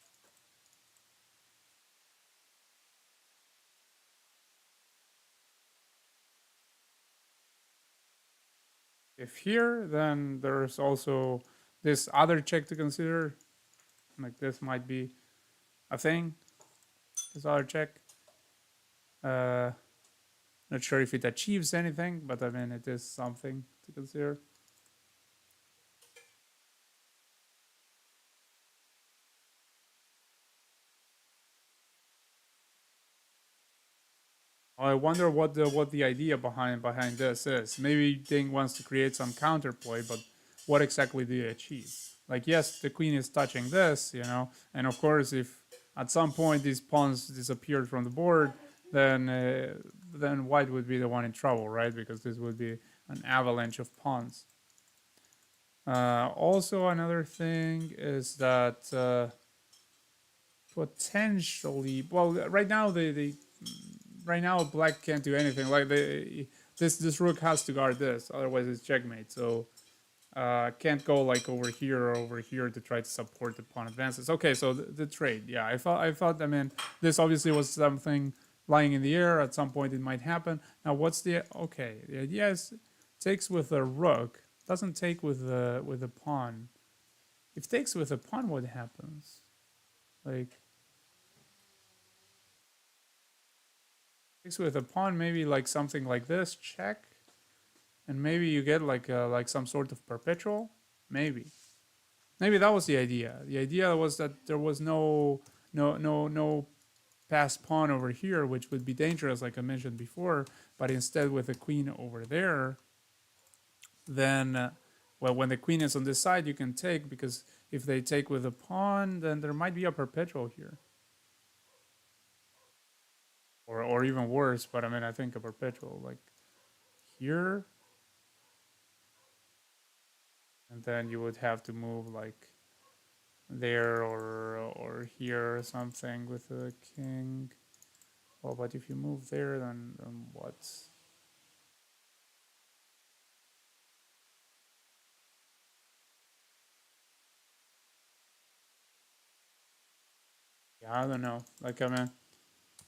If here, then there's also this other check to consider. Like this might be a thing. This other check. Uh, Not sure if it achieves anything, but I mean it is something to consider. I wonder what the idea behind this is. Maybe Ding wants to create some counterplay, but what exactly do you achieve? Like, yes, the queen is touching this, and of course, if at some point these pawns disappeared from the board, then white would be the one in trouble, right? Because this would be an avalanche of pawns. Also, another thing is that potentially, well, right now right now black can't do anything. Like this rook has to guard this, otherwise it's checkmate. So can't go like over here or over here to try to support the pawn advances. Okay, so the trade, yeah, I thought. I mean, this obviously was something lying in the air. At some point, it might happen. Now, what's the okay? The idea is takes with a rook, doesn't take with a pawn. If takes with a pawn, what happens? Like Takes with a pawn, maybe like something like this, check, and maybe you get like some sort of perpetual. Maybe that was the idea. The idea was that there was no passed pawn over here, which would be dangerous, like I mentioned before. But instead, with the queen over there, then well, when the queen is on this side, you can take, because if they take with a pawn, then there might be a perpetual here, or even worse. But I mean, I think a perpetual like here, and then you would have to move like there or here or something with the king. Well, but if you move there, then what? Yeah, I don't know. Like, I mean,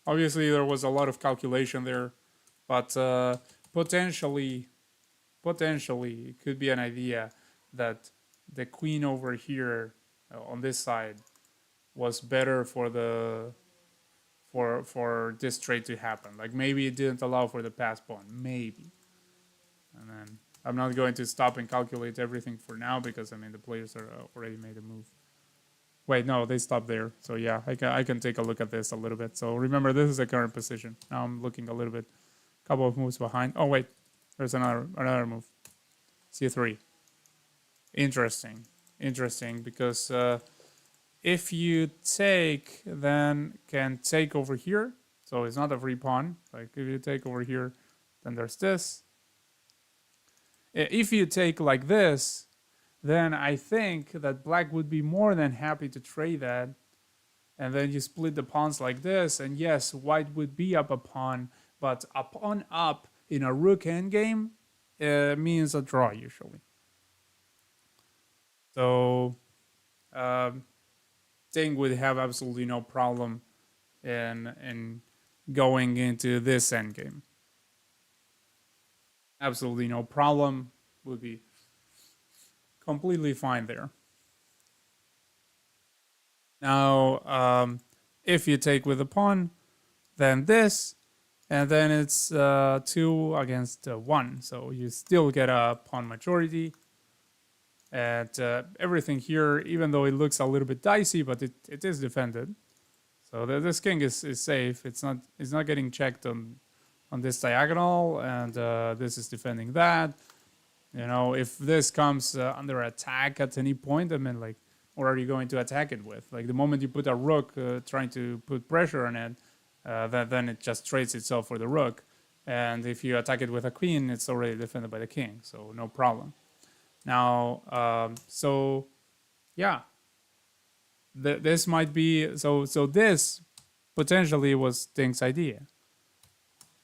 obviously there was a lot of calculation there, but potentially, potentially it could be an idea that the queen over here on this side was better for the for this trade to happen. Like maybe it didn't allow for the pass pawn, maybe. And then I'm not going to stop and calculate everything for now because I mean the players are already made a move. Wait, no, they stopped there. So yeah, I can take a look at this a little bit. So remember, this is the current position. Now I'm looking a little bit, couple of moves behind. Oh wait, there's another move. C3. Interesting, interesting because if you take, then can take over here. So it's not a free pawn. Like if you take over here, then there's this. If you take like this, then I think that black would be more than happy to trade that. And then you split the pawns like this, and yes, white would be up a pawn, but a pawn up in a rook endgame means a draw usually. So Ting would have absolutely no problem in going into this endgame. Absolutely no problem. Would be completely fine there. Now, if you take with a pawn, then this, and then it's 2 against 1. So you still get a pawn majority. And everything here, even though it looks a little bit dicey, but it is defended. So this king is safe. It's not getting checked on this diagonal, and this is defending that. You know, if this comes under attack at any point, I mean, like, what are you going to attack it with? Like, the moment you put a rook trying to put pressure on it, then it just trades itself for the rook. And if you attack it with a queen, it's already defended by the king, so no problem. Now, so yeah, this might be so. So this potentially was Ting's idea,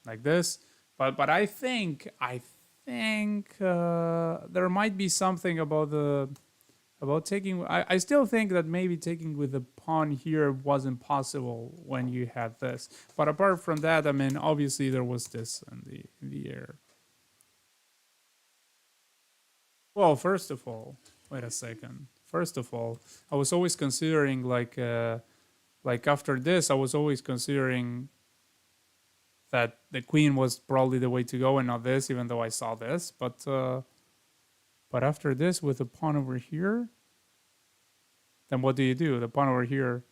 like this. But I think there might be something about taking. I still think that maybe taking with the pawn here wasn't possible when you had this. But apart from that, I mean, obviously there was this in the air. Well, first of all, wait a second. First of all, I was always considering like after this, I was always considering that the queen was probably the way to go and not this, even though I saw this. But after this, with the pawn over here, then what do you do? The pawn over here,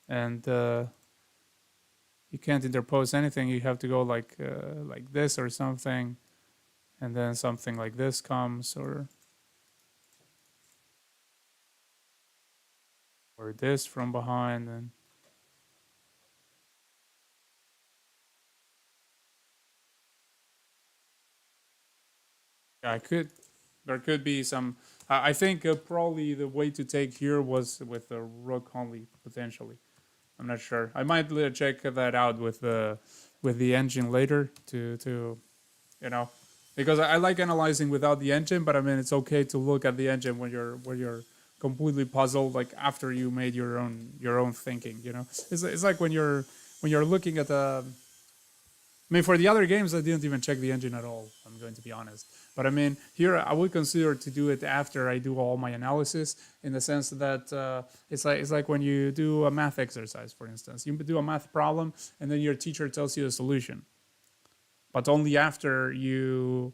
and you can't interpose anything. You have to go like this or something, and then something like this comes, or this from behind, and yeah, there could be some. I think probably the way to take here was with the rook only potentially. I'm not sure. I might check that out with the engine later to you know, because I like analyzing without the engine, but I mean it's okay to look at the engine when you're completely puzzled, like after you made your own thinking. You know, it's like when you're looking at the. I mean, for the other games, I didn't even check the engine at all. I'm going to be honest. But I mean, here I would consider to do it after I do all my analysis, in the sense that it's like when you do a math exercise, for instance. You do a math problem, and then your teacher tells you a solution, but only after you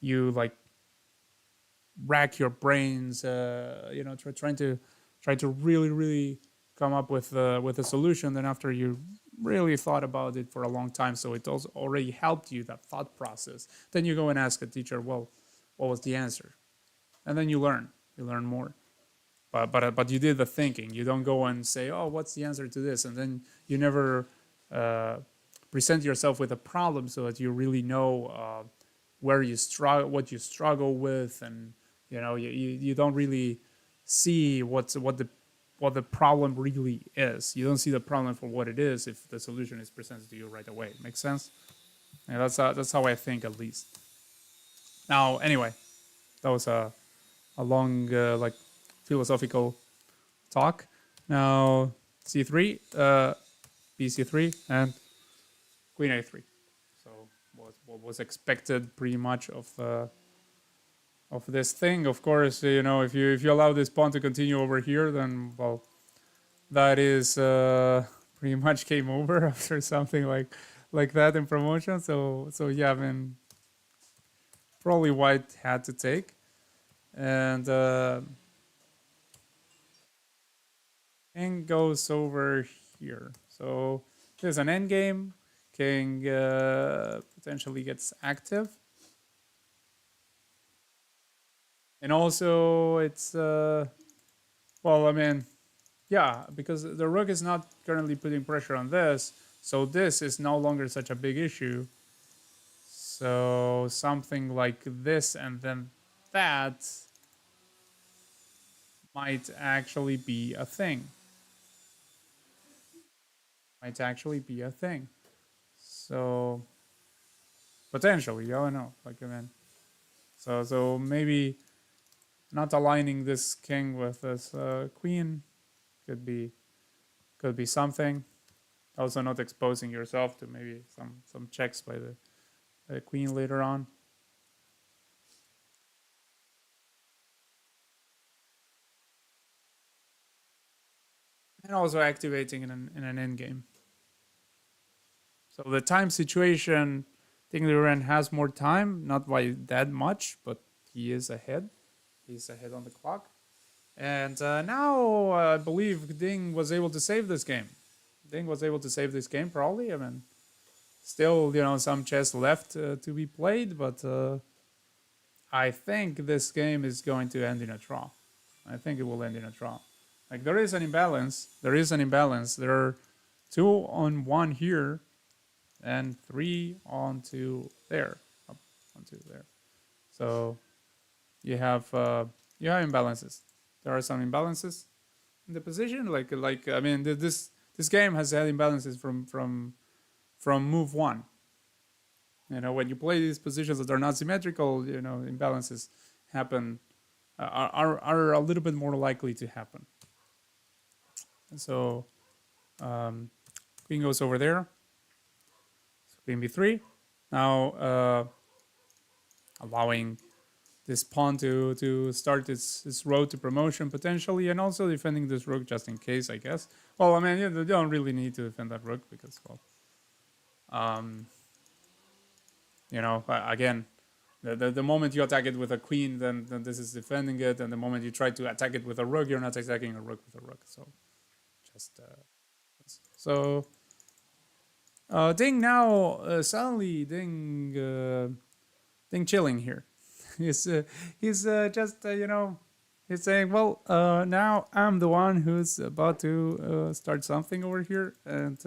like rack your brains, trying to really come up with a solution. Then after you really thought about it for a long time, so it also already helped you, that thought process. Then you go and ask a teacher, well, what was the answer? And then you learn more. But you did the thinking. You don't go and say, oh, what's the answer to this? And then you never uh, present yourself with a problem, so that you really know where you struggle, what you struggle with, and you don't really see what the problem really is. You don't see the problem for what it is if the solution is presented to you right away. Makes sense? Yeah, that's how I think, at least. Now, anyway, that was a long philosophical talk. Now c3, bc3, and queen a3. So what was expected pretty much of this thing. Of course, if you allow this pawn to continue over here, then well, that is pretty much game over after something like that in promotion. So yeah, I mean, probably white had to take, and king goes over here. So there's an endgame. King potentially gets active. And also, it's, well, I mean, yeah, because the rook is not currently putting pressure on this. So this is no longer such a big issue. So something like this and then that might actually be a thing. Might actually be a thing. So potentially, I don't know. Like, I mean, so maybe not aligning this king with this queen could be something. Also, not exposing yourself to maybe some checks by the queen later on. And also activating in an endgame. So the time situation, I think Liren has more time, not by that much, but he is ahead. He's ahead on the clock. And now I believe Ding was able to save this game. Ding was able to save this game, probably. I mean, still, some chess left to be played, but I think this game is going to end in a draw. I think it will end in a draw. Like, there is an imbalance. There is an imbalance. There are 2-on-1 here and 3-on-2 there. Up onto there. So you have imbalances. There are some imbalances in the position. Like I mean, this game has had imbalances from move one. When you play these positions that are not symmetrical, imbalances happen, are a little bit more likely to happen. And so queen goes over there. So queen b3. Now allowing this pawn to start its road to promotion potentially, and also defending this rook just in case, I guess. Well, I mean, you don't really need to defend that rook because, well, again, the moment you attack it with a queen, then this is defending it, and the moment you try to attack it with a rook, you're not attacking a rook with a rook. So just so Ding now suddenly Ding chilling here. he's just he's saying, well, now I'm the one who's about to start something over here, and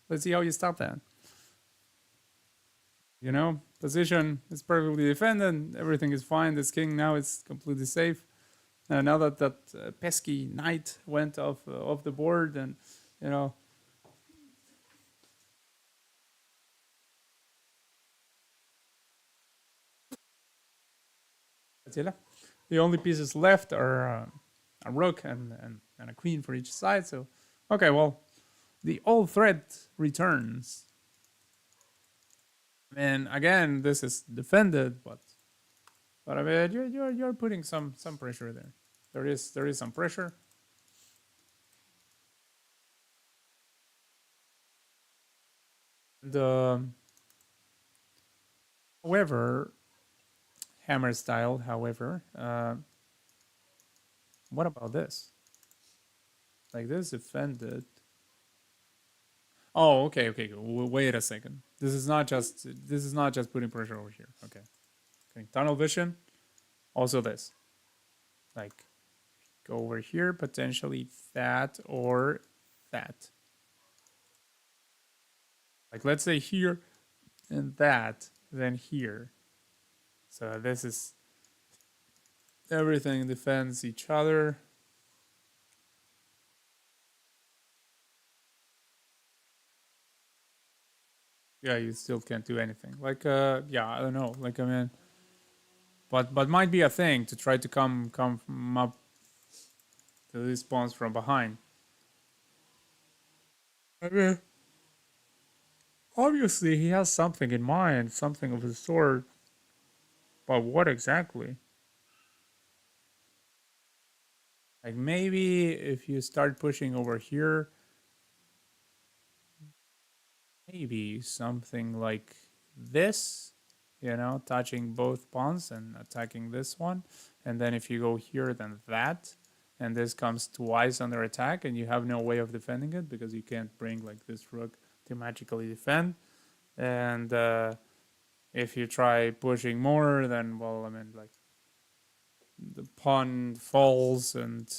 let's see how you stop that. Position is perfectly defended. Everything is fine. This king now is completely safe. Now that pesky knight went off the board, and the only pieces left are a rook and a queen for each side. So, okay, well, the old threat returns. And again, this is defended, but But I mean, you're putting some pressure there. There is some pressure. The however, hammer style. However, what about this? Like this offended. Oh, okay, okay. Wait a second. This is not just putting pressure over here. Okay, okay. Tunnel vision. Also this. Like go over here, potentially that or that. Like let's say here and that, then here. So this is everything defends each other. Yeah, you still can't do anything. Like yeah, I don't know. Like I mean, but might be a thing to try to come up to these spawns from behind. I mean, obviously he has something in mind, something of the sort. But what exactly? Like maybe if you start pushing over here, maybe something like this, you know, touching both pawns and attacking this one. And then if you go here, then that. And this comes twice under attack, and you have no way of defending it because you can't bring like this rook to magically defend. And if you try pushing more, then, well, I mean, like the pawn falls, and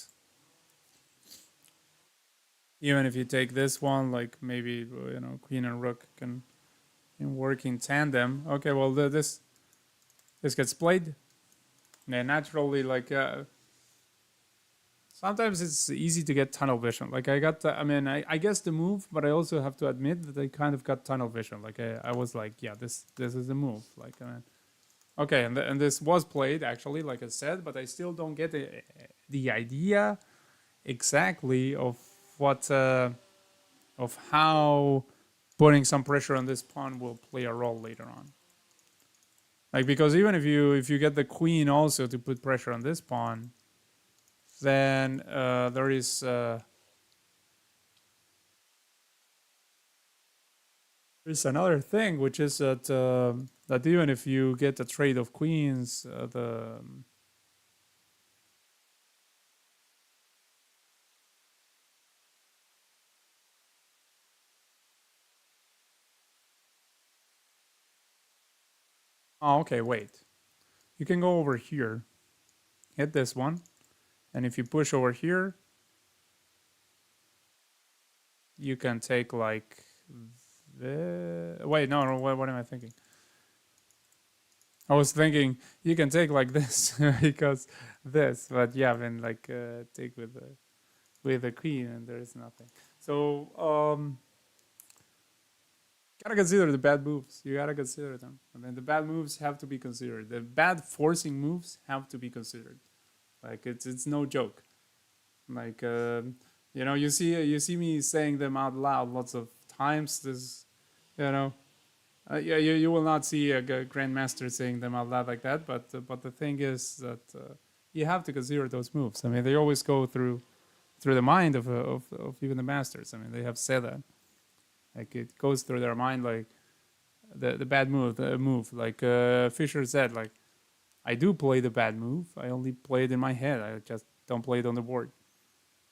even if you take this one, like maybe, you know, queen and rook can work in tandem. Okay, well, this gets played. Yeah, naturally, like sometimes it's easy to get tunnel vision. Like I got, I mean, I guess the move, but I also have to admit that I kind of got tunnel vision. Like I was like, yeah, this is the move. Like I mean, okay, and this was played actually, like I said, but I still don't get the idea exactly of what of how putting some pressure on this pawn will play a role later on. Like because even if you get the queen also to put pressure on this pawn, then there's another thing, which is that that even if you get a trade of queens, the oh, okay, wait, you can go over here, hit this one, and if you push over here, you can take like the wait, no, what am I thinking? I was thinking you can take like this because this, but yeah, then like take with the queen, and there is nothing. So gotta consider the bad moves. You gotta consider them. I mean, the bad moves have to be considered. The bad forcing moves have to be considered. Like it's no joke. Like you know, you see me saying them out loud lots of times. This, you know, yeah, you will not see a grandmaster saying them out loud like that. But the thing is that you have to consider those moves. I mean, they always go through the mind of even the masters. I mean, they have said that. Like it goes through their mind, like the bad move, the move. Like Fisher said, like I do play the bad move. I only play it in my head. I just don't play it on the board.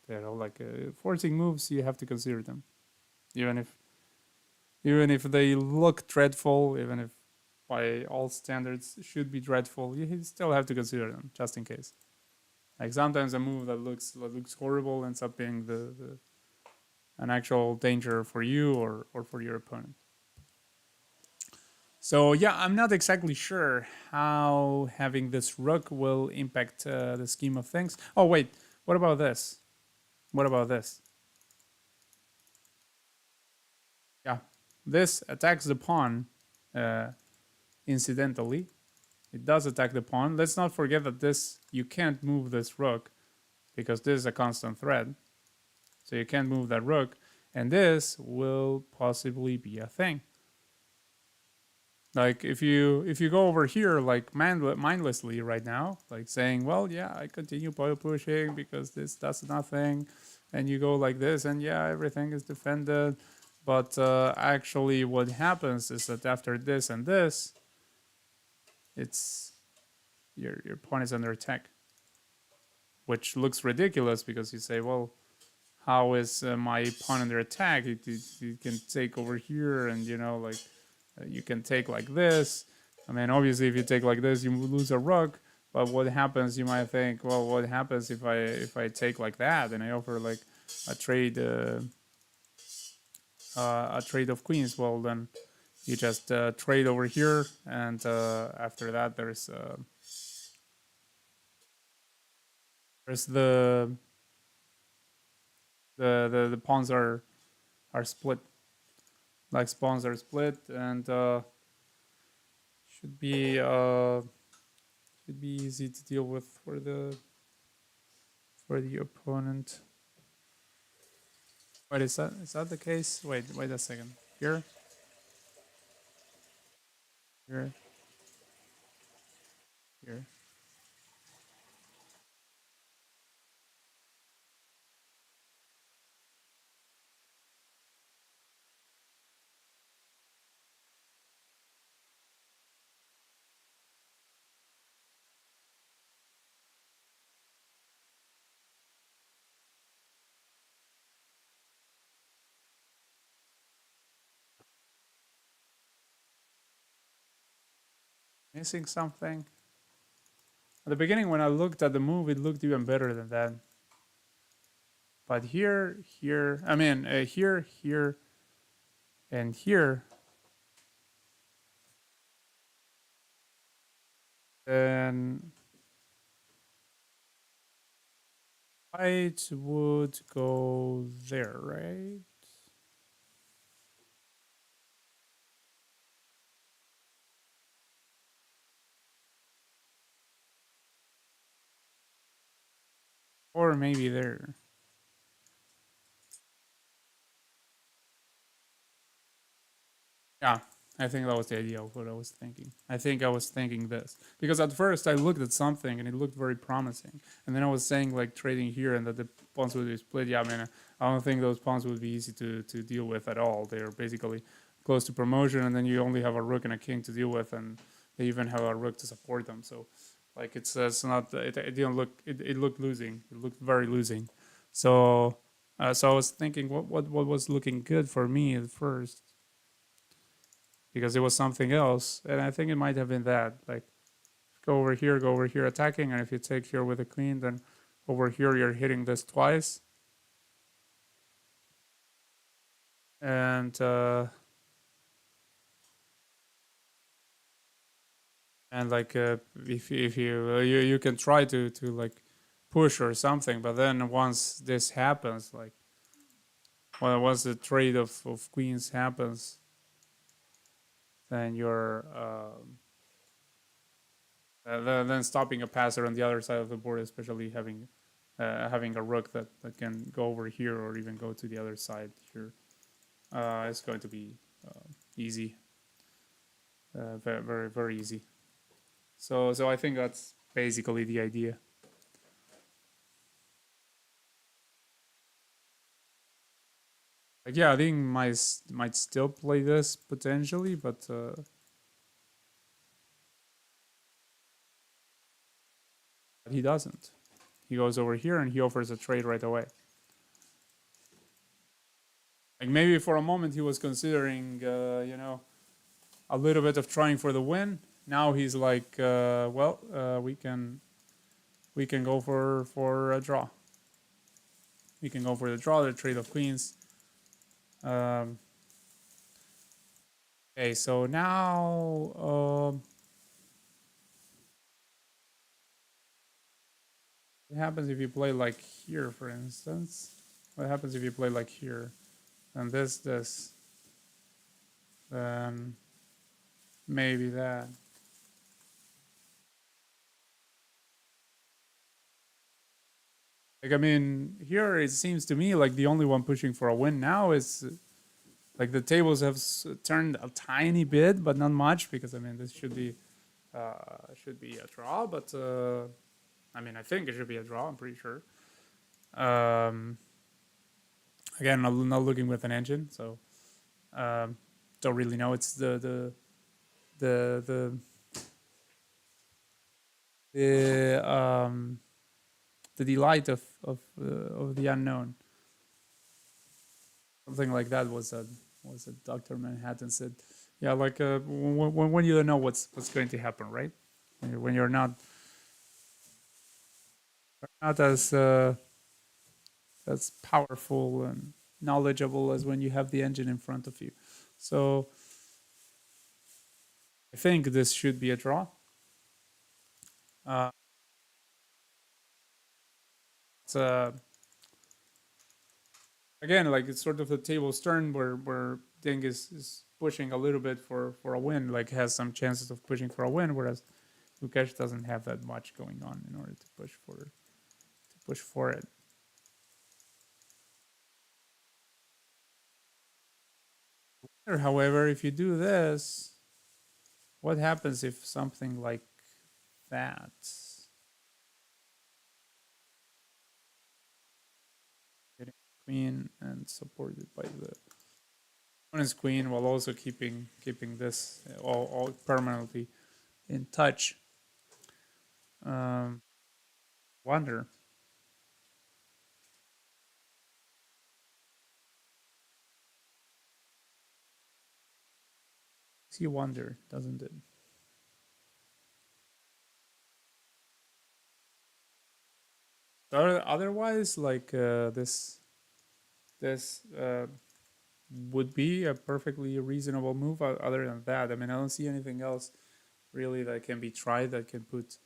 You know, like forcing moves, you have to consider them, even if they look dreadful, even if by all standards should be dreadful, you still have to consider them just in case. Like sometimes a move that looks horrible ends up being the an actual danger for you or for your opponent. So yeah, I'm not exactly sure how having this rook will impact the scheme of things. Oh wait, what about this? What about this? Yeah, this attacks the pawn uh, incidentally. It does attack the pawn. Let's not forget that this you can't move this rook because this is a constant threat. So you can't move that rook, and this will possibly be a thing. Like if you go over here like mindlessly right now, like saying, well, yeah, I continue boil pushing because this does nothing, and you go like this, and yeah, everything is defended. But actually, what happens is that after this and this, it's your pawn is under attack, which looks ridiculous because you say, well, how is my pawn under attack? It can take over here, and like you can take like this. I mean, obviously, if you take like this, you lose a rook. But what happens? You might think, well, what happens if I take like that and I offer like a trade a trade of queens? Well, then you just trade over here, and after that, there's the pawns are split. Like spawns are split, and should be uh, should be easy to deal with for the opponent. Wait, is that the case? Wait a second. Here, here, here. Missing something. At the beginning, when I looked at the move, it looked even better than that. But here, I mean, here, and here, then white would go there, right? Or maybe there. Yeah, I think that was the idea of what I was thinking. I think I was thinking this because at first I looked at something and it looked very promising, and then I was saying like trading here and that the pawns would be split. Yeah, I mean, I don't think those pawns would be easy to deal with at all. They're basically close to promotion, and then you only have a rook and a king to deal with, and they even have a rook to support them. So, like it's not it didn't look it looked losing. It looked very losing. So. So I was thinking, what was looking good for me at first, because it was something else, and I think it might have been that. Like, go over here attacking, and if you take here with a queen, then over here you're hitting this twice, and like if you can try to like push or something, but then once this happens, like once the trade of queens happens, then you're then stopping a passer on the other side of the board, especially having a rook that can go over here or even go to the other side here, it's going to be easy, very easy. So I think that's basically the idea. Like, yeah, I think might still play this potentially, but he doesn't. He goes over here and he offers a trade right away. Like maybe for a moment he was considering, a little bit of trying for the win. Now he's like, well, we can go for a draw. We can go for the draw, the trade of queens. Um, okay, so now what happens if you play like here, for instance? What happens if you play like here? And this, then maybe that. Like, I mean, here it seems to me like the only one pushing for a win now is Like the tables have turned a tiny bit, but not much, because I mean this should be a draw. But I mean, I think it should be a draw. I'm pretty sure. Um, Again, I'm not looking with an engine, so um, don't really know. It's the the the the delight of the unknown. Something like that was a Doctor Manhattan said. Yeah, like when you don't know what's going to happen, right? When you're not as powerful and knowledgeable as when you have the engine in front of you. So I think this should be a draw. Uh, it's again, like it's sort of the table's turn where Ding is pushing a little bit for a win, like has some chances of pushing for a win, whereas Lukesh doesn't have that much going on in order to push for it. However, if you do this, what happens if something like that? Getting queen and supported by the opponent's queen, while also keeping this all permanently in touch. Um, Wonder. See wonder, doesn't it? Otherwise, like this would be a perfectly reasonable move. Other than that, I mean, I don't see anything else really that can be tried that can put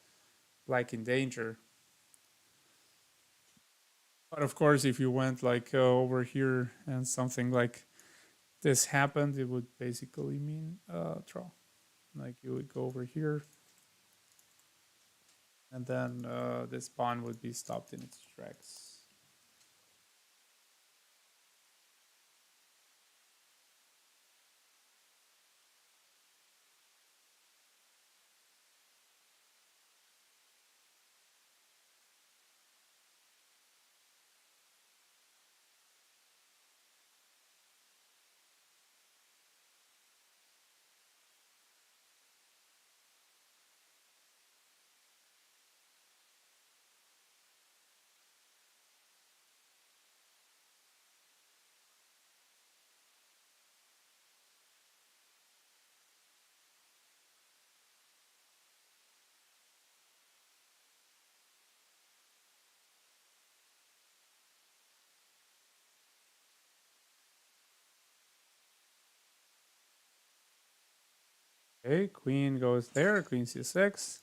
black in danger. But of course, if you went like over here and something like this happened, it would basically mean draw. Like you would go over here, and then this pawn would be stopped in its tracks. Okay, queen goes there, queen c6.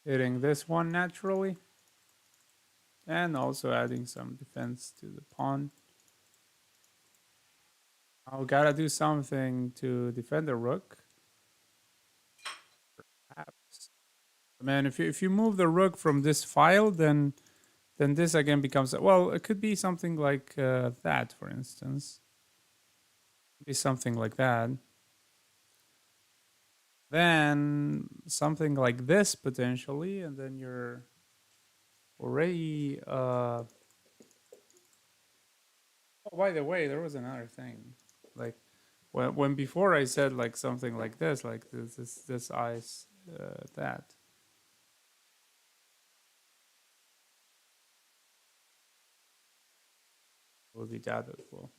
Hitting this one naturally. And also adding some defense to the pawn. I'll gotta do something to defend the rook. Perhaps. Man, if you move the rook from this file, then this again becomes, well, it could be something like that, for instance. Be something like that. Then something like this potentially, and then you're already. Oh, by the way, there was another thing. Like when before I said like something like this, like this eyes that. Will be that as well.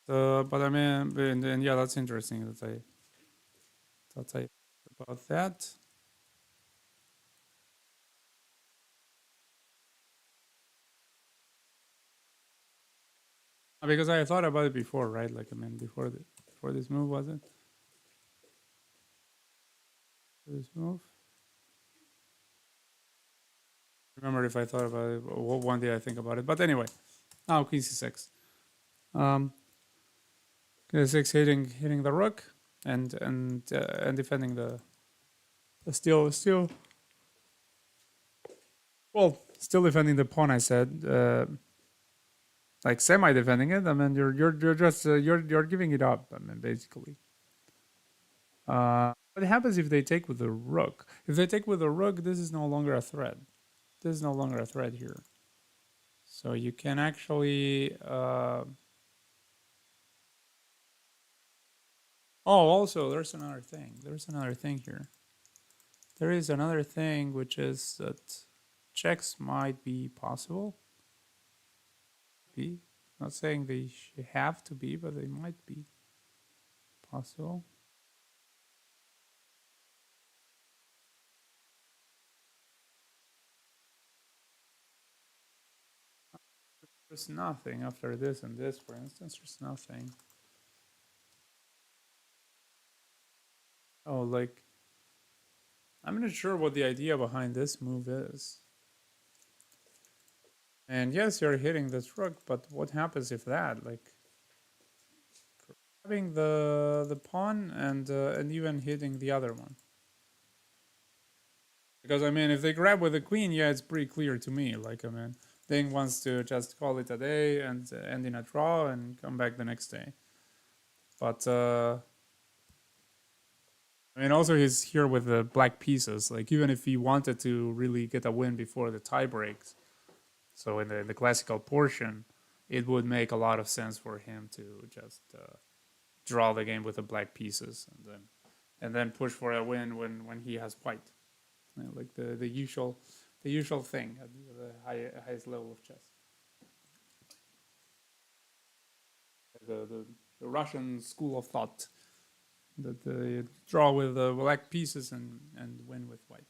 So, but I mean, and yeah, that's interesting that I about that. Because I thought about it before, right? Like I mean, before this move, was it? This move. Remember if I thought about it? One day I think about it. But anyway, now queen c6. Um, queen c6 hitting the rook. and defending the still well, still defending the pawn. I said, like semi defending it. I mean, you're just you're giving it up. I mean, basically. What happens if they take with the rook? If they take with the rook, this is no longer a threat. This is no longer a threat here. So you can actually. Oh, also, there's another thing. There's another thing here. There is another thing, which is that checks might be possible. Be not saying they have to be, but they might be possible. There's nothing after this and this, for instance. There's nothing. Oh, like I'm not sure what the idea behind this move is. And yes, you're hitting this rook, but what happens if that, like, grabbing the pawn and even hitting the other one? Because I mean, if they grab with the queen, yeah, it's pretty clear to me. Like, I mean, Ding wants to just call it a day and end in a draw and come back the next day. But I mean, also he's here with the black pieces. Like, even if he wanted to really get a win before the tie breaks, so in the classical portion, it would make a lot of sense for him to just draw the game with the black pieces and then push for a win when he has white. You know, like the usual thing at the highest level of chess. The Russian school of thought that they draw with the black pieces and win with white.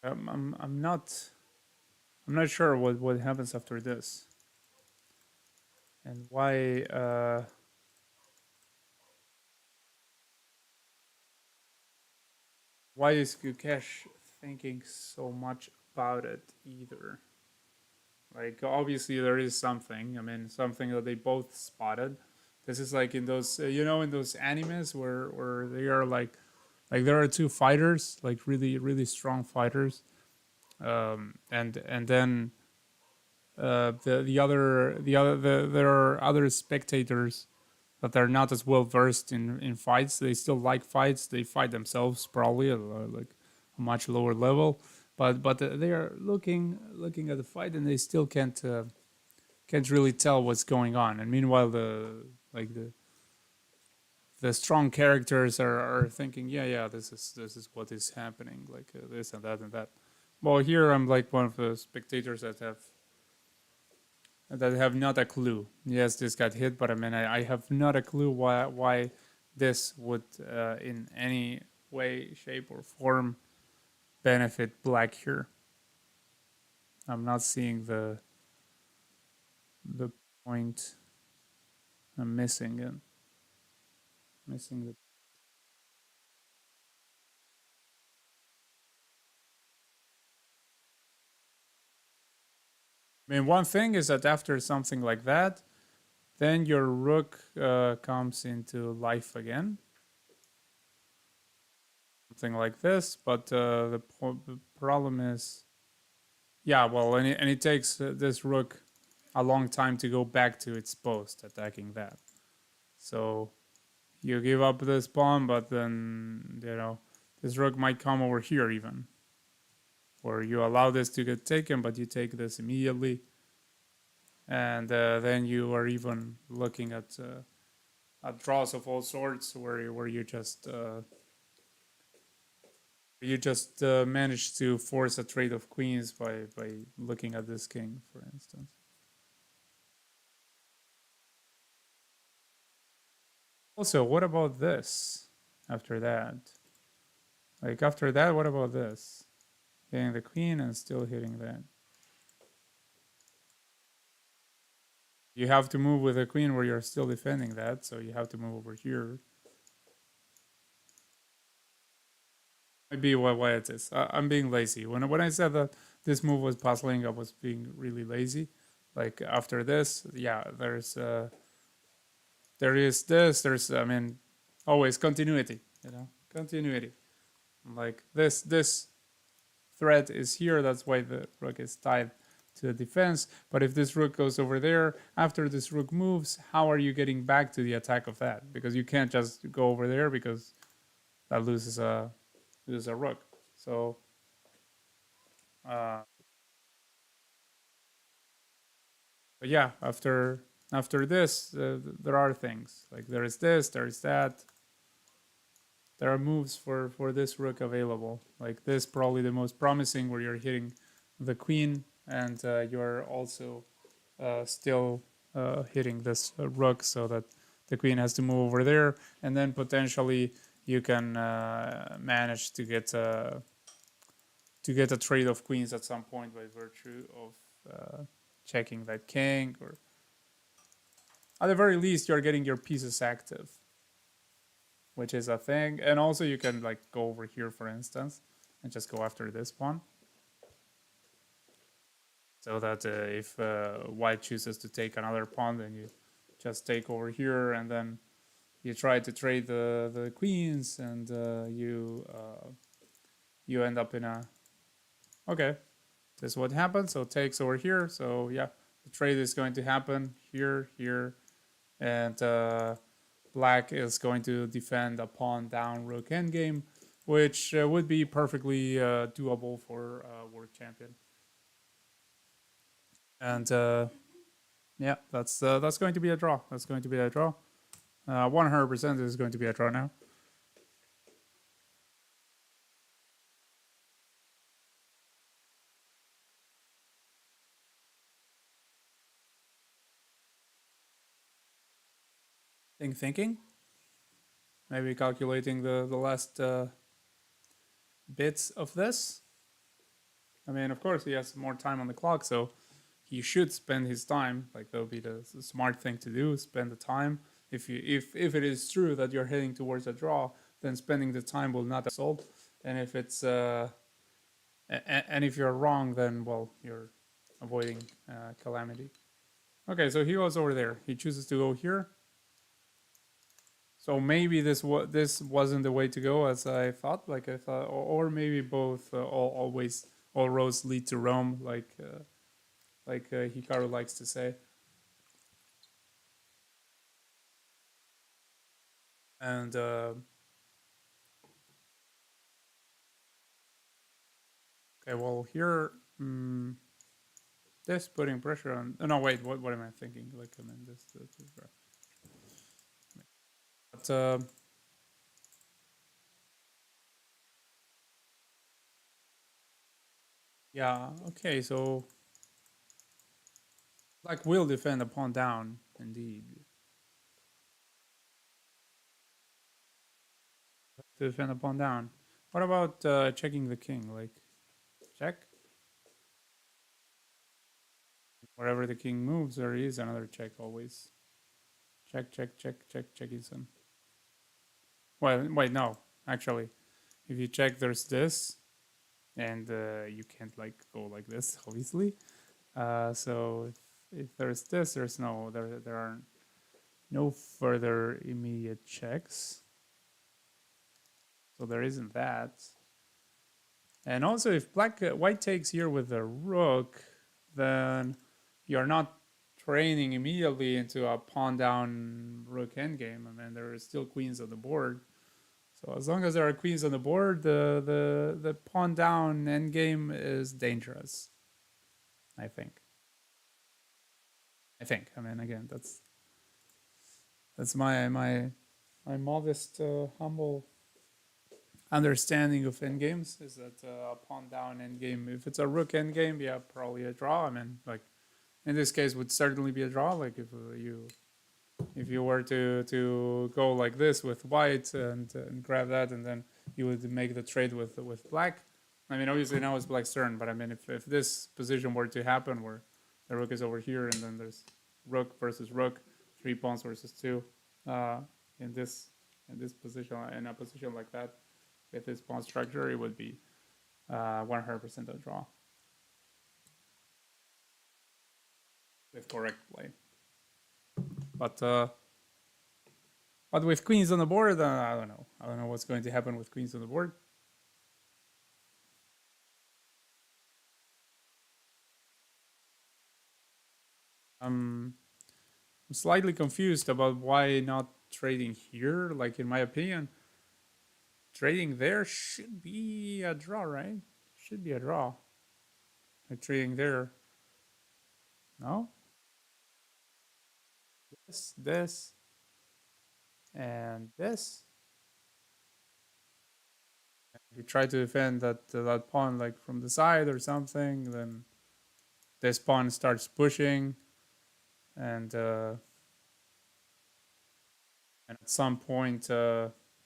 I'm not sure what happens after this and why is Gukesh thinking so much about it either? Like obviously there is something. I mean something that they both spotted. This is like in those you know in those animes where they are like there are two fighters like really strong fighters and then there are other spectators that are not as well versed in fights. They still like fights. They fight themselves probably at like a much lower level, but they are looking at the fight and they still can't really tell what's going on. And meanwhile, like the strong characters are thinking, yeah, this is what is happening, like this and that and that. Well, here I'm like one of the spectators that have not a clue. Yes, this got hit, but I mean, I have not a clue why this would, in any way, shape, or form, benefit black here. I'm not seeing the point. I'm missing it. Missing the. I mean, one thing is that after something like that, then your rook comes into life again. something like this. But the problem is, yeah, well, and it takes this rook a long time to go back to its post, attacking that. So you give up this pawn, but then this rook might come over here even, or you allow this to get taken, but you take this immediately, and then you are even looking at draws of all sorts, where you just manage to force a trade of queens by looking at this king, for instance. Also, what about this? After that, like after that, what about this? Hitting the queen and still hitting that. You have to move with the queen where you're still defending that, so you have to move over here. Might be why it is. I'm being lazy. When I said that this move was puzzling, I was being really lazy. Like after this, yeah, there is this. There's always continuity. Continuity. Like this thread is here. That's why the rook is tied to the defense. But if this rook goes over there, after this rook moves, how are you getting back to the attack of that? Because you can't just go over there because that loses a rook. So uh, but yeah, after this, there are things like there is this, there is that. There are moves for this rook available. Like this, probably the most promising, where you're hitting the queen and you're also still hitting this rook, so that the queen has to move over there, and then potentially you can manage to get a trade of queens at some point by virtue of checking that king, or at the very least you're getting your pieces active, which is a thing. And also you can like go over here, for instance, and just go after this pawn, so that if white chooses to take another pawn, then you just take over here, and then you try to trade the queens, and you end up in a okay. This is what happens. So takes over here. So yeah, the trade is going to happen here, here, and black is going to defend a pawn down rook endgame, which would be perfectly doable for world champion. And yeah, that's going to be a draw. That's going to be a draw. 100% is going to be a draw now. Thinking. Maybe calculating the last bits of this. I mean, of course, he has more time on the clock, so he should spend his time. Like that would be the smart thing to do: spend the time. If it is true that you're heading towards a draw, then spending the time will not result. And if it's and if you're wrong, then well, you're avoiding calamity. Okay, so he goes over there. He chooses to go here. So maybe this wasn't the way to go as I thought. Like I thought, or maybe both. All roads lead to Rome. Like Hikaru likes to say. And okay, well here, this putting pressure on. Oh, no, wait, what am I thinking? Like I mean, this but yeah, okay, so like will defend a pawn down indeed. To defend a pawn down. What about checking the king? Like check. Wherever the king moves, there is another check always. Check, check, check, check, check is in. Well, wait, no. Actually, if you check, there's this, and you can't like go like this, obviously. So if there's this, there are no further immediate checks. So there isn't that. And also, if white takes here with the rook, then you're not training immediately into a pawn down rook endgame. I mean, there are still queens on the board. So as long as there are queens on the board, the pawn down endgame is dangerous. I think. I mean, again, that's my modest, humble understanding of endgames is that pawn down endgame. If it's a rook endgame, yeah, probably a draw. I mean, like in this case, would certainly be a draw. Like if you were to go like this with white and grab that, and then you would make the trade with black. I mean, obviously now it's black's turn, but I mean, if this position were to happen, where the rook is over here, and then there's rook versus rook, 3 pawns versus 2, uh, in this position, in a position like that, with this pawn structure, it would be 100% a draw with correct play. But with queens on the board, I don't know. I don't know what's going to happen with queens on the board. I'm slightly confused about why not trading here. Like, in my opinion, trading there should be a draw, right? Should be a draw. Like, trading there. No? This, and this. If you try to defend that pawn, like, from the side or something, then this pawn starts pushing, and at some point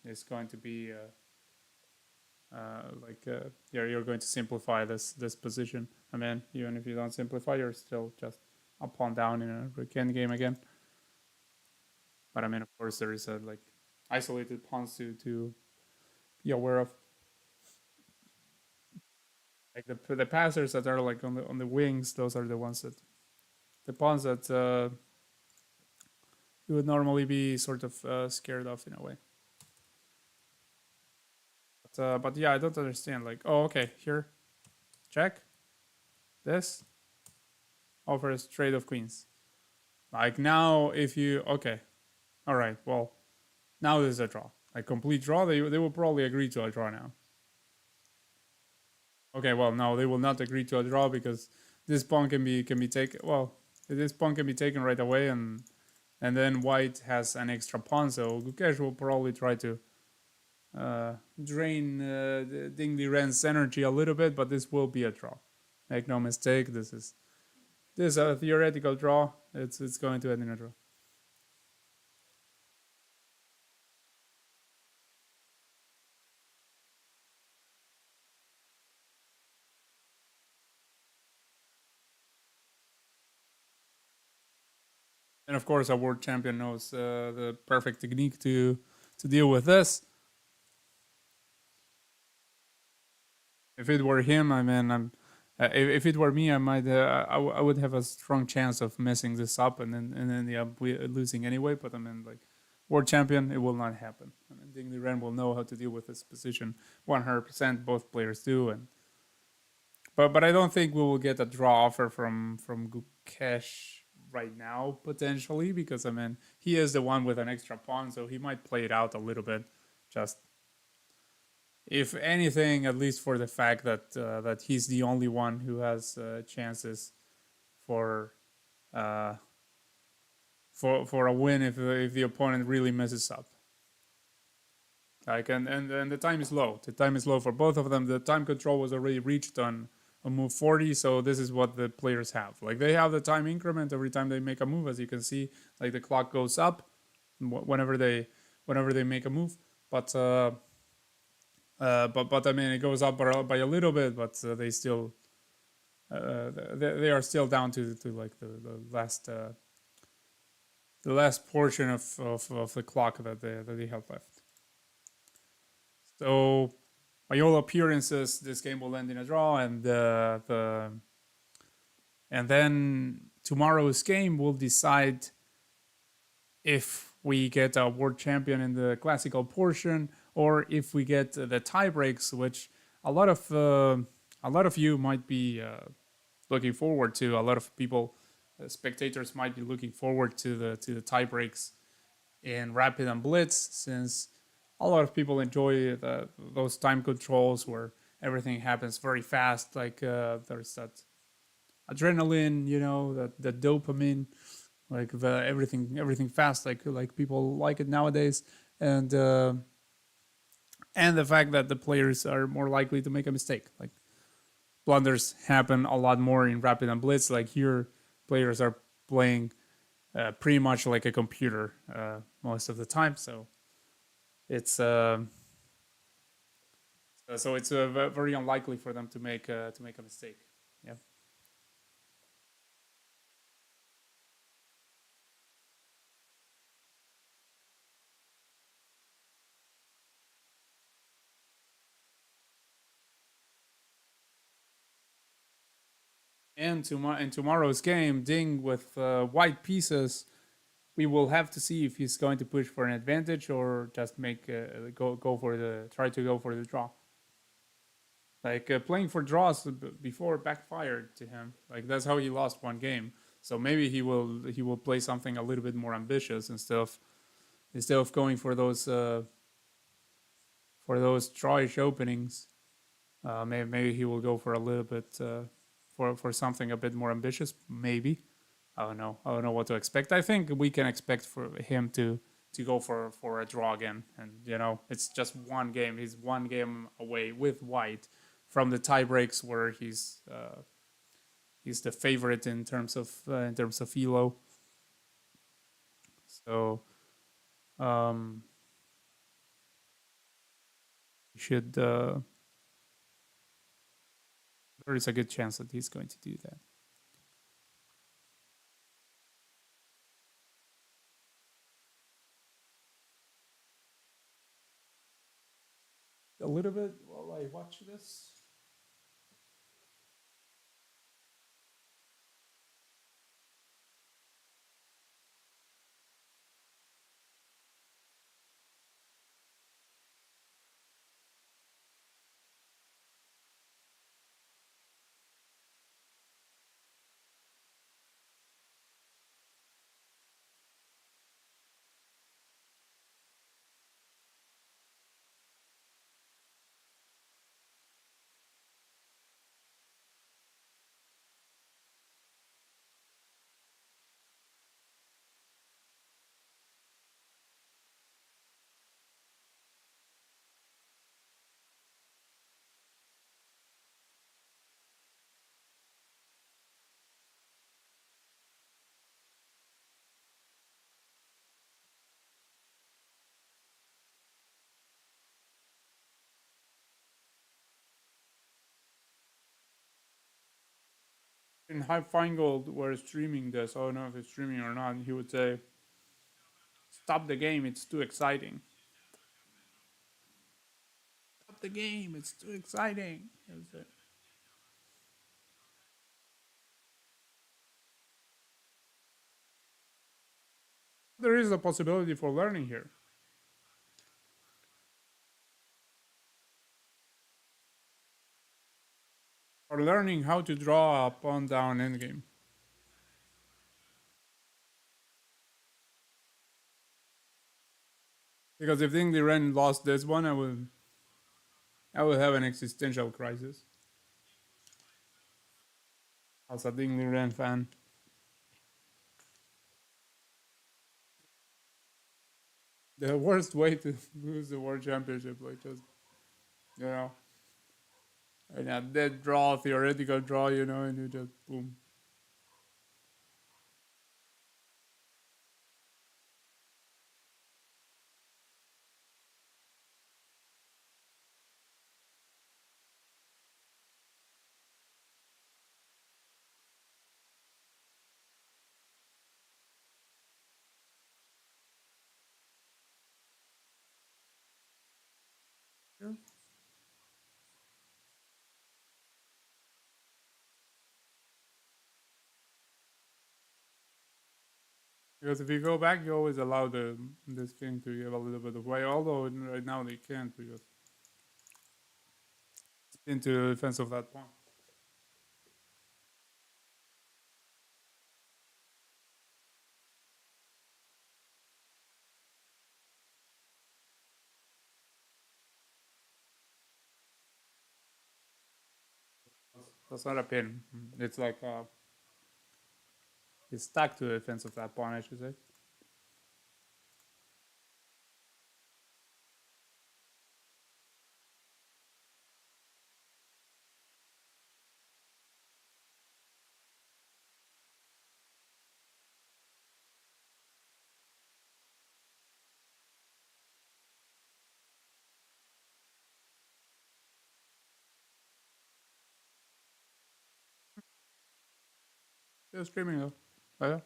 it's going to be you're going to simplify this position. I mean, even if you don't simplify, you're still just a pawn down in a rook endgame again. But I mean, of course, there is a like isolated pawns to be aware of. Like the passers that are like on the wings, those are the ones that the pawns that you would normally be sort of scared of in a way. But yeah, I don't understand. Like, oh, okay, here, check this offers trade of queens. Like now, if you okay, all right, well, now there's a draw, a complete draw. They will probably agree to a draw now. Okay, well, no, they will not agree to a draw because this pawn can be taken. Well, this pawn can be taken right away, and then white has an extra pawn, so Gukesh will probably try to drain Ding Liren's energy a little bit, but this will be a draw. Make no mistake, this is a theoretical draw. It's going to end in a draw. And of course, a world champion knows the perfect technique to deal with this. If it were him, I mean, if it were me, I might, I would have a strong chance of messing this up and then yeah, losing anyway. But I mean, like, world champion, it will not happen. I mean, Ding Liren will know how to deal with this position 100%. Both players do, and but I don't think we will get a draw offer from Gukesh right now potentially, because I mean he is the one with an extra pawn, so he might play it out a little bit, just if anything, at least for the fact that he's the only one who has chances for uh, for a win if the opponent really messes up. Like and the time is low. The time is low for both of them. The time control was already reached on move 40, so this is what the players have. Like they have the time increment every time they make a move, as you can see. Like the clock goes up whenever they make a move, but I mean it goes up by a little bit, but they still they are still down to like the last portion of the clock that they have left. So by all appearances, this game will end in a draw, and and then tomorrow's game will decide if we get a world champion in the classical portion or if we get the tie breaks, which a lot of uh, a lot of you might be looking forward to. A lot of people, spectators, might be looking forward to the tie breaks in Rapid and Blitz, since a lot of people enjoy those time controls where everything happens very fast. Like there's that adrenaline, that dopamine, like everything fast, like people like it nowadays, and uh, and the fact that the players are more likely to make a mistake. Like blunders happen a lot more in Rapid and Blitz. Like here, players are playing pretty much like a computer most of the time, so it's very unlikely for them to make a mistake. Yeah. And in tomorrow's game, Ding with white pieces, we will have to see if he's going to push for an advantage or just make go for the try to go for the draw. Like playing for draws before backfired to him. Like that's how he lost one game. So maybe he will play something a little bit more ambitious instead of going for those drawish openings. Maybe he will go for a little bit for something a bit more ambitious. Maybe I don't know. I don't know what to expect. I think we can expect for him to go for a draw again, and it's just one game. He's one game away with White from the tie breaks where he's the favorite in terms of elo. So um, should there is a good chance that he's going to do that. A little bit while I watch this. In High Feingold were streaming this. I don't know if it's streaming or not. He would say, "Stop the game! It's too exciting. Stop the game! It's too exciting." There is a possibility for learning here, or learning how to draw a pawn down endgame. Because if Ding Liren lost this one, I would have an existential crisis as a Ding Liren fan. The worst way to lose the world championship, like just you know, and a dead draw, theoretical draw, and you just boom. Yeah. Because if you go back, you always allow this king to give a little bit of way. Although right now they can't because it's into the defense of that pawn. That's not a pin. It's like it's stuck to the defense of that pawn, I should say. Still streaming though. Oh, yeah.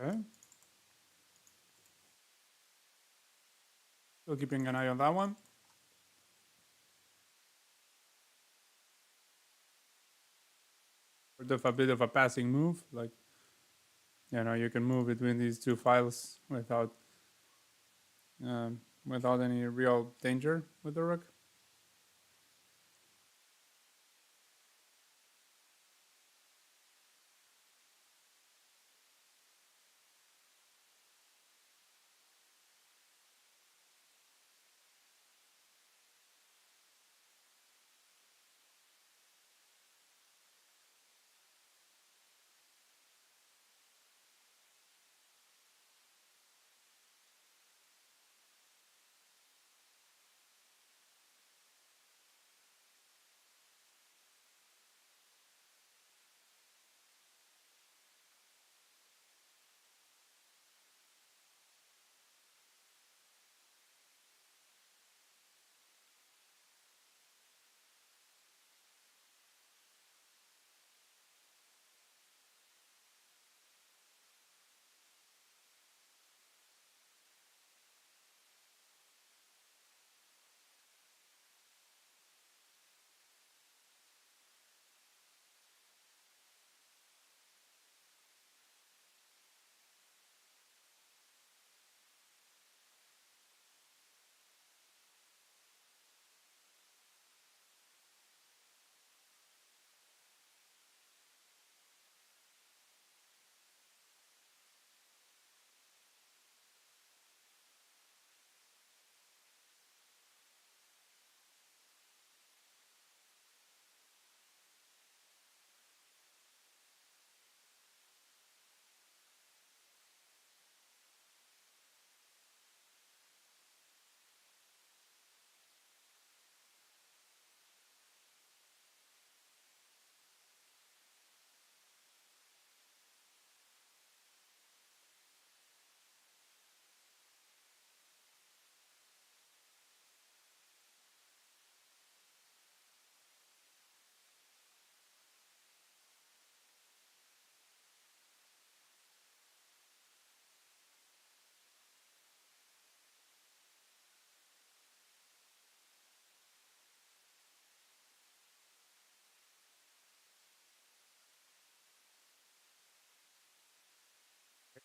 Okay. Still keeping an eye on that one. Sort of a bit of a passing move, like you can move between these two files without any real danger with the rook.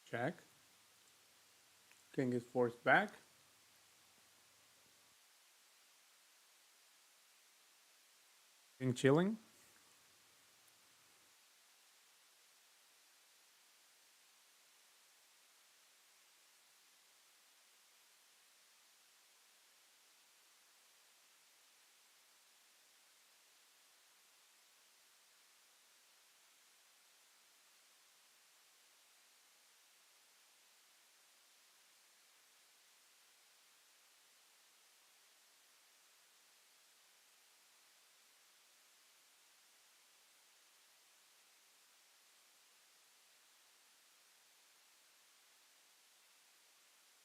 Check. King is forced back. King chilling.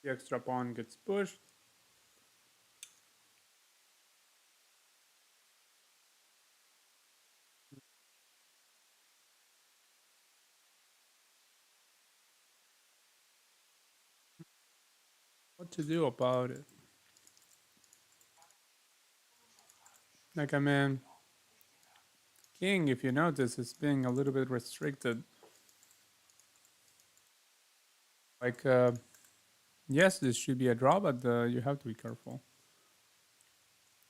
The extra pawn gets pushed. What to do about it? Like, I mean, king, if you notice, is being a little bit restricted. Like, yes, this should be a draw, but you have to be careful.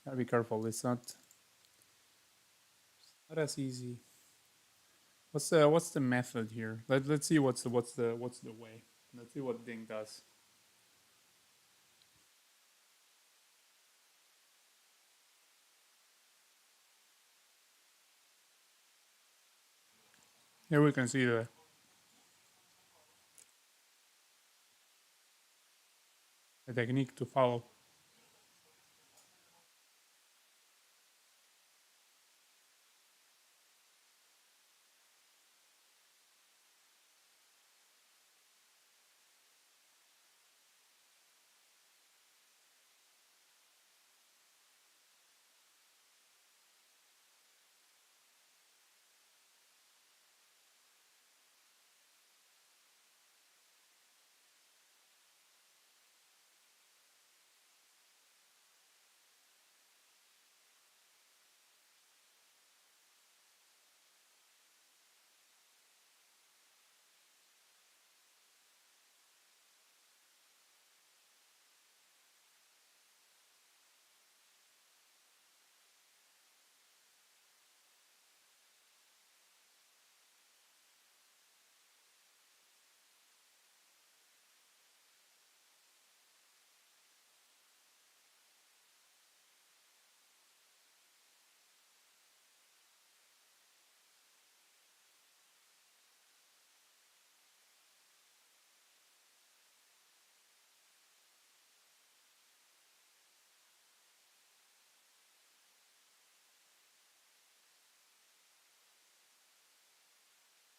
Gotta be careful. It's not as easy. What's the method here? Let's see what's the way. Let's see what Ding does. Here we can see the technique to follow.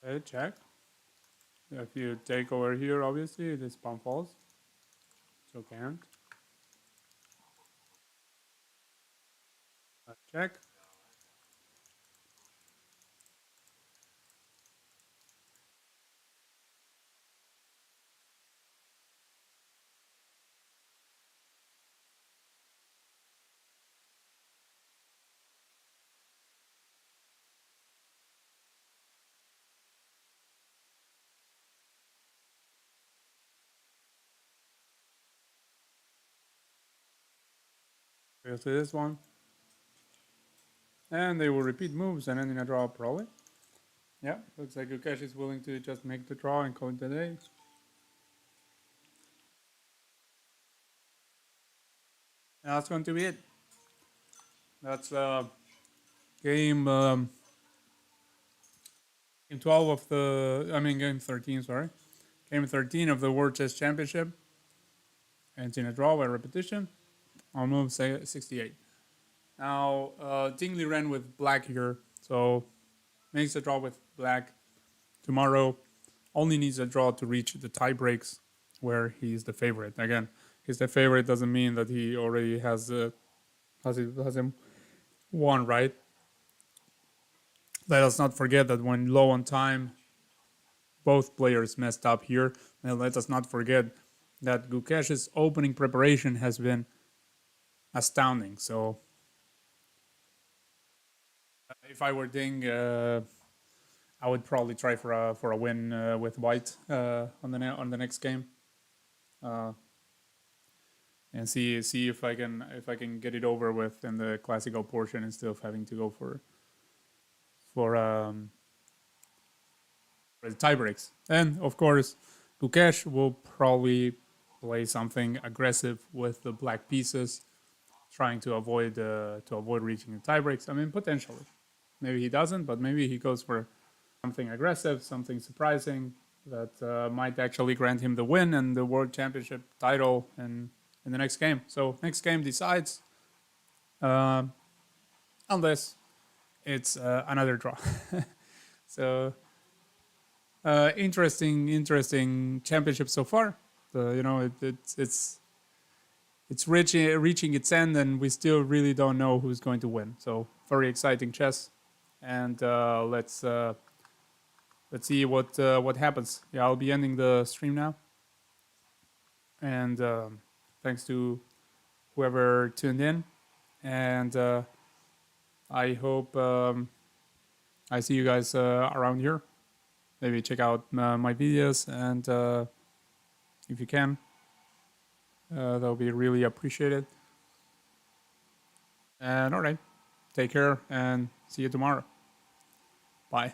Okay, check. If you take over here, obviously this pawn falls, so can't. Check. We'll see this one, and they will repeat moves and ending a draw probably. Yeah, looks like Gukesh is willing to just make the draw and call it a day. And that's going to be it. That's game game 12 of game 13. Sorry, game 13 of the World Chess Championship. And in a draw by repetition. I'll move 68. Now Dingley ran with black here, so makes a draw with black. Tomorrow only needs a draw to reach the tie breaks where he's the favorite. Again, he's the favorite doesn't mean that he already has him won, right? Let us not forget that when low on time, both players messed up here. And let us not forget that Gukesh's opening preparation has been astounding. So if I were Ding, I would probably try for a win with White on the next game, uh, and see if I can get it over with in the classical portion instead of having to go for for the tie breaks. And of course, Gukesh will probably play something aggressive with the black pieces, trying to avoid reaching the tie breaks. I mean, potentially, maybe he doesn't, but maybe he goes for something aggressive, something surprising that might actually grant him the win and the world championship title in the next game. So next game decides, uh, unless it's another draw. So interesting championship so far. it's reaching its end, and we still really don't know who's going to win. So very exciting chess, and let's see what happens. Yeah, I'll be ending the stream now, and thanks to whoever tuned in, and I hope I see you guys around here. Maybe check out my videos, and if you can, that'll be really appreciated. And all right, take care, and see you tomorrow. Bye.